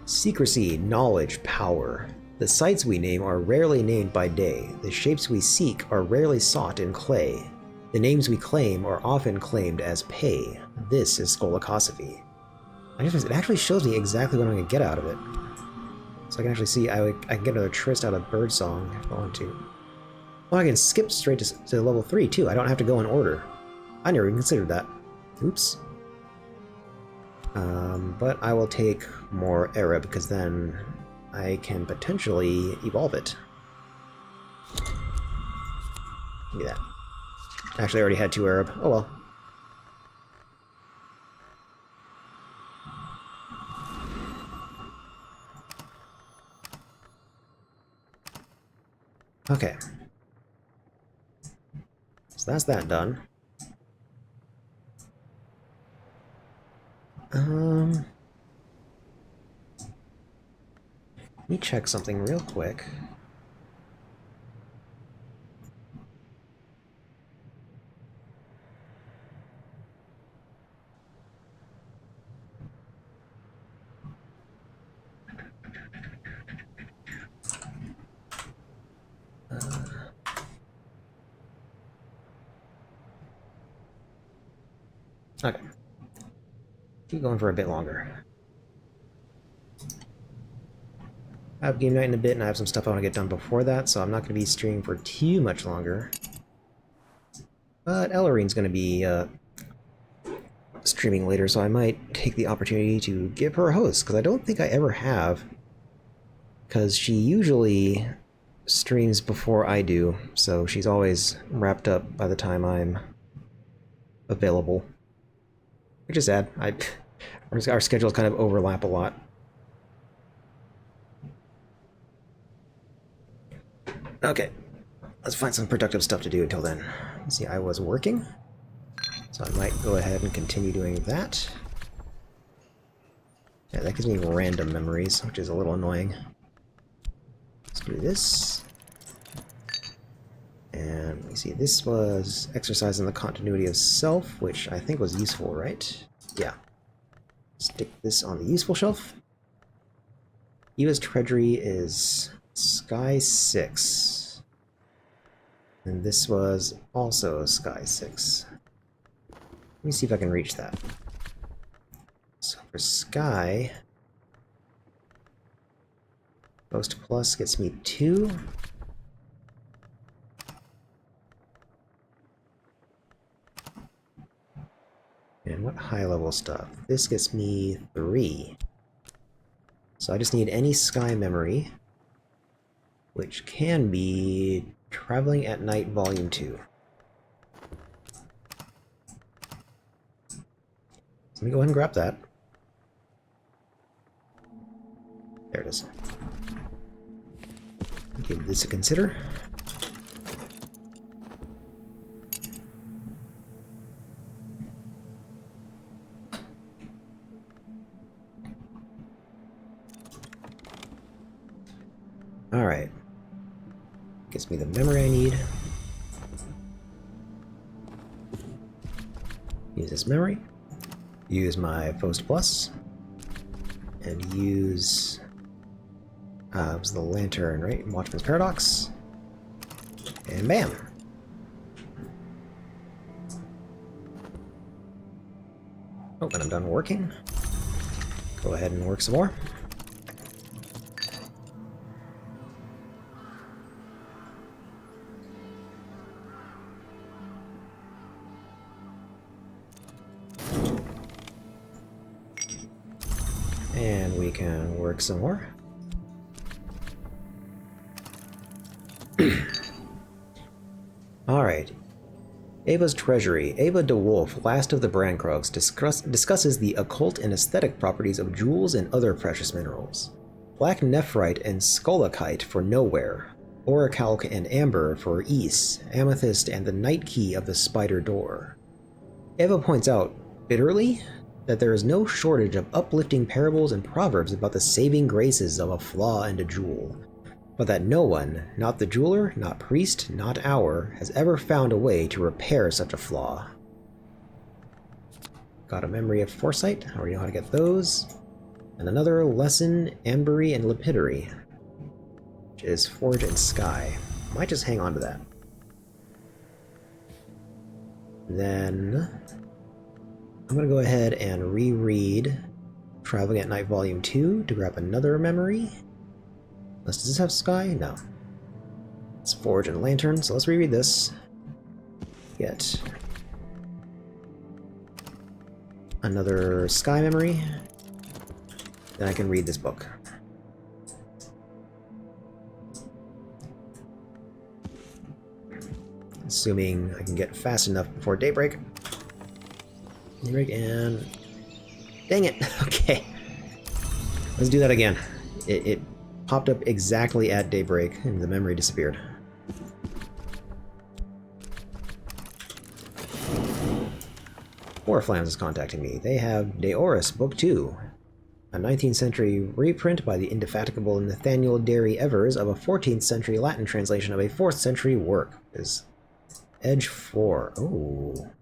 Secrecy, knowledge, power. The sights we name are rarely named by day. The shapes we seek are rarely sought in clay. The names we claim are often claimed as pay. This is Skolokosophy. It actually shows me exactly what I'm going to get out of it. So I can actually see I can get another Tryst out of Birdsong if I want to. Oh, I can skip straight to level 3 too. I don't have to go in order. I never even considered that. Oops. But I will take more Arab because then I can potentially evolve it. Look at that. Actually, I already had 2 Arab. Oh well. Okay. So that's that done. Let me check something real quick. Okay. Keep going for a bit longer. have game night in a bit, and I have some stuff I want to get done before that, so I'm not going to be streaming for too much longer. But Ellarine's going to be streaming later, so I might take the opportunity to give her a host, because I don't think I ever have. Because she usually streams before I do, so she's always wrapped up by the time I'm available. Which is sad. Our schedules kind of overlap a lot. Okay, let's find some productive stuff to do until then. Let's see, I was working, so I might go ahead and continue doing that. Yeah, that gives me random memories, which is a little annoying. Let's do this. And let me see, this was exercising the continuity of self, which I think was useful, right? Yeah. Stick this on the useful shelf. Eva's treasury is Sky 6. And this was also Sky 6. Let me see if I can reach that. So for Sky, Post Plus gets me 2. And what high level stuff? This gets me 3. So I just need any Sky memory, which can be Traveling at Night Volume 2. So let me go ahead and grab that. There it is. Give this a consider. Alright. Gives me the memory I need. Use this memory. Use my Post Plus. And use... it was the lantern, right? Watchman's Paradox. And bam! Oh, and I'm done working. Go ahead and work some more. And we can work some more. Alright. Ava's Treasury. Ava de Wolf, last of the Brancrogs, discusses the occult and aesthetic properties of jewels and other precious minerals. Black nephrite and skolakite for nowhere. Orichalc and amber for east. Amethyst and the night key of the spider door. Ava points out, bitterly, that there is no shortage of uplifting parables and proverbs about the saving graces of a flaw and a jewel, but that no one, not the jeweler, not priest, not hour, has ever found a way to repair such a flaw. Got a memory of foresight, I already know how to get those. And another lesson, ambery and lapidary, which is forge and sky. Might just hang on to that. Then I'm going to go ahead and reread Traveling at Night Volume 2 to grab another memory. Does this have Sky? No. It's Forge and Lantern, so let's reread this. Get another Sky memory. Then I can read this book. Assuming I can get fast enough before daybreak. And... dang it! Okay. Let's do that again. It popped up exactly at daybreak, and the memory disappeared. Oriflammes is contacting me. They have De Oris, Book 2. A 19th century reprint by the indefatigable Nathaniel Derry Evers of a 14th century Latin translation of a 4th century work. Is Edge 4. Oh.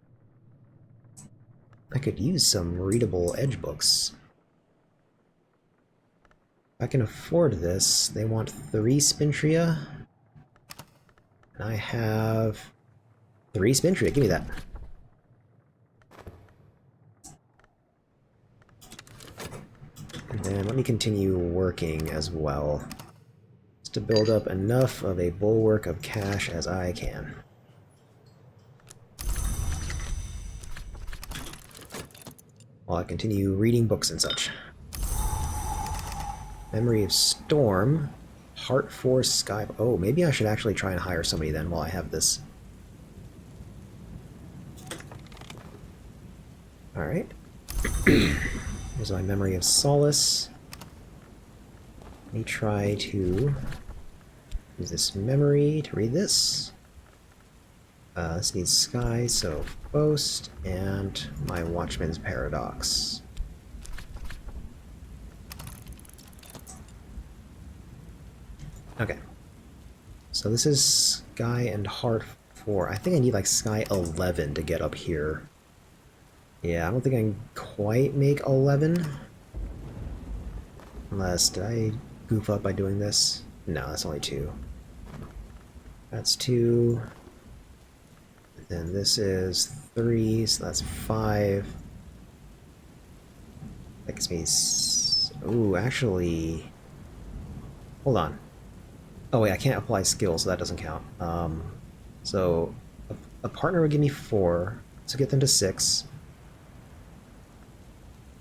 I could use some readable Edge books. If I can afford this, they want 3 Spintria. And I have 3 Spintria. Give me that. And then let me continue working as well. to build up enough of a bulwark of cash as I can. While I continue reading books and such. Memory of Storm. Heart Force Sky... Oh, maybe I should actually try and hire somebody then while I have this. Alright. Here's my Memory of Solace. Let me try to use this memory to read this. This needs Sky, so Boast, and my Watchman's Paradox. Okay. So this is Sky and Heart 4. I think I need like Sky 11 to get up here. Yeah, I don't think I can quite make 11. Unless, did I goof up by doing this? No, that's only 2. That's 2. Then this is 3, so that's 5. That gives me... Ooh, actually... Hold on. Oh wait, I can't apply skills, so that doesn't count. So, a partner would give me 4, so get them to 6.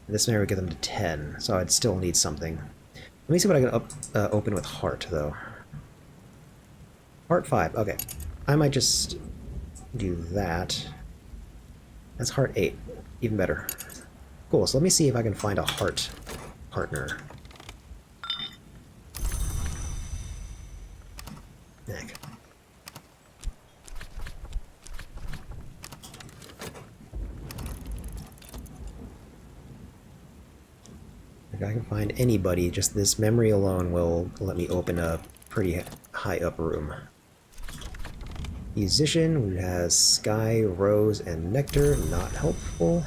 This man would get them to 10, so I'd still need something. Let me see what I can open with Heart, though. Heart 5, okay. I might just do that. That's Heart 8, even better. Cool, so let me see if I can find a Heart partner. Heck. If I can find anybody, just this memory alone will let me open a pretty high up room. Musician, who has Sky, Rose, and Nectar, not helpful.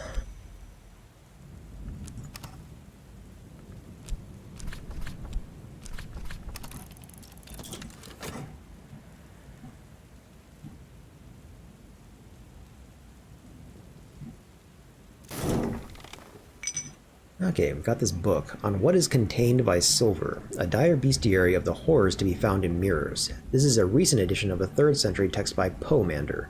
Okay, we've got this book on what is contained by silver, a dire bestiary of the horrors to be found in mirrors. This is a recent edition of a 3rd century text by Poemander.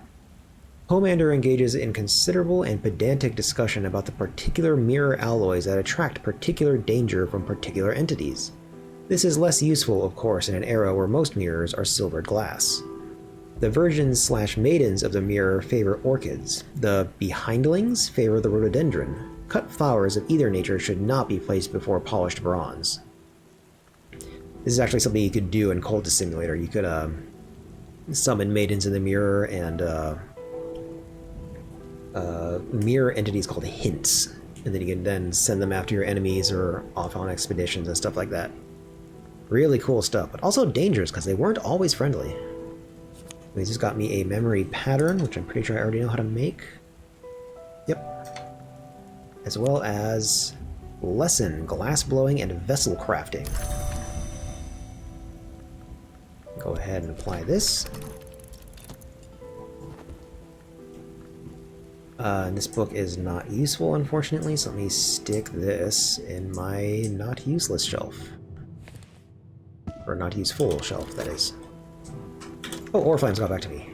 Poemander engages in considerable and pedantic discussion about the particular mirror alloys that attract particular danger from particular entities. This is less useful, of course, in an era where most mirrors are silvered glass. The virgins/maidens of the mirror favor orchids. The behindlings favor the rhododendron. Cut flowers of either nature should not be placed before polished bronze. This is actually something you could do in Cultist Simulator. You could summon maidens in the mirror and mirror entities called hints. And then you can then send them after your enemies or off on expeditions and stuff like that. Really cool stuff, but also dangerous because they weren't always friendly. This just got me a memory pattern, which I'm pretty sure I already know how to make. Yep. As well as lesson, glass blowing, and vessel crafting. Go ahead and apply this. This book is not useful, unfortunately, so let me stick this in my not useless shelf. Or not useful shelf, that is. Oh, Oriflamme's got back to me.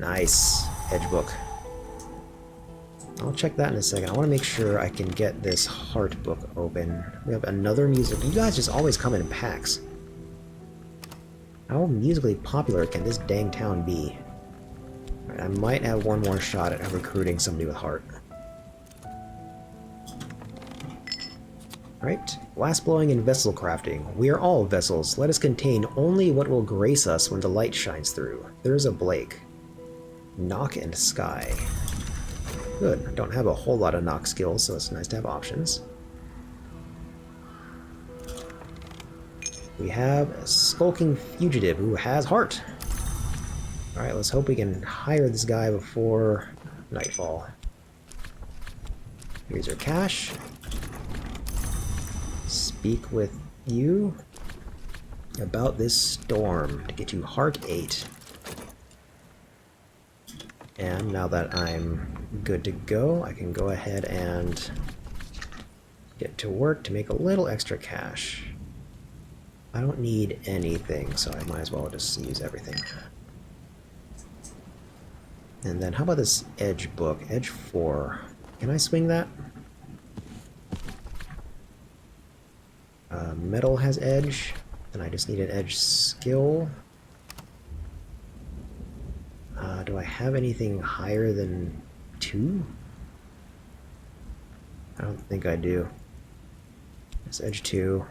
Nice. Edge book. I'll check that in a second. I want to make sure I can get this Heart book open. We have another music. You guys just always come in packs. How musically popular can this dang town be? Alright, I might have one more shot at recruiting somebody with Heart. Alright, glass blowing and vessel crafting. We are all vessels. Let us contain only what will grace us when the light shines through. There's a Blake. Knock and Sky. Good. I don't have a whole lot of knock skills, so it's nice to have options. We have a Skulking Fugitive who has Heart. Alright, let's hope we can hire this guy before nightfall. Here's our cash. Speak with you about this storm to get you Heart 8. And now that I'm good to go, I can go ahead and get to work to make a little extra cash. I don't need anything, so I might as well just use everything. And then how about this edge book? Edge 4. Can I swing that? Metal has edge, and I just need an edge skill. Do I have anything higher than 2? I don't think I do. It's edge 2.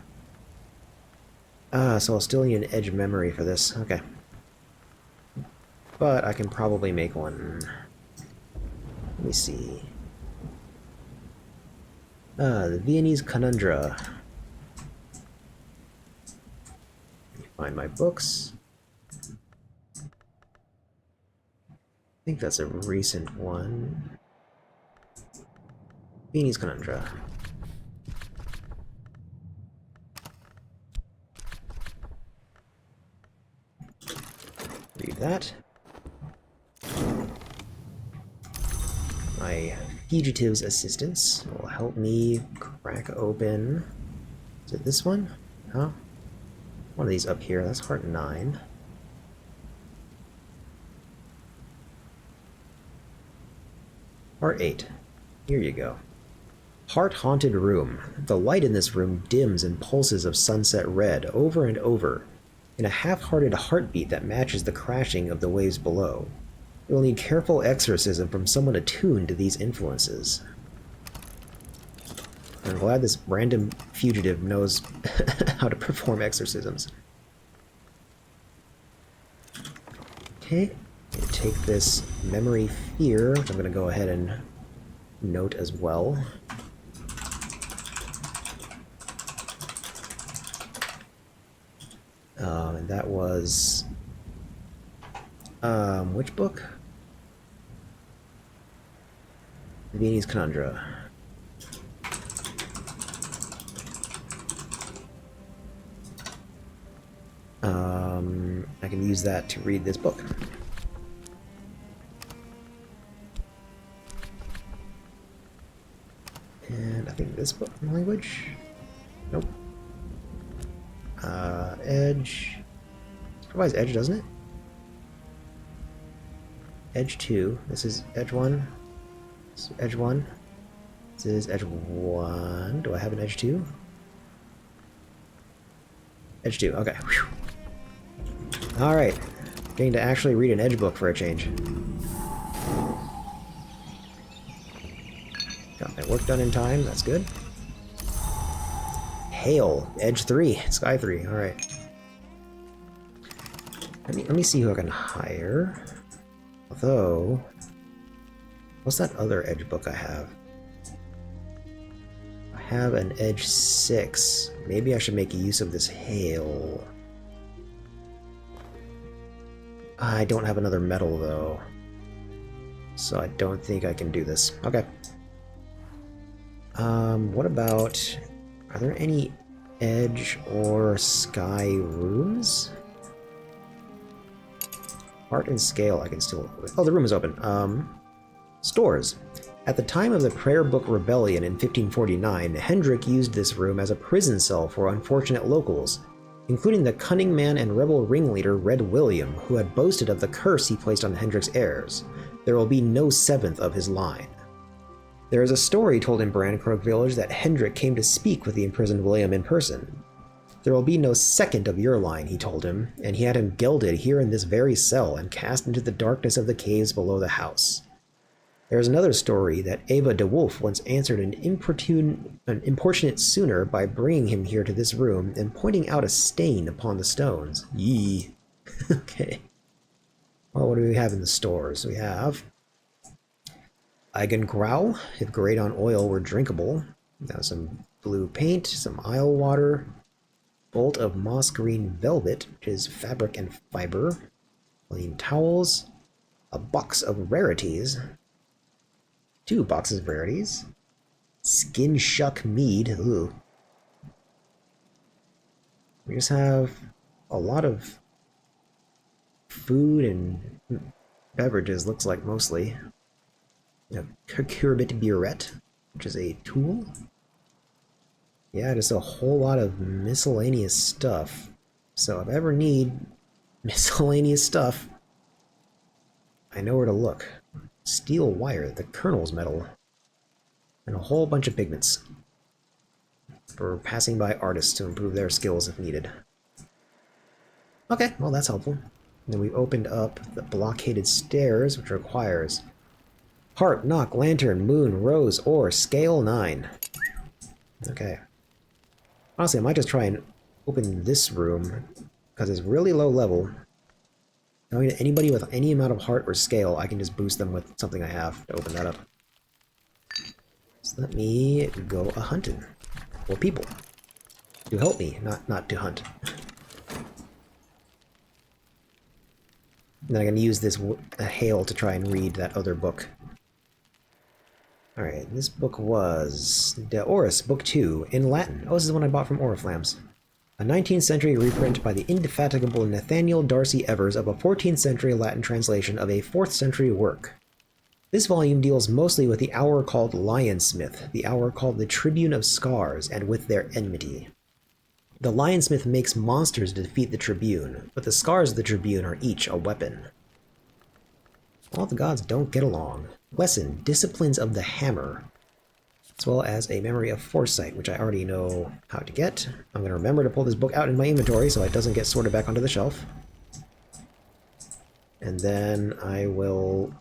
So I'll still need an edge memory for this. Okay. But I can probably make one. Let me see. The Viennese Conundra. Let me find my books. I think that's a recent one. Viennese Conundra. Read that. My fugitive's assistance will help me crack open. Is it this one? Huh? One of these up here. That's heart 9. Heart 8. Here you go. Heart-haunted room. The light in this room dims in pulses of sunset red over and over, in a half-hearted heartbeat that matches the crashing of the waves below. It will need careful exorcism from someone attuned to these influences. I'm glad this random fugitive knows how to perform exorcisms. Okay, I'm gonna take this memory fear, which I'm gonna go ahead and note as well. And that was which book? The Viennese Conundra. I can use that to read this book. And I think this book language? Nope. Edge. It provides edge, doesn't it? Edge 2. This is edge 1. This is edge 1. This is edge 1. Do I have an edge 2? Edge 2. Okay. Alright. Getting to actually read an edge book for a change. Got my work done in time. That's good. Hail. Edge 3. Sky 3. Alright. Let me see who I can hire. Although, what's that other edge book I have? I have an edge 6. Maybe I should make use of this hail. I don't have another metal though, so I don't think I can do this. Okay. What about, are there any edge or sky rooms? Art and scale I can still... Oh, the room is open. Stores. At the time of the Prayer Book Rebellion in 1549, Hendrik used this room as a prison cell for unfortunate locals, including the cunning man and rebel ringleader Red William, who had boasted of the curse he placed on Hendrik's heirs. There will be no 7th of his line. There is a story told in Brandcroak Village that Hendrik came to speak with the imprisoned William in person. There will be no 2nd of your line, he told him, and he had him gelded here in this very cell and cast into the darkness of the caves below the house. There is another story that Eva de Wolf once answered an importunate suitor by bringing him here to this room and pointing out a stain upon the stones. Yee. Okay. Well, what do we have in the stores? We have Eigengrau, if grade on oil were drinkable. Now some blue paint, some isle water, bolt of moss green velvet, which is fabric and fiber, clean towels, a box of rarities, 2 boxes of rarities, skin shuck mead. Ooh. We just have a lot of food and beverages, looks like mostly. We have cucurbit burette, which is a tool. Yeah, just a whole lot of miscellaneous stuff. So if I ever need miscellaneous stuff, I know where to look. Steel wire, the Colonel's metal, and a whole bunch of pigments for passing by artists to improve their skills if needed. Okay, well that's helpful. Then we opened up the blockaded stairs, which requires heart, knock, lantern, moon, rose, or scale 9. Okay. Honestly, I might just try and open this room, because it's really low level. Knowing that anybody with any amount of heart or scale, I can just boost them with something I have to open that up. So let me go a-hunting for people. To help me, not to hunt. And then I'm going to use this hail to try and read that other book. Alright, this book was De Oris, Book 2, in Latin. Oh, this is the one I bought from Oriflamme's. A 19th century reprint by the indefatigable Nathaniel Darcy Evers of a 14th century Latin translation of a 4th century work. This volume deals mostly with the hour called Lionsmith, the hour called the Tribune of Scars, and with their enmity. The Lionsmith makes monsters to defeat the Tribune, but the scars of the Tribune are each a weapon. All the gods don't get along. Lesson, Disciplines of the Hammer, as well as a Memory of Foresight, which I already know how to get. I'm going to remember to pull this book out in my inventory so it doesn't get sorted back onto the shelf. And then I will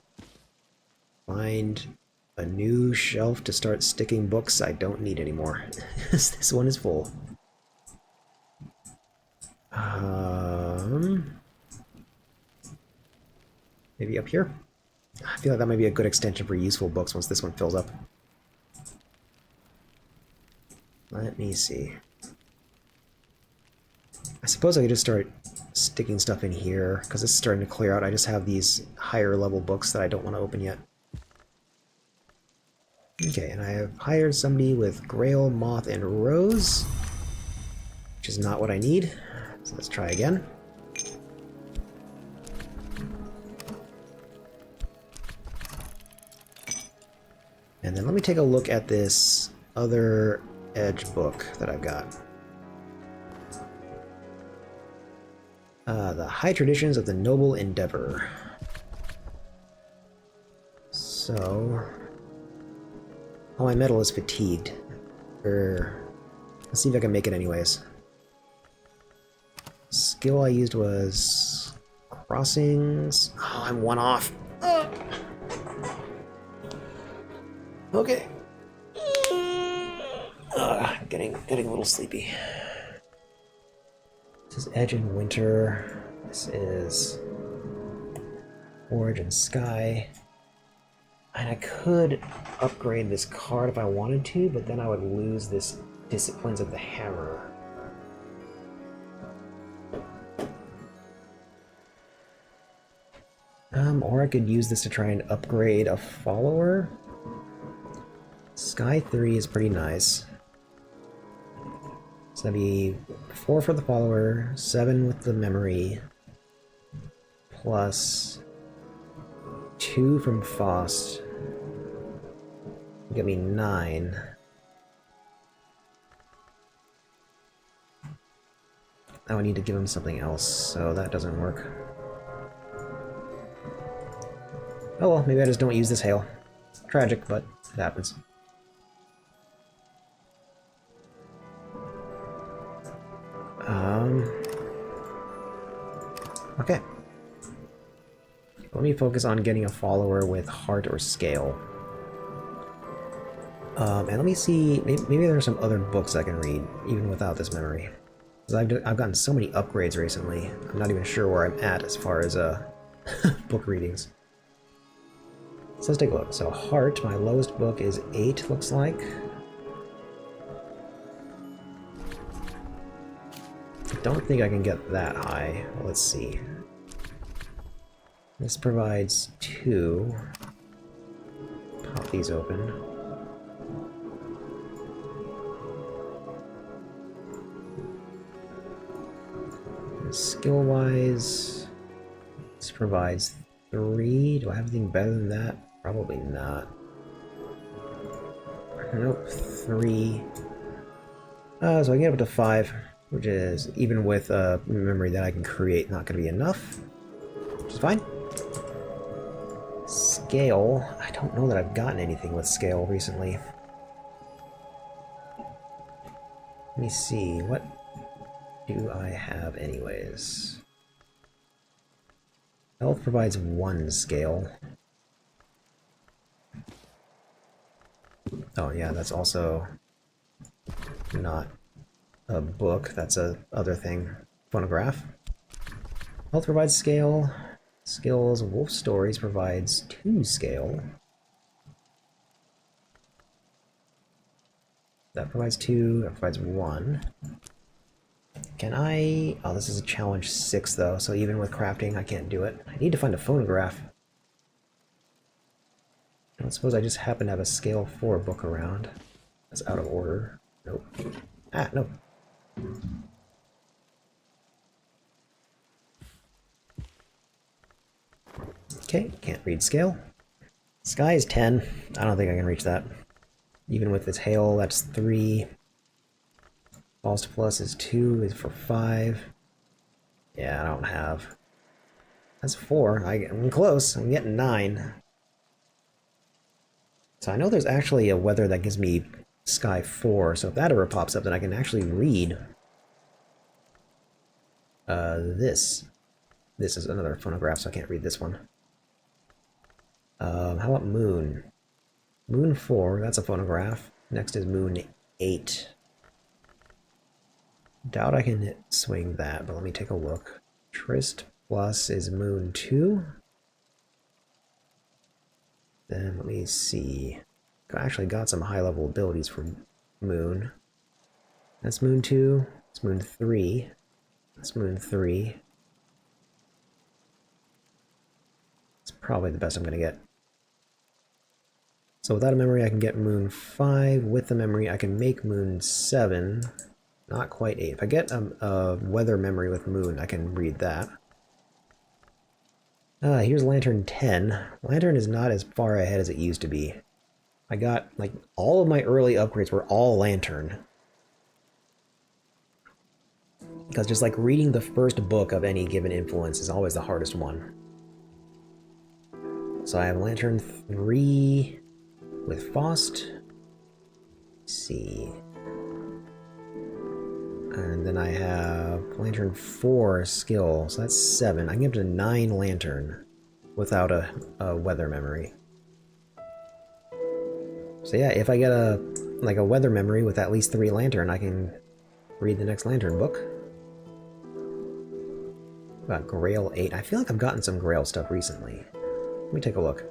find a new shelf to start sticking books I don't need anymore. This one is full. Maybe up here? I feel like that might be a good extension for useful books once this one fills up. Let me see. I suppose I could just start sticking stuff in here, because it's starting to clear out. I just have these higher level books that I don't want to open yet. Okay, and I have hired somebody with Grail, Moth, and Rose, which is not what I need. So let's try again. And then let me take a look at this other edge book that I've got. The High Traditions of the Noble Endeavor. So... oh, my metal is fatigued. Let's see if I can make it anyways. Skill I used was... crossings... oh, I'm one off. Okay. Getting a little sleepy. This is Edge and Winter. This is Forge and Sky. And I could upgrade this card if I wanted to, but then I would lose this Disciplines of the Hammer. Or I could use this to try and upgrade a follower. Sky 3 is pretty nice. So that'd be 4 for the follower, 7 with the memory, plus 2 from Faust. Give me 9. I would need to give him something else, so that doesn't work. Oh well, maybe I just don't use this hail. Tragic, but it happens. Okay. Let me focus on getting a follower with heart or scale. And let me see, maybe there are some other books I can read, even without this memory. Because I've gotten so many upgrades recently, I'm not even sure where I'm at as far as book readings. So let's take a look. So heart, my lowest book is 8, looks like. I don't think I can get that high. Let's see. This provides 2. Pop these open. Skill-wise, this provides 3. Do I have anything better than that? Probably not. Nope, 3. So I can get up to 5, which is, even with memory that I can create, not going to be enough, which is fine. Scale. I don't know that I've gotten anything with scale recently. Let me see, what do I have anyways? Health provides 1 scale. Oh yeah, that's also not a book, that's a other thing. Phonograph. Health provides scale. Skills, Wolf Stories provides 2 scale. That provides 2, that provides 1. Can I... Oh, this is a challenge 6 though, so even with crafting I can't do it. I need to find a phonograph. I don't suppose I just happen to have a scale 4 book around. That's out of order. Nope. Ah, no. Okay, can't read scale. Sky is 10. I don't think I can reach that. Even with this hail, that's 3. False to plus is 2, is for 5. Yeah, I don't have. That's 4. I'm close. I'm getting 9. So I know there's actually a weather that gives me Sky 4, so if that ever pops up, then I can actually read this. This is another phonograph, so I can't read this one. How about Moon? Moon 4, that's a phonograph. Next is Moon 8. Doubt I can swing that, but let me take a look. Trist plus is Moon 2. Then let me see. I actually got some high-level abilities for Moon. That's Moon 2. It's Moon 3. That's Moon 3. It's probably the best I'm going to get. So without a memory, I can get Moon 5. With the memory, I can make Moon 7. Not quite 8. If I get a weather memory with Moon, I can read that. Here's Lantern 10. Lantern is not as far ahead as it used to be. I got, like, all of my early upgrades were all Lantern. Because just like reading the first book of any given influence is always the hardest one. So I have Lantern 3 with Faust. Let's see. And then I have Lantern 4 skill, so that's 7. I can get up to 9 Lantern without a weather memory. So yeah, if I get a weather memory with at least 3 Lantern, I can read the next Lantern book. Got Grail 8. I feel like I've gotten some Grail stuff recently. Let me take a look.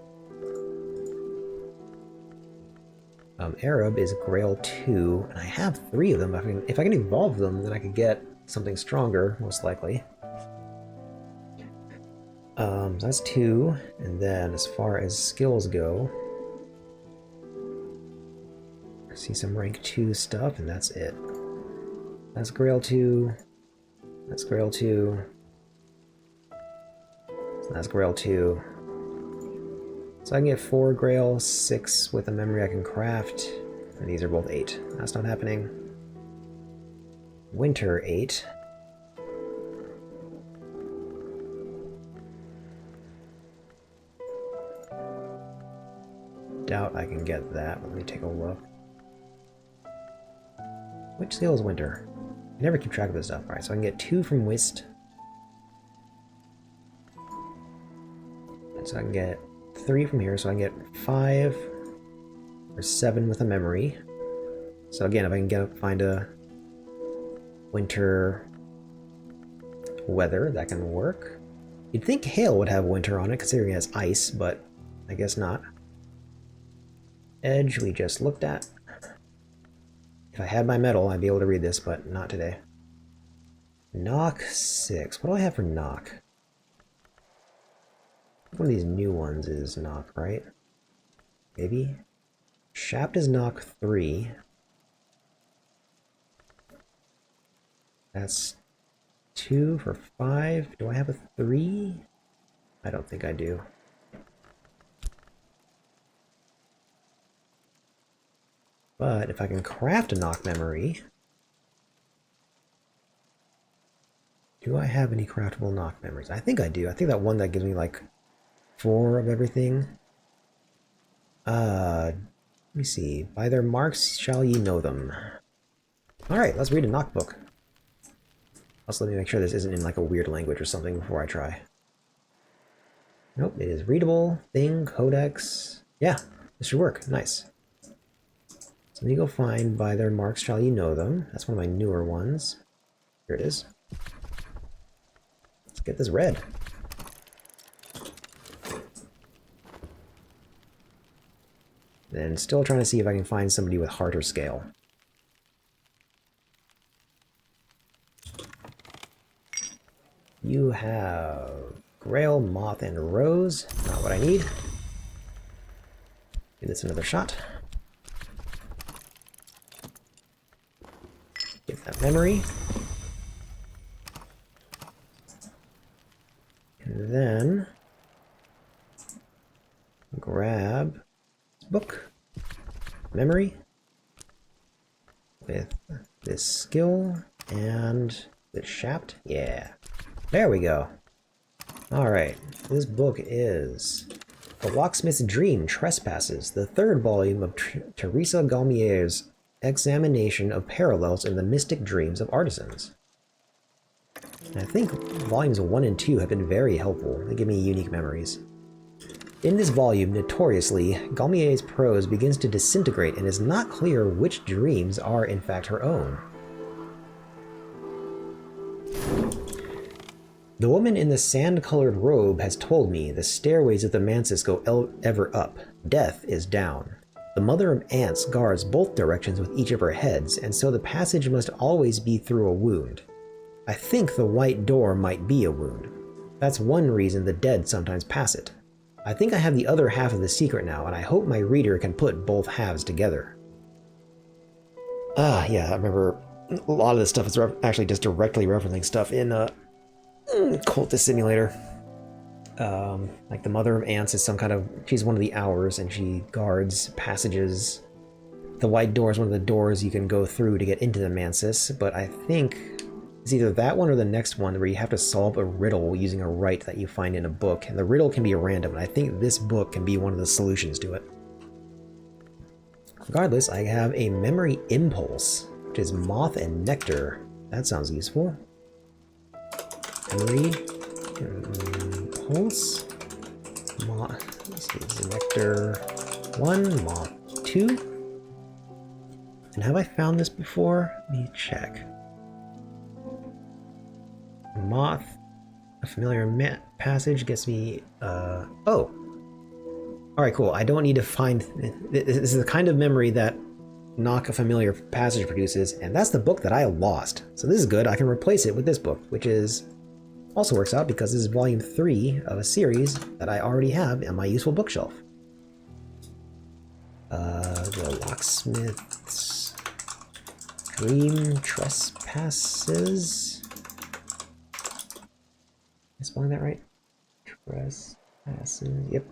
Arab is Grail 2, and I have 3 of them. If I can evolve them, then I could get something stronger, most likely. So that's 2, and then as far as skills go, I see some rank 2 stuff, and that's it. That's Grail 2. That's Grail 2. That's Grail 2. So I can get 4 Grail, 6 with a memory I can craft, and these are both 8. That's not happening. Winter 8. Doubt I can get that. Let me take a look. Which skill is Winter? I never keep track of this stuff. Alright, so I can get 2 from Whist. So I can get 3 from here, so I can get 5 or 7 with a memory. So again, if I can find a winter weather, that can work. You'd think hail would have winter on it, considering it has ice, but I guess not. Edge, we just looked at. If I had my metal, I'd be able to read this, but not today. Knock 6. What do I have for knock? One of these new ones is knock, right? Maybe? Shaft is knock 3. That's 2 for 5. Do I have a 3? I don't think I do. But if I can craft a knock memory, Do I have any craftable knock memories? I think I do. I think that one that gives me like 4 of everything. Let me see. By their marks shall ye know them. Alright, let's read a knock book. Also, let me make sure this isn't in like a weird language or something before I try. Nope, it is readable. Thing, codex. Yeah, this should work. Nice. So let me go find by their marks shall ye know them. That's one of my newer ones. Here it is. Let's get this read. And still trying to see if I can find somebody with heart or scale. You have Grail, Moth, and Rose. Not what I need. Give this another shot. Get that memory. And then grab this book. Memory. With this skill and this shaft. Yeah. There we go. Alright, this book is The Locksmith's Dream Trespasses, the 3rd volume of Teresa Gaumier's examination of parallels in the mystic dreams of artisans. And I think volumes 1 and 2 have been very helpful. They give me unique memories. In this volume, notoriously, Gaumier's prose begins to disintegrate and it's not clear which dreams are in fact her own. The woman in the sand-colored robe has told me the stairways of the mansis go ever up. Death is down. The mother of ants guards both directions with each of her heads, and so the passage must always be through a wound. I think the white door might be a wound. That's one reason the dead sometimes pass it. I think I have the other half of the secret now, and I hope my reader can put both halves together. Yeah, I remember a lot of this stuff is actually just directly referencing stuff in, Cultist Simulator. Like the Mother of Ants is some kind of... She's one of the Hours, and she guards passages. The white door is one of the doors you can go through to get into the Mansis, but I think it's either that one or the next one where you have to solve a riddle using a rite that you find in a book, and the riddle can be random, and I think this book can be one of the solutions to it. Regardless, I have a Memory Impulse, which is Moth and Nectar. That sounds useful. Memory Impulse. Moth. Let's see, Nectar 1, Moth 2. And have I found this before? Let me check. Moth, a familiar passage gets me. Oh. Alright, cool. I don't need to find. This is the kind of memory that Knock a Familiar Passage produces, and that's the book that I lost. So this is good. I can replace it with this book, which is. Also works out because this is volume 3 of a series that I already have on my useful bookshelf. The Locksmith's Dream Trespasses. Am I spelling that right? Trespasses. Yep.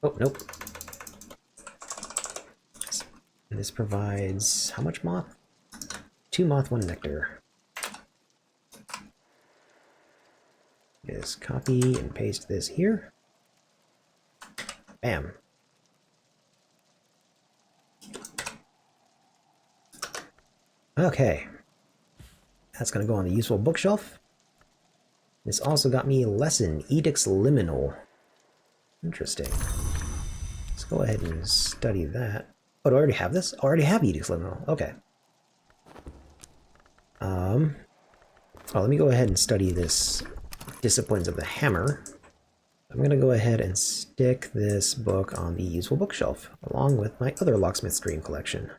Oh, nope. And this provides how much moth? 2 moth, 1 nectar. Just copy and paste this here. Bam. Okay. That's going to go on the useful bookshelf. This also got me Lesson, Edicts Liminal. Interesting. Let's go ahead and study that. Oh, do I already have this? I already have Edicts Liminal. Okay. Oh, let me go ahead and study this Disciplines of the Hammer. I'm going to go ahead and stick this book on the useful bookshelf, along with my other Locksmith's Dream collection.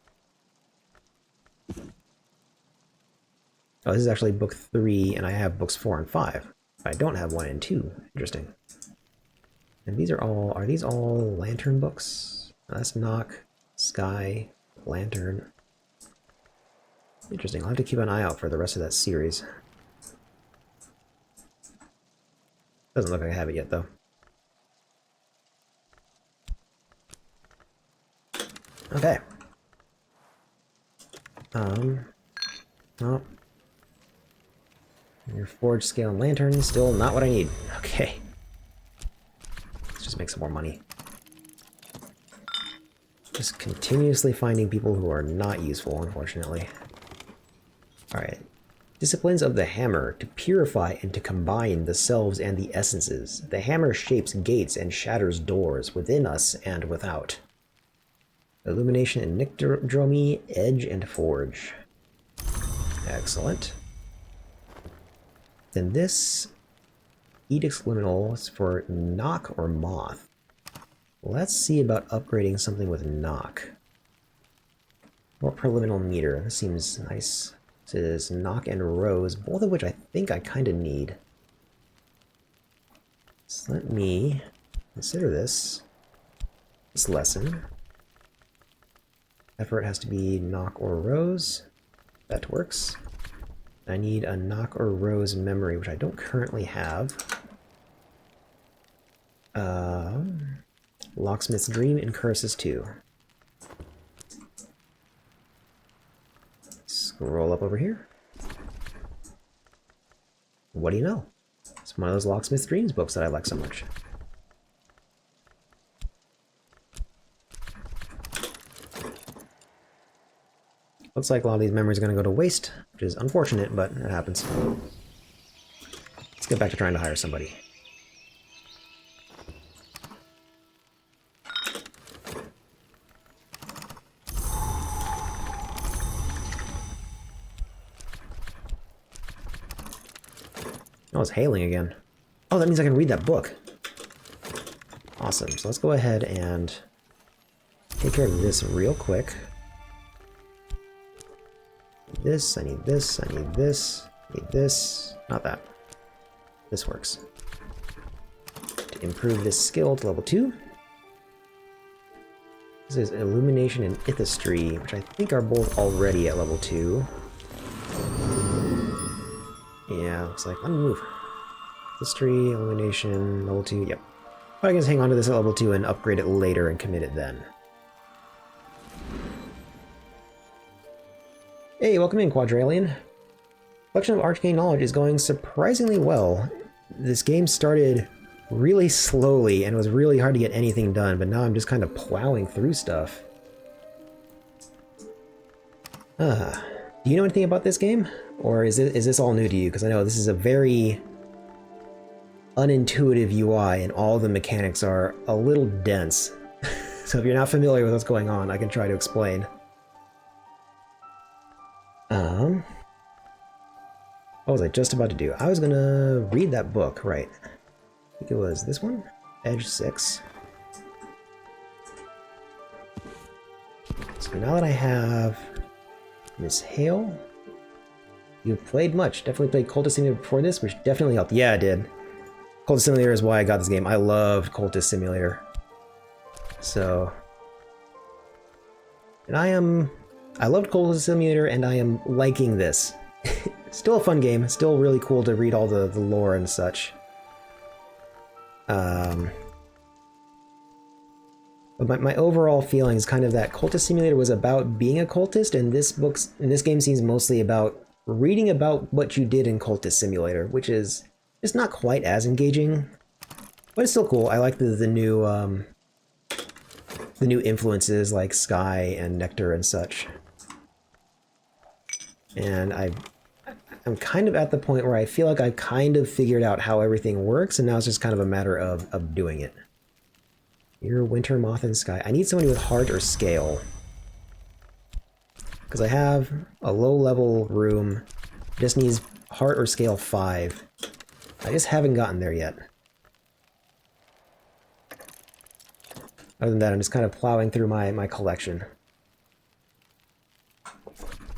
Oh, this is actually book 3, and I have books 4 and 5. But I don't have 1 and 2. Interesting. And these are these all Lantern books? No, that's Knock, Sky, Lantern. Interesting, I'll have to keep an eye out for the rest of that series. Doesn't look like I have it yet, though. Okay. Oh, Your forge scale and lantern, still not what I need. Okay. Let's just make some more money. Just continuously finding people who are not useful, unfortunately. Alright. Disciplines of the hammer, to purify and to combine the selves and the essences. The hammer shapes gates and shatters doors within us and without. Illumination and Nictrodromy, edge and forge. Excellent. Then this Edict's Liminal is for knock or moth. Let's see about upgrading something with knock. More preliminal meter. This seems nice. This is knock and rose, both of which I think I kind of need. So let me consider this lesson. Effort has to be knock or rose. That works. I need a knock or rose memory, which I don't currently have. Locksmith's Dream and Curses 2. Scroll up over here. What do you know? It's one of those Locksmith's Dreams books that I like so much. Looks like a lot of these memories are going to go to waste, which is unfortunate, but it happens. Let's get back to trying to hire somebody. Oh, it's hailing again. Oh, that means I can read that book. Awesome. So let's go ahead and take care of this real quick. This, I need this, I need this, I need this. Not that. This works. To improve this skill to level 2. This is Illumination and Ithistry, which I think are both already at level 2. Yeah, looks like, let me move. Ithistry, Illumination, level 2, yep. But I can just hang on to this at level 2 and upgrade it later and commit it then. Hey, welcome in, Quadralian. Collection of Arcane Knowledge is going surprisingly well. This game started really slowly and it was really hard to get anything done, but now I'm just kind of plowing through stuff. Do you know anything about this game? Or is this all new to you? Because I know this is a very unintuitive UI and all the mechanics are a little dense. So if you're not familiar with what's going on, I can try to explain. What was I just about to do? I was gonna read that book, right. I think it was this one? Edge 6. So now that I have Miss Hale, you've played much. Definitely played Cultist Simulator before this, which definitely helped. Yeah, I did. Cultist Simulator is why I got this game. I love Cultist Simulator. So... And I loved Cultist Simulator, and I am liking this. Still a fun game. Still really cool to read all the lore and such. But my overall feeling is kind of that Cultist Simulator was about being a cultist, and this game seems mostly about reading about what you did in Cultist Simulator, which is just not quite as engaging, but it's still cool. I like the new influences like Sky and Nectar and such. And I'm kind of at the point where I feel like I've kind of figured out how everything works, and now it's just kind of a matter of doing it. You're Winter, Moth, and Sky. I need somebody with Heart or Scale. Because I have a low-level room. Just needs Heart or Scale 5. I just haven't gotten there yet. Other than that, I'm just kind of plowing through my collection.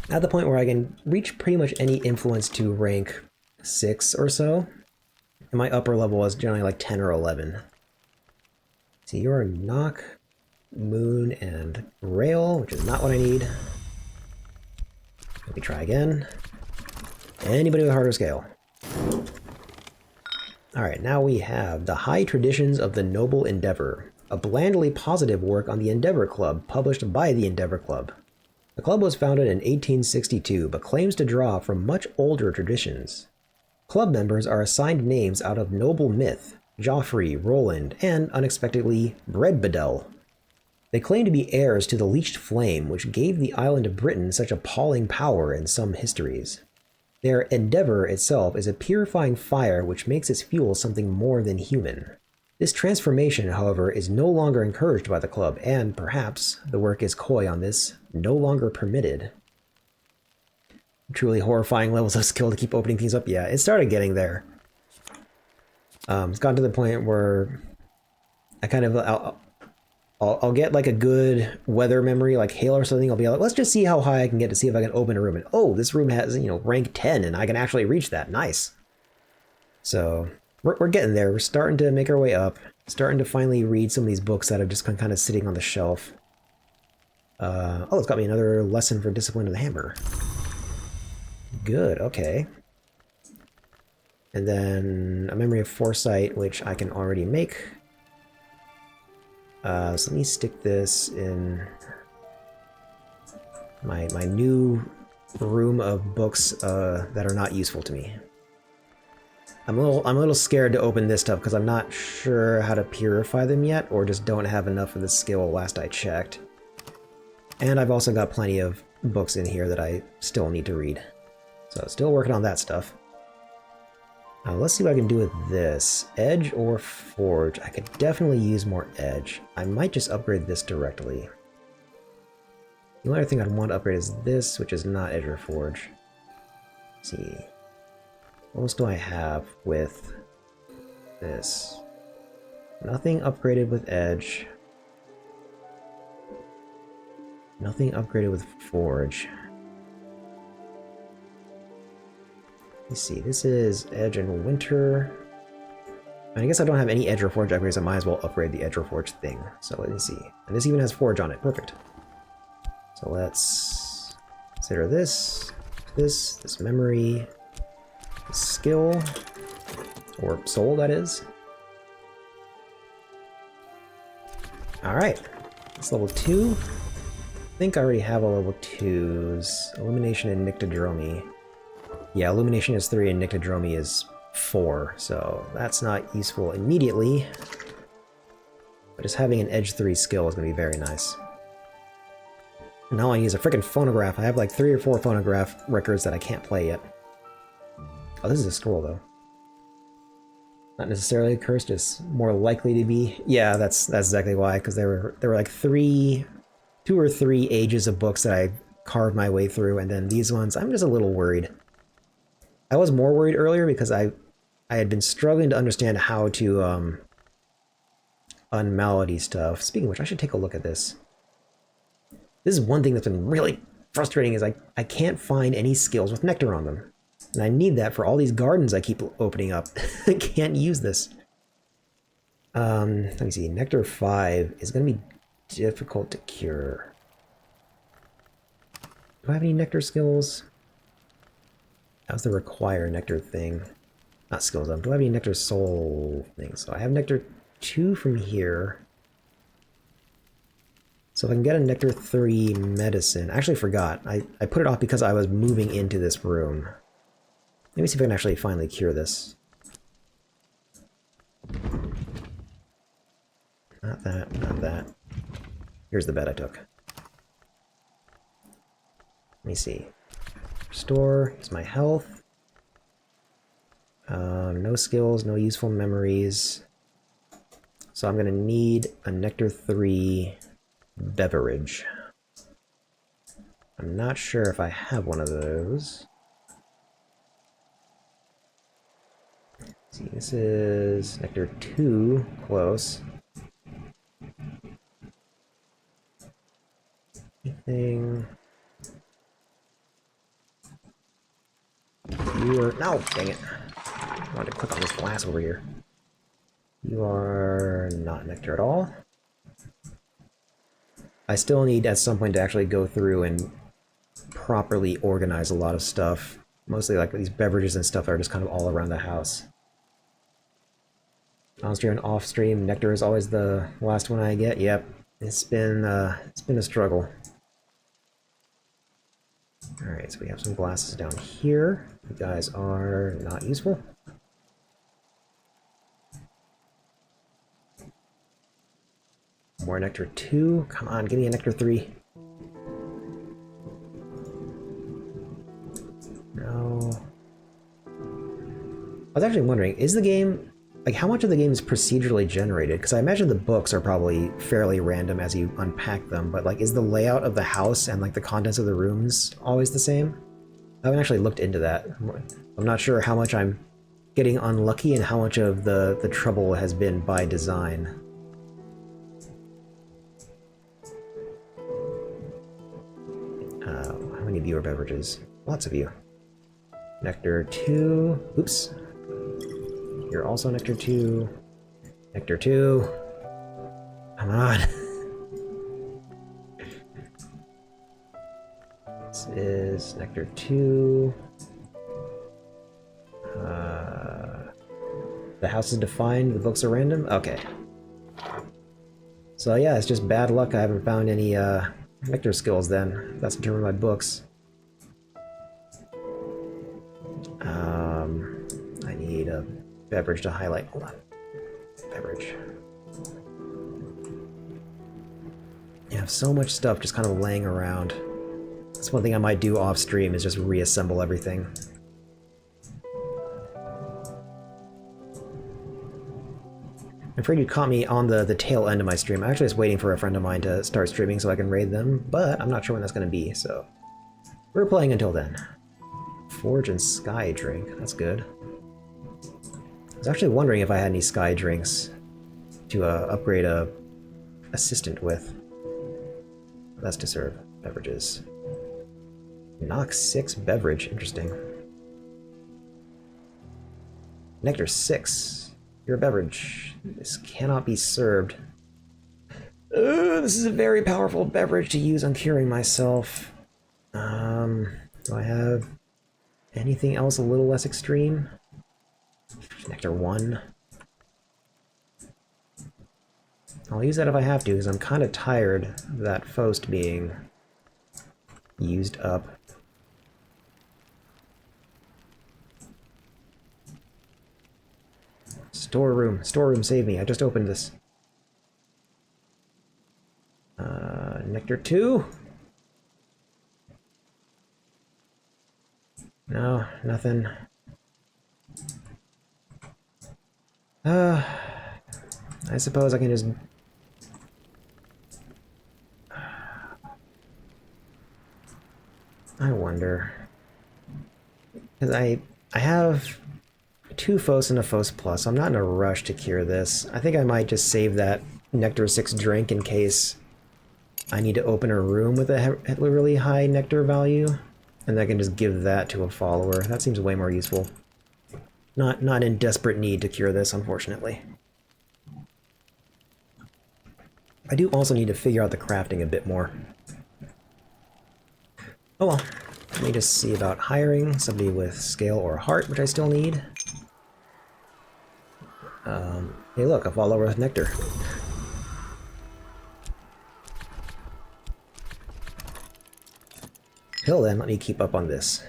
At the point where I can reach pretty much any influence to rank 6 or so. And my upper level is generally like 10 or 11. So you're Knock, Moon, and Rail, which is not what I need. Let me try again. Anybody with Heart or Scale. Alright, now we have The High Traditions of the Noble Endeavor, a blandly positive work on the Endeavor Club, published by the Endeavor Club. The club was founded in 1862, but claims to draw from much older traditions. Club members are assigned names out of noble myth, Joffrey, Roland, and, unexpectedly, Breadbedel. They claim to be heirs to the leeched flame, which gave the island of Britain such appalling power in some histories. Their endeavor itself is a purifying fire which makes its fuel something more than human. This transformation, however, is no longer encouraged by the club, and, perhaps, the work is coy on this, no longer permitted. Truly horrifying levels of skill to keep opening things up. Yeah, it started getting there. It's gotten to the point where I kind of... I'll get like a good weather memory, like Halo or something. I'll be like, let's just see how high I can get to see if I can open a room. And oh, this room has, rank 10 and I can actually reach that. Nice. So we're getting there. We're starting to make our way up. Starting to finally read some of these books that are just kind of sitting on the shelf. Oh, it's got me another lesson for Discipline of the Hammer. Good, okay. And then a Memory of Foresight, which I can already make. So let me stick this in my new room of books that are not useful to me. I'm a little scared to open this stuff because I'm not sure how to purify them yet, or just don't have enough of the skill last I checked. And I've also got plenty of books in here that I still need to read. So still working on that stuff. Let's see what I can do with this. Edge or Forge? I could definitely use more Edge. I might just upgrade this directly. The only other thing I'd want to upgrade is this, which is not Edge or Forge. Let's see. What else do I have with this? Nothing upgraded with Edge. Nothing upgraded with Forge. Let's see, this is Edge and Winter. I guess I don't have any Edge or Forge upgrades, I might as well upgrade the Edge or Forge thing. So let me see. And this even has Forge on it, perfect. So let's consider this memory, this skill, or soul that is. Alright, it's level 2. I think I already have a level 2's Illumination and Nyctodromy. Yeah, Illumination is 3 and Nyctodromy is 4, so that's not useful immediately. But just having an Edge 3 skill is going to be very nice. Now I use a freaking phonograph. I have like 3 or 4 phonograph records that I can't play yet. Oh, this is a scroll though. Not necessarily cursed, just more likely to be. Yeah, that's exactly why, because there were like 2 or 3 ages of books that I carved my way through, and then these ones, I'm just a little worried. I was more worried earlier because I had been struggling to understand how to unmelody stuff. Speaking of which, I should take a look at this. This is one thing that's been really frustrating is I can't find any skills with nectar on them. And I need that for all these gardens I keep opening up. I can't use this. Let me see. Nectar 5 is going to be difficult to cure. Do I have any nectar skills? How's the require nectar thing? Not skills, do I have any nectar soul things? So I have nectar 2 from here. So if I can get a nectar 3 medicine. I actually forgot. I put it off because I was moving into this room. Let me see if I can actually finally cure this. Not that, not that. Here's the bet I took. Let me see. Restore, here's my health. No skills, no useful memories. So I'm gonna need a Nectar 3 beverage. I'm not sure if I have one of those. Let's see, this is Nectar 2, close. Anything? You are... No! Dang it. I wanted to click on this glass over here. You are not nectar at all. I still need at some point to actually go through and properly organize a lot of stuff. Mostly like these beverages and stuff that are just kind of all around the house. On stream and off stream, nectar is always the last one I get. Yep. It's been a struggle. Alright, so we have some glasses down here. You guys are not useful. More Nectar 2. Come on, give me a Nectar 3. No. I was actually wondering, is the game... Like, how much of the game is procedurally generated? Because I imagine the books are probably fairly random as you unpack them, but, like, is the layout of the house and, like, the contents of the rooms always the same? I haven't actually looked into that. I'm not sure how much I'm getting unlucky and how much of the trouble has been by design. How many viewer beverages? Lots of you. Nectar 2. Oops. You're also Nectar 2. Nectar 2. Come on. This is Nectar 2. The house is defined, the books are random? Okay. So yeah, it's just bad luck I haven't found any Nectar skills then. That's determined by books. I need a beverage to highlight. Hold on. Beverage. You have so much stuff just kind of laying around. That's one thing I might do off stream is just reassemble everything. I'm afraid you caught me on the tail end of my stream. I actually was waiting for a friend of mine to start streaming so I can raid them, but I'm not sure when that's going to be, so... We're playing until then. Forge and Sky drink. That's good. I was actually wondering if I had any Sky drinks to upgrade a assistant with. That's to serve beverages. Knock 6 beverage. Interesting. Nectar 6. Your beverage. This cannot be served. This is a very powerful beverage to use on curing myself. Do I have anything else a little less extreme? Nectar 1. I'll use that if I have to, because I'm kind of tired of that Faust being used up. Storeroom. Storeroom, save me. I just opened this. Nectar 2? No, nothing. I suppose I can just... I wonder. Because I have 2 Faust and a Faust Plus, so I'm not in a rush to cure this. I think I might just save that Nectar 6 drink in case I need to open a room with a really high Nectar value, and I can just give that to a follower. That seems way more useful. Not in desperate need to cure this, unfortunately. I do also need to figure out the crafting a bit more. Oh well. Let me just see about hiring somebody with scale or heart, which I still need. Hey look, a follower with Nectar. Till then, let me keep up on this.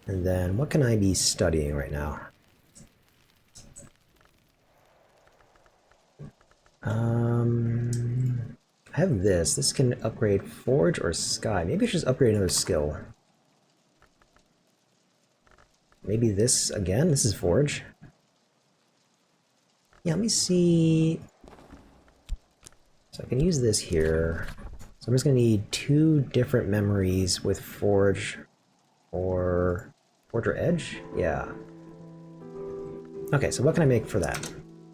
And then, what can I be studying right now? I have this. This can upgrade Forge or Sky. Maybe I should just upgrade another skill. Maybe this again? This is Forge. Yeah, let me see. So I can use this here. So I'm just going to need 2 different memories with Forge or Edge? Yeah. Okay, so what can I make for that?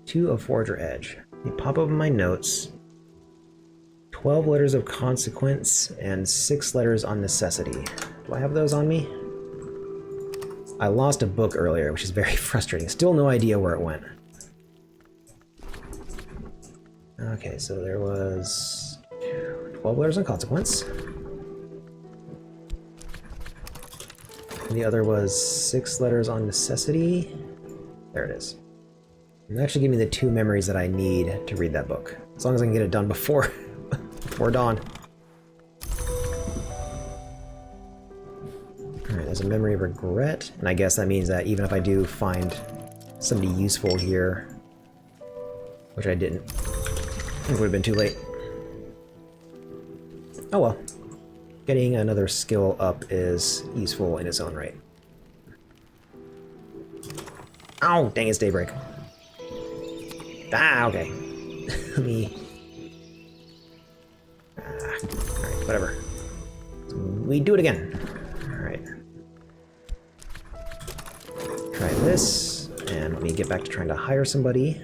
2 of Forge or Edge. Let me pop open my notes. 12 letters of consequence and 6 letters on necessity. Do I have those on me? I lost a book earlier, which is very frustrating. Still no idea where it went. Okay, so there was 12 letters on consequence. And the other was 6 letters on necessity. There it is. And that should give me the 2 memories that I need to read that book. As long as I can get it done before, before dawn. Alright, There's a memory of regret, and I guess that means that even if I do find somebody useful here, which I didn't, it would have been too late. Oh well. Getting another skill up is useful in its own right. Ow! Dang, it's daybreak. Ah, okay. Let me... alright, whatever. We do it again. Alright. Try this, and let me get back to trying to hire somebody.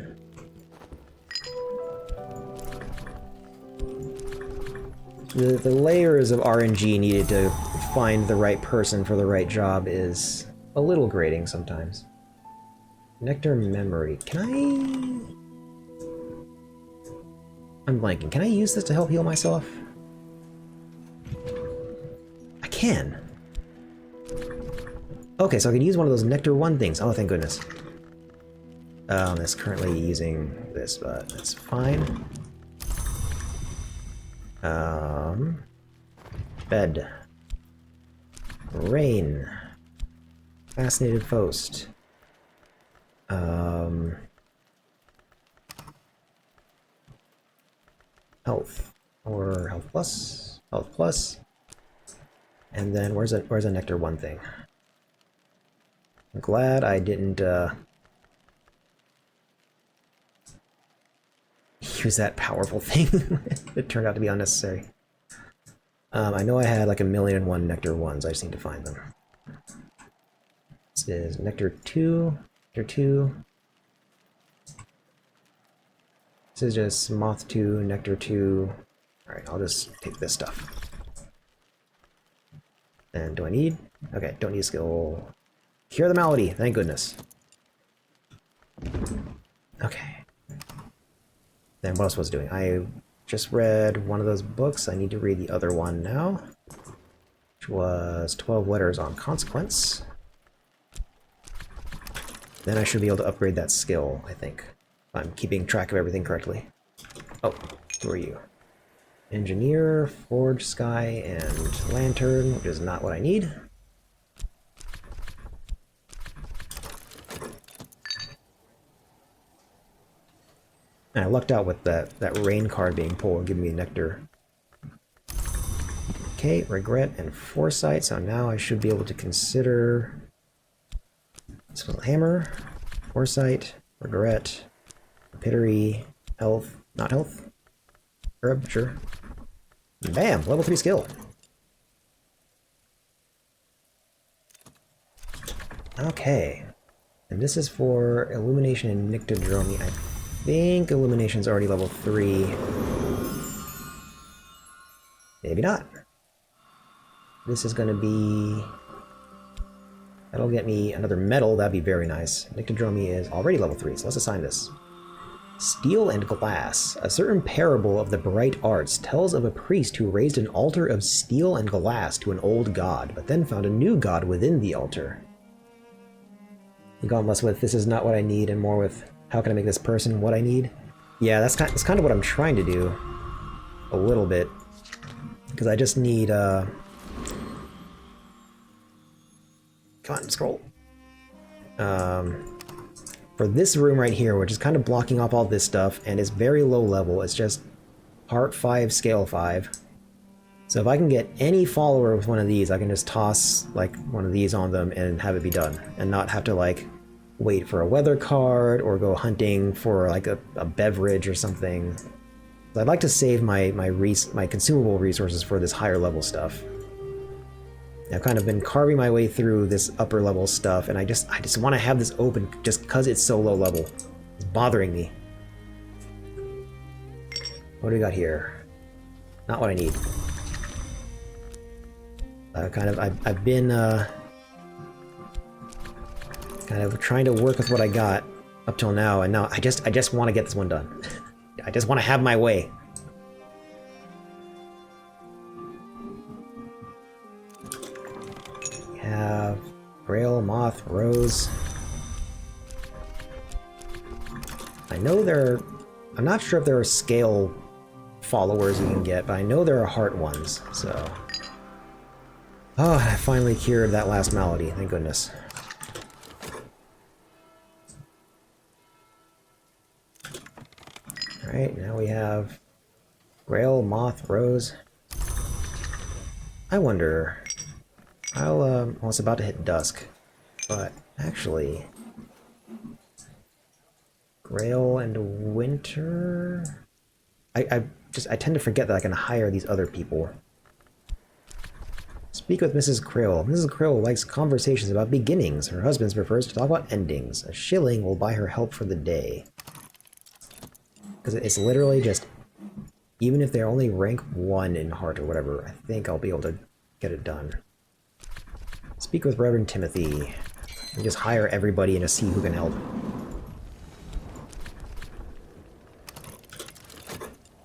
The layers of RNG needed to find the right person for the right job is a little grating sometimes. Nectar memory. Can I... I'm blanking. Can I use this to help heal myself? I can. Okay, so I can use one of those Nectar 1 things. Oh, thank goodness. It's currently using this, but that's fine. Bed. Rain. Fascinated Post. Health. Or Health Plus. Health Plus. And then where's a Nectar 1 thing? I'm glad I didn't use that powerful thing. It turned out to be unnecessary. I know I had like 1,000,001 Nectar 1s, I just need to find them. This is Nectar 2, Nectar 2. This is just Moth 2, Nectar 2. Alright, I'll just take this stuff. And do I need? Okay, don't need a skill. Cure the malady, thank goodness. Okay. Then what else was I doing? I just read one of those books. I need to read the other one now, which was 12 Letters on Consequence. Then I should be able to upgrade that skill, I think. If I'm keeping track of everything correctly. Oh, who are you? Engineer, Forge, Sky, and Lantern, which is not what I need. And I lucked out with that rain card being pulled, giving me Nectar. Okay, Regret and Foresight, so now I should be able to consider... This was Hammer, Foresight, Regret, Rapidity, Health, not Health, Herb, sure. Bam! Level 3 skill! Okay. And this is for Illumination and Nyctodromy. I think Illumination's already level 3. Maybe not. This is gonna be... That'll get me another medal, that'd be very nice. Nyctodromy is already level 3, so let's assign this. Steel and Glass. A certain parable of the bright arts tells of a priest who raised an altar of steel and glass to an old god, but then found a new god within the altar. Gone less with this is not what I need, and more with how can I make this person what I need? Yeah, that's kind of what I'm trying to do. A little bit. Because I just need, Come on, scroll. For this room right here, which is kind of blocking off all this stuff, and it's very low level, it's just Part 5, Scale 5. So if I can get any follower with one of these, I can just toss, like, one of these on them and have it be done. And not have to, like, wait for a weather card or go hunting for, like, a beverage or something. So I'd like to save my consumable resources for this higher level stuff. I've kind of been carving my way through this upper level stuff, and I just want to have this open just because it's so low level. It's bothering me. What do we got here? Not what I need. I've been kind of trying to work with what I got up till now, and now I just want to get this one done. I just want to have my way. Have Grail, Moth, Rose. I know I'm not sure if there are scale followers you can get, but I know there are heart ones, so... Oh, I finally cured that last malady, thank goodness. Alright, now we have Grail, Moth, Rose. I wonder... well, it's about to hit dusk, but actually... Grail and Winter... I tend to forget that I can hire these other people. Speak with Mrs. Krill. Mrs. Krill likes conversations about beginnings. Her husband prefers to talk about endings. A shilling will buy her help for the day. Because it's literally just... Even if they're only rank 1 in heart or whatever, I think I'll be able to get it done. Speak with Reverend Timothy. And just hire everybody and just see who can help.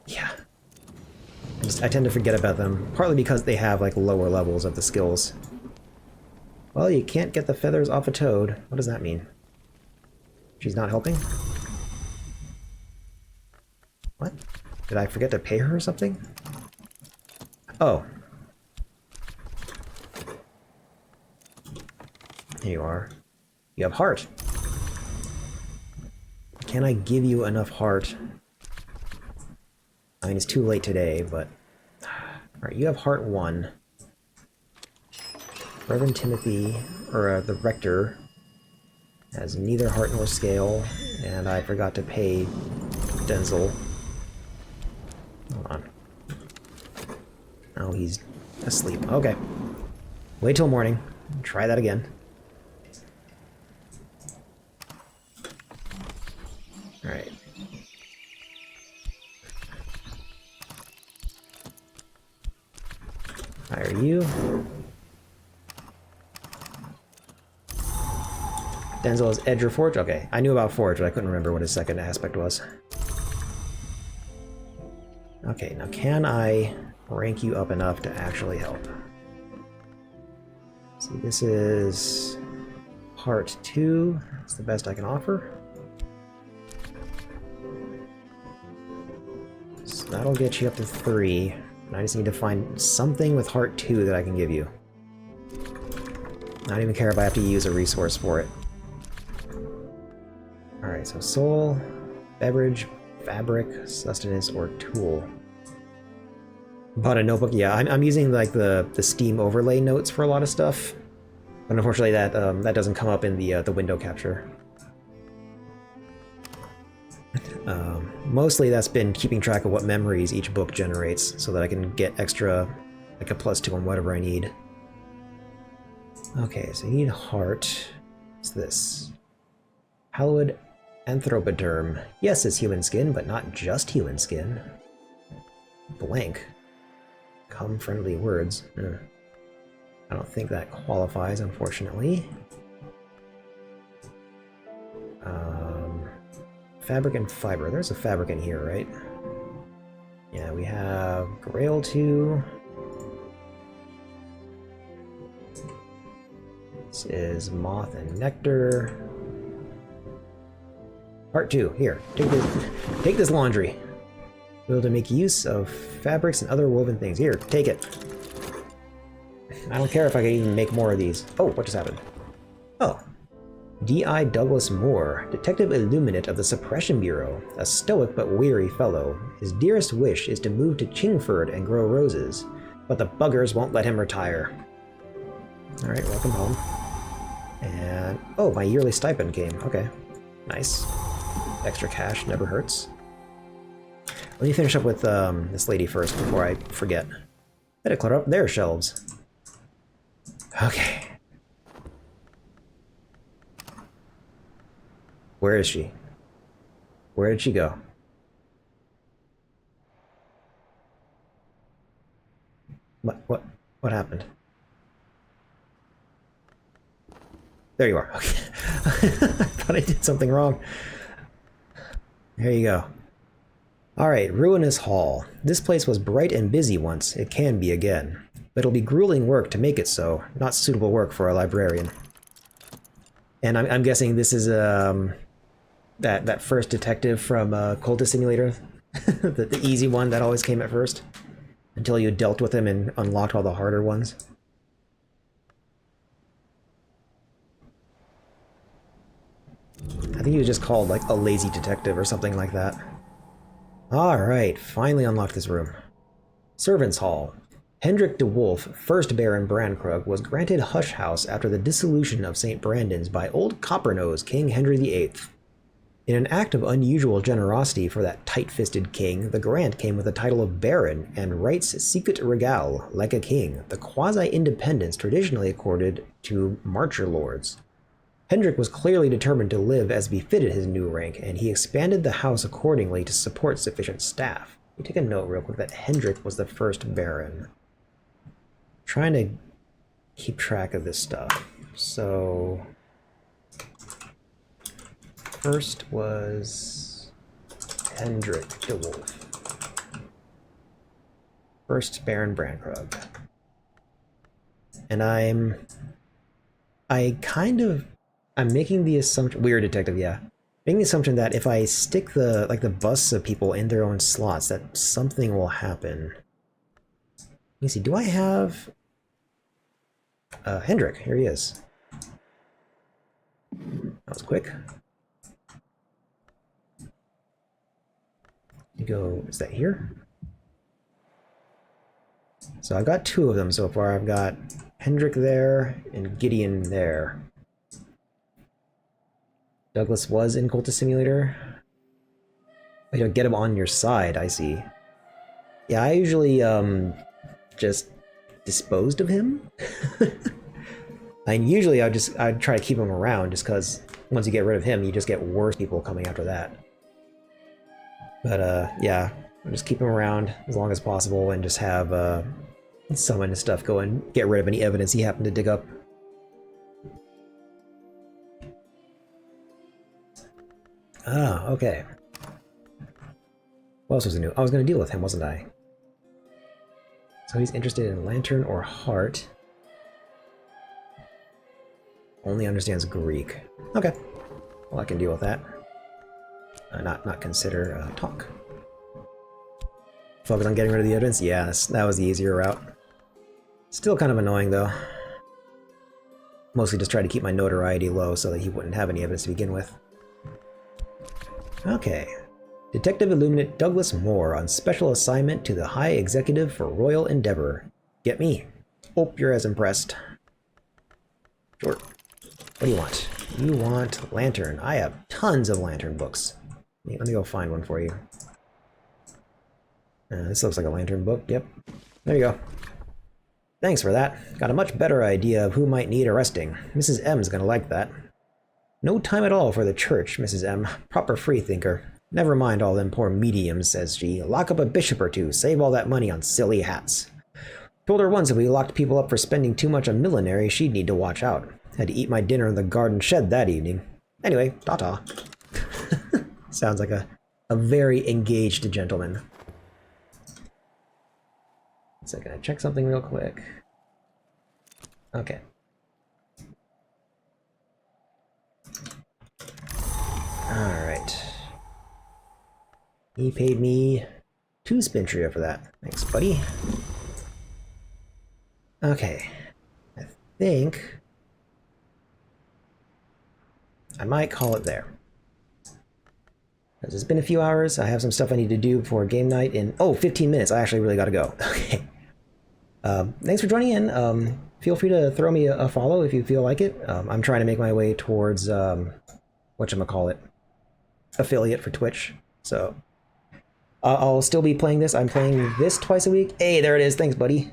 Yeah. I tend to forget about them, partly because they have like lower levels of the skills. Well, you can't get the feathers off a toad. What does that mean? She's not helping? What? Did I forget to pay her or something? Oh. Here you are. You have heart. Can I give you enough heart? I mean, it's too late today, but... Alright, you have heart 1. Reverend Timothy, or the rector, has neither heart nor scale, and I forgot to pay Denzel. Hold on. Oh, he's asleep. Okay. Wait till morning. Try that again. Alright. Hire you. Denzel is Edge or Forge? Okay. I knew about Forge, but I couldn't remember what his second aspect was. Okay, now can I rank you up enough to actually help? See, this is Part 2. That's the best I can offer. So that'll get you up to 3. And I just need to find something with Heart 2 that I can give you. I don't even care if I have to use a resource for it. Alright, so Soul, Beverage, Fabric, Sustenance, or Tool. Bought a notebook. Yeah, I'm using like the Steam overlay notes for a lot of stuff, but unfortunately that that doesn't come up in the window capture. Mostly that's been keeping track of what memories each book generates, so that I can get extra, like a +2 on whatever I need. Okay, so you need heart. What's this? Hallowed Anthropoderm. Yes, it's human skin, but not just human skin. Blank. Come friendly words. I don't think that qualifies, unfortunately. Fabric and fiber. There's a fabric in here, right? Yeah, we have Grail 2. This is Moth and Nectar. Part 2. Here, take this laundry. Be able to make use of fabrics and other woven things. Here, take it. I don't care if I can even make more of these. Oh, what just happened? Oh. D.I. Douglas Moore, Detective Illuminate of the Suppression Bureau, a stoic but weary fellow. His dearest wish is to move to Chingford and grow roses, but the buggers won't let him retire. Alright, welcome home. And... oh, my yearly stipend came. Okay. Nice. Extra cash never hurts. Let me finish up with this lady first before I forget. Better clutter up their shelves. Okay. Where is she? Where did she go? What happened? There you are. Okay. I thought I did something wrong. There you go. Alright, Ruinous Hall. This place was bright and busy once. It can be again. But it'll be grueling work to make it so. Not suitable work for a librarian. And I'm guessing this is that first detective from Cultist Simulator. the easy one that always came at first. Until you dealt with him and unlocked all the harder ones. think he was just called, like, a lazy detective or something like that. Alright, finally unlocked this room. Servants' Hall. Hendrik de Wolf, 1st Baron Brandkrug, was granted Hush House after the dissolution of St. Brandon's by Old Coppernose King Henry VIII. In an act of unusual generosity for that tight-fisted king, the grant came with the title of Baron and rights secret regale, like a king, the quasi-independence traditionally accorded to marcher lords. Hendrik was clearly determined to live as befitted his new rank, and he expanded the house accordingly to support sufficient staff. Let me take a note real quick that Hendrik was the 1st Baron. Trying to keep track of this stuff. So... first was Hendrik de Wolf. 1st Baron Brandkrug. And I'm making the assumption, weird detective, yeah. Making the assumption that if I stick the busts of people in their own slots, that something will happen. Let me see, do I have Hendrik? Here he is. That was quick. You go, is that here? So I've got 2 of them so far. I've got Hendrik there and Gideon there. Douglas was in Cultist Simulator. You know, get him on your side, I see. Yeah, I usually just disposed of him. And usually I'd try to keep him around just because once you get rid of him, you just get worse people coming after that. But yeah, I'll just keep him around as long as possible and just have summon his stuff go and get rid of any evidence he happened to dig up. Ah, okay. What else was new? I was going to deal with him, wasn't I? So he's interested in Lantern or Heart. Only understands Greek. Okay. Well, I can deal with that. Not consider talk. Focus on getting rid of the evidence? Yeah, that was the easier route. Still kind of annoying, though. Mostly just try to keep my notoriety low so that he wouldn't have any evidence to begin with. Okay. Detective Illuminate Douglas Moore on special assignment to the High Executive for Royal Endeavor. Get me. Hope you're as impressed. Sure. What do you want? You want Lantern. I have tons of Lantern books. Let me go find one for you. This looks like a Lantern book. Yep. There you go. Thanks for that. Got a much better idea of who might need arresting. Mrs. M's gonna like that. No time at all for the church, Mrs. M. Proper freethinker. Never mind all them poor mediums, says she. Lock up a bishop or two. Save all that money on silly hats. Told her once if we locked people up for spending too much on millinery, she'd need to watch out. Had to eat my dinner in the garden shed that evening. Anyway, ta-ta. Sounds like a very engaged gentleman. So I'm gonna check something real quick. Okay. Alright. He paid me 2 spin trio for that. Thanks, buddy. Okay. I think I might call it there. It's been a few hours. I have some stuff I need to do before game night in, 15 minutes. I actually really gotta go. Okay. Thanks for joining in. Feel free to throw me a follow if you feel like it. I'm trying to make my way towards, whatchamacallit, affiliate for Twitch. So I'll still be playing this. I'm playing this twice a week. Hey, there it is. Thanks, buddy.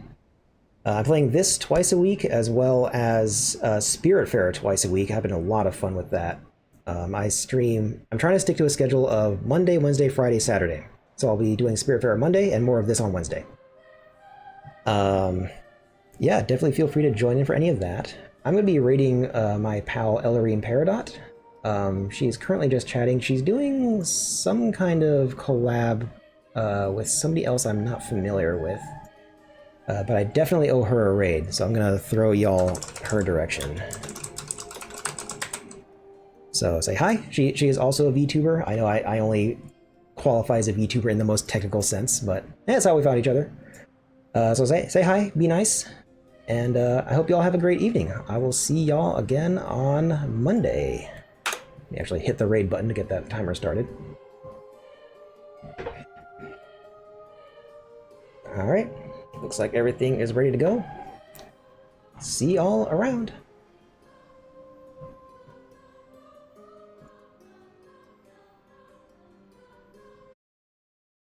I'm playing this twice a week as well as Spiritfarer twice a week. Having a lot of fun with that. I stream. I'm trying to stick to a schedule of Monday, Wednesday, Friday, Saturday. So I'll be doing Spiritfarer Monday and more of this on Wednesday. Yeah, definitely feel free to join in for any of that. I'm going to be raiding my pal Ellerine Peridot. She's currently just chatting. She's doing some kind of collab with somebody else I'm not familiar with. But I definitely owe her a raid, so I'm going to throw y'all her direction. So say hi. She is also a VTuber. I know I only qualify as a VTuber in the most technical sense, but that's how we found each other. So say hi, be nice, and I hope y'all have a great evening. I will see y'all again on Monday. You actually hit the raid button to get that timer started. Alright, looks like everything is ready to go. See y'all around.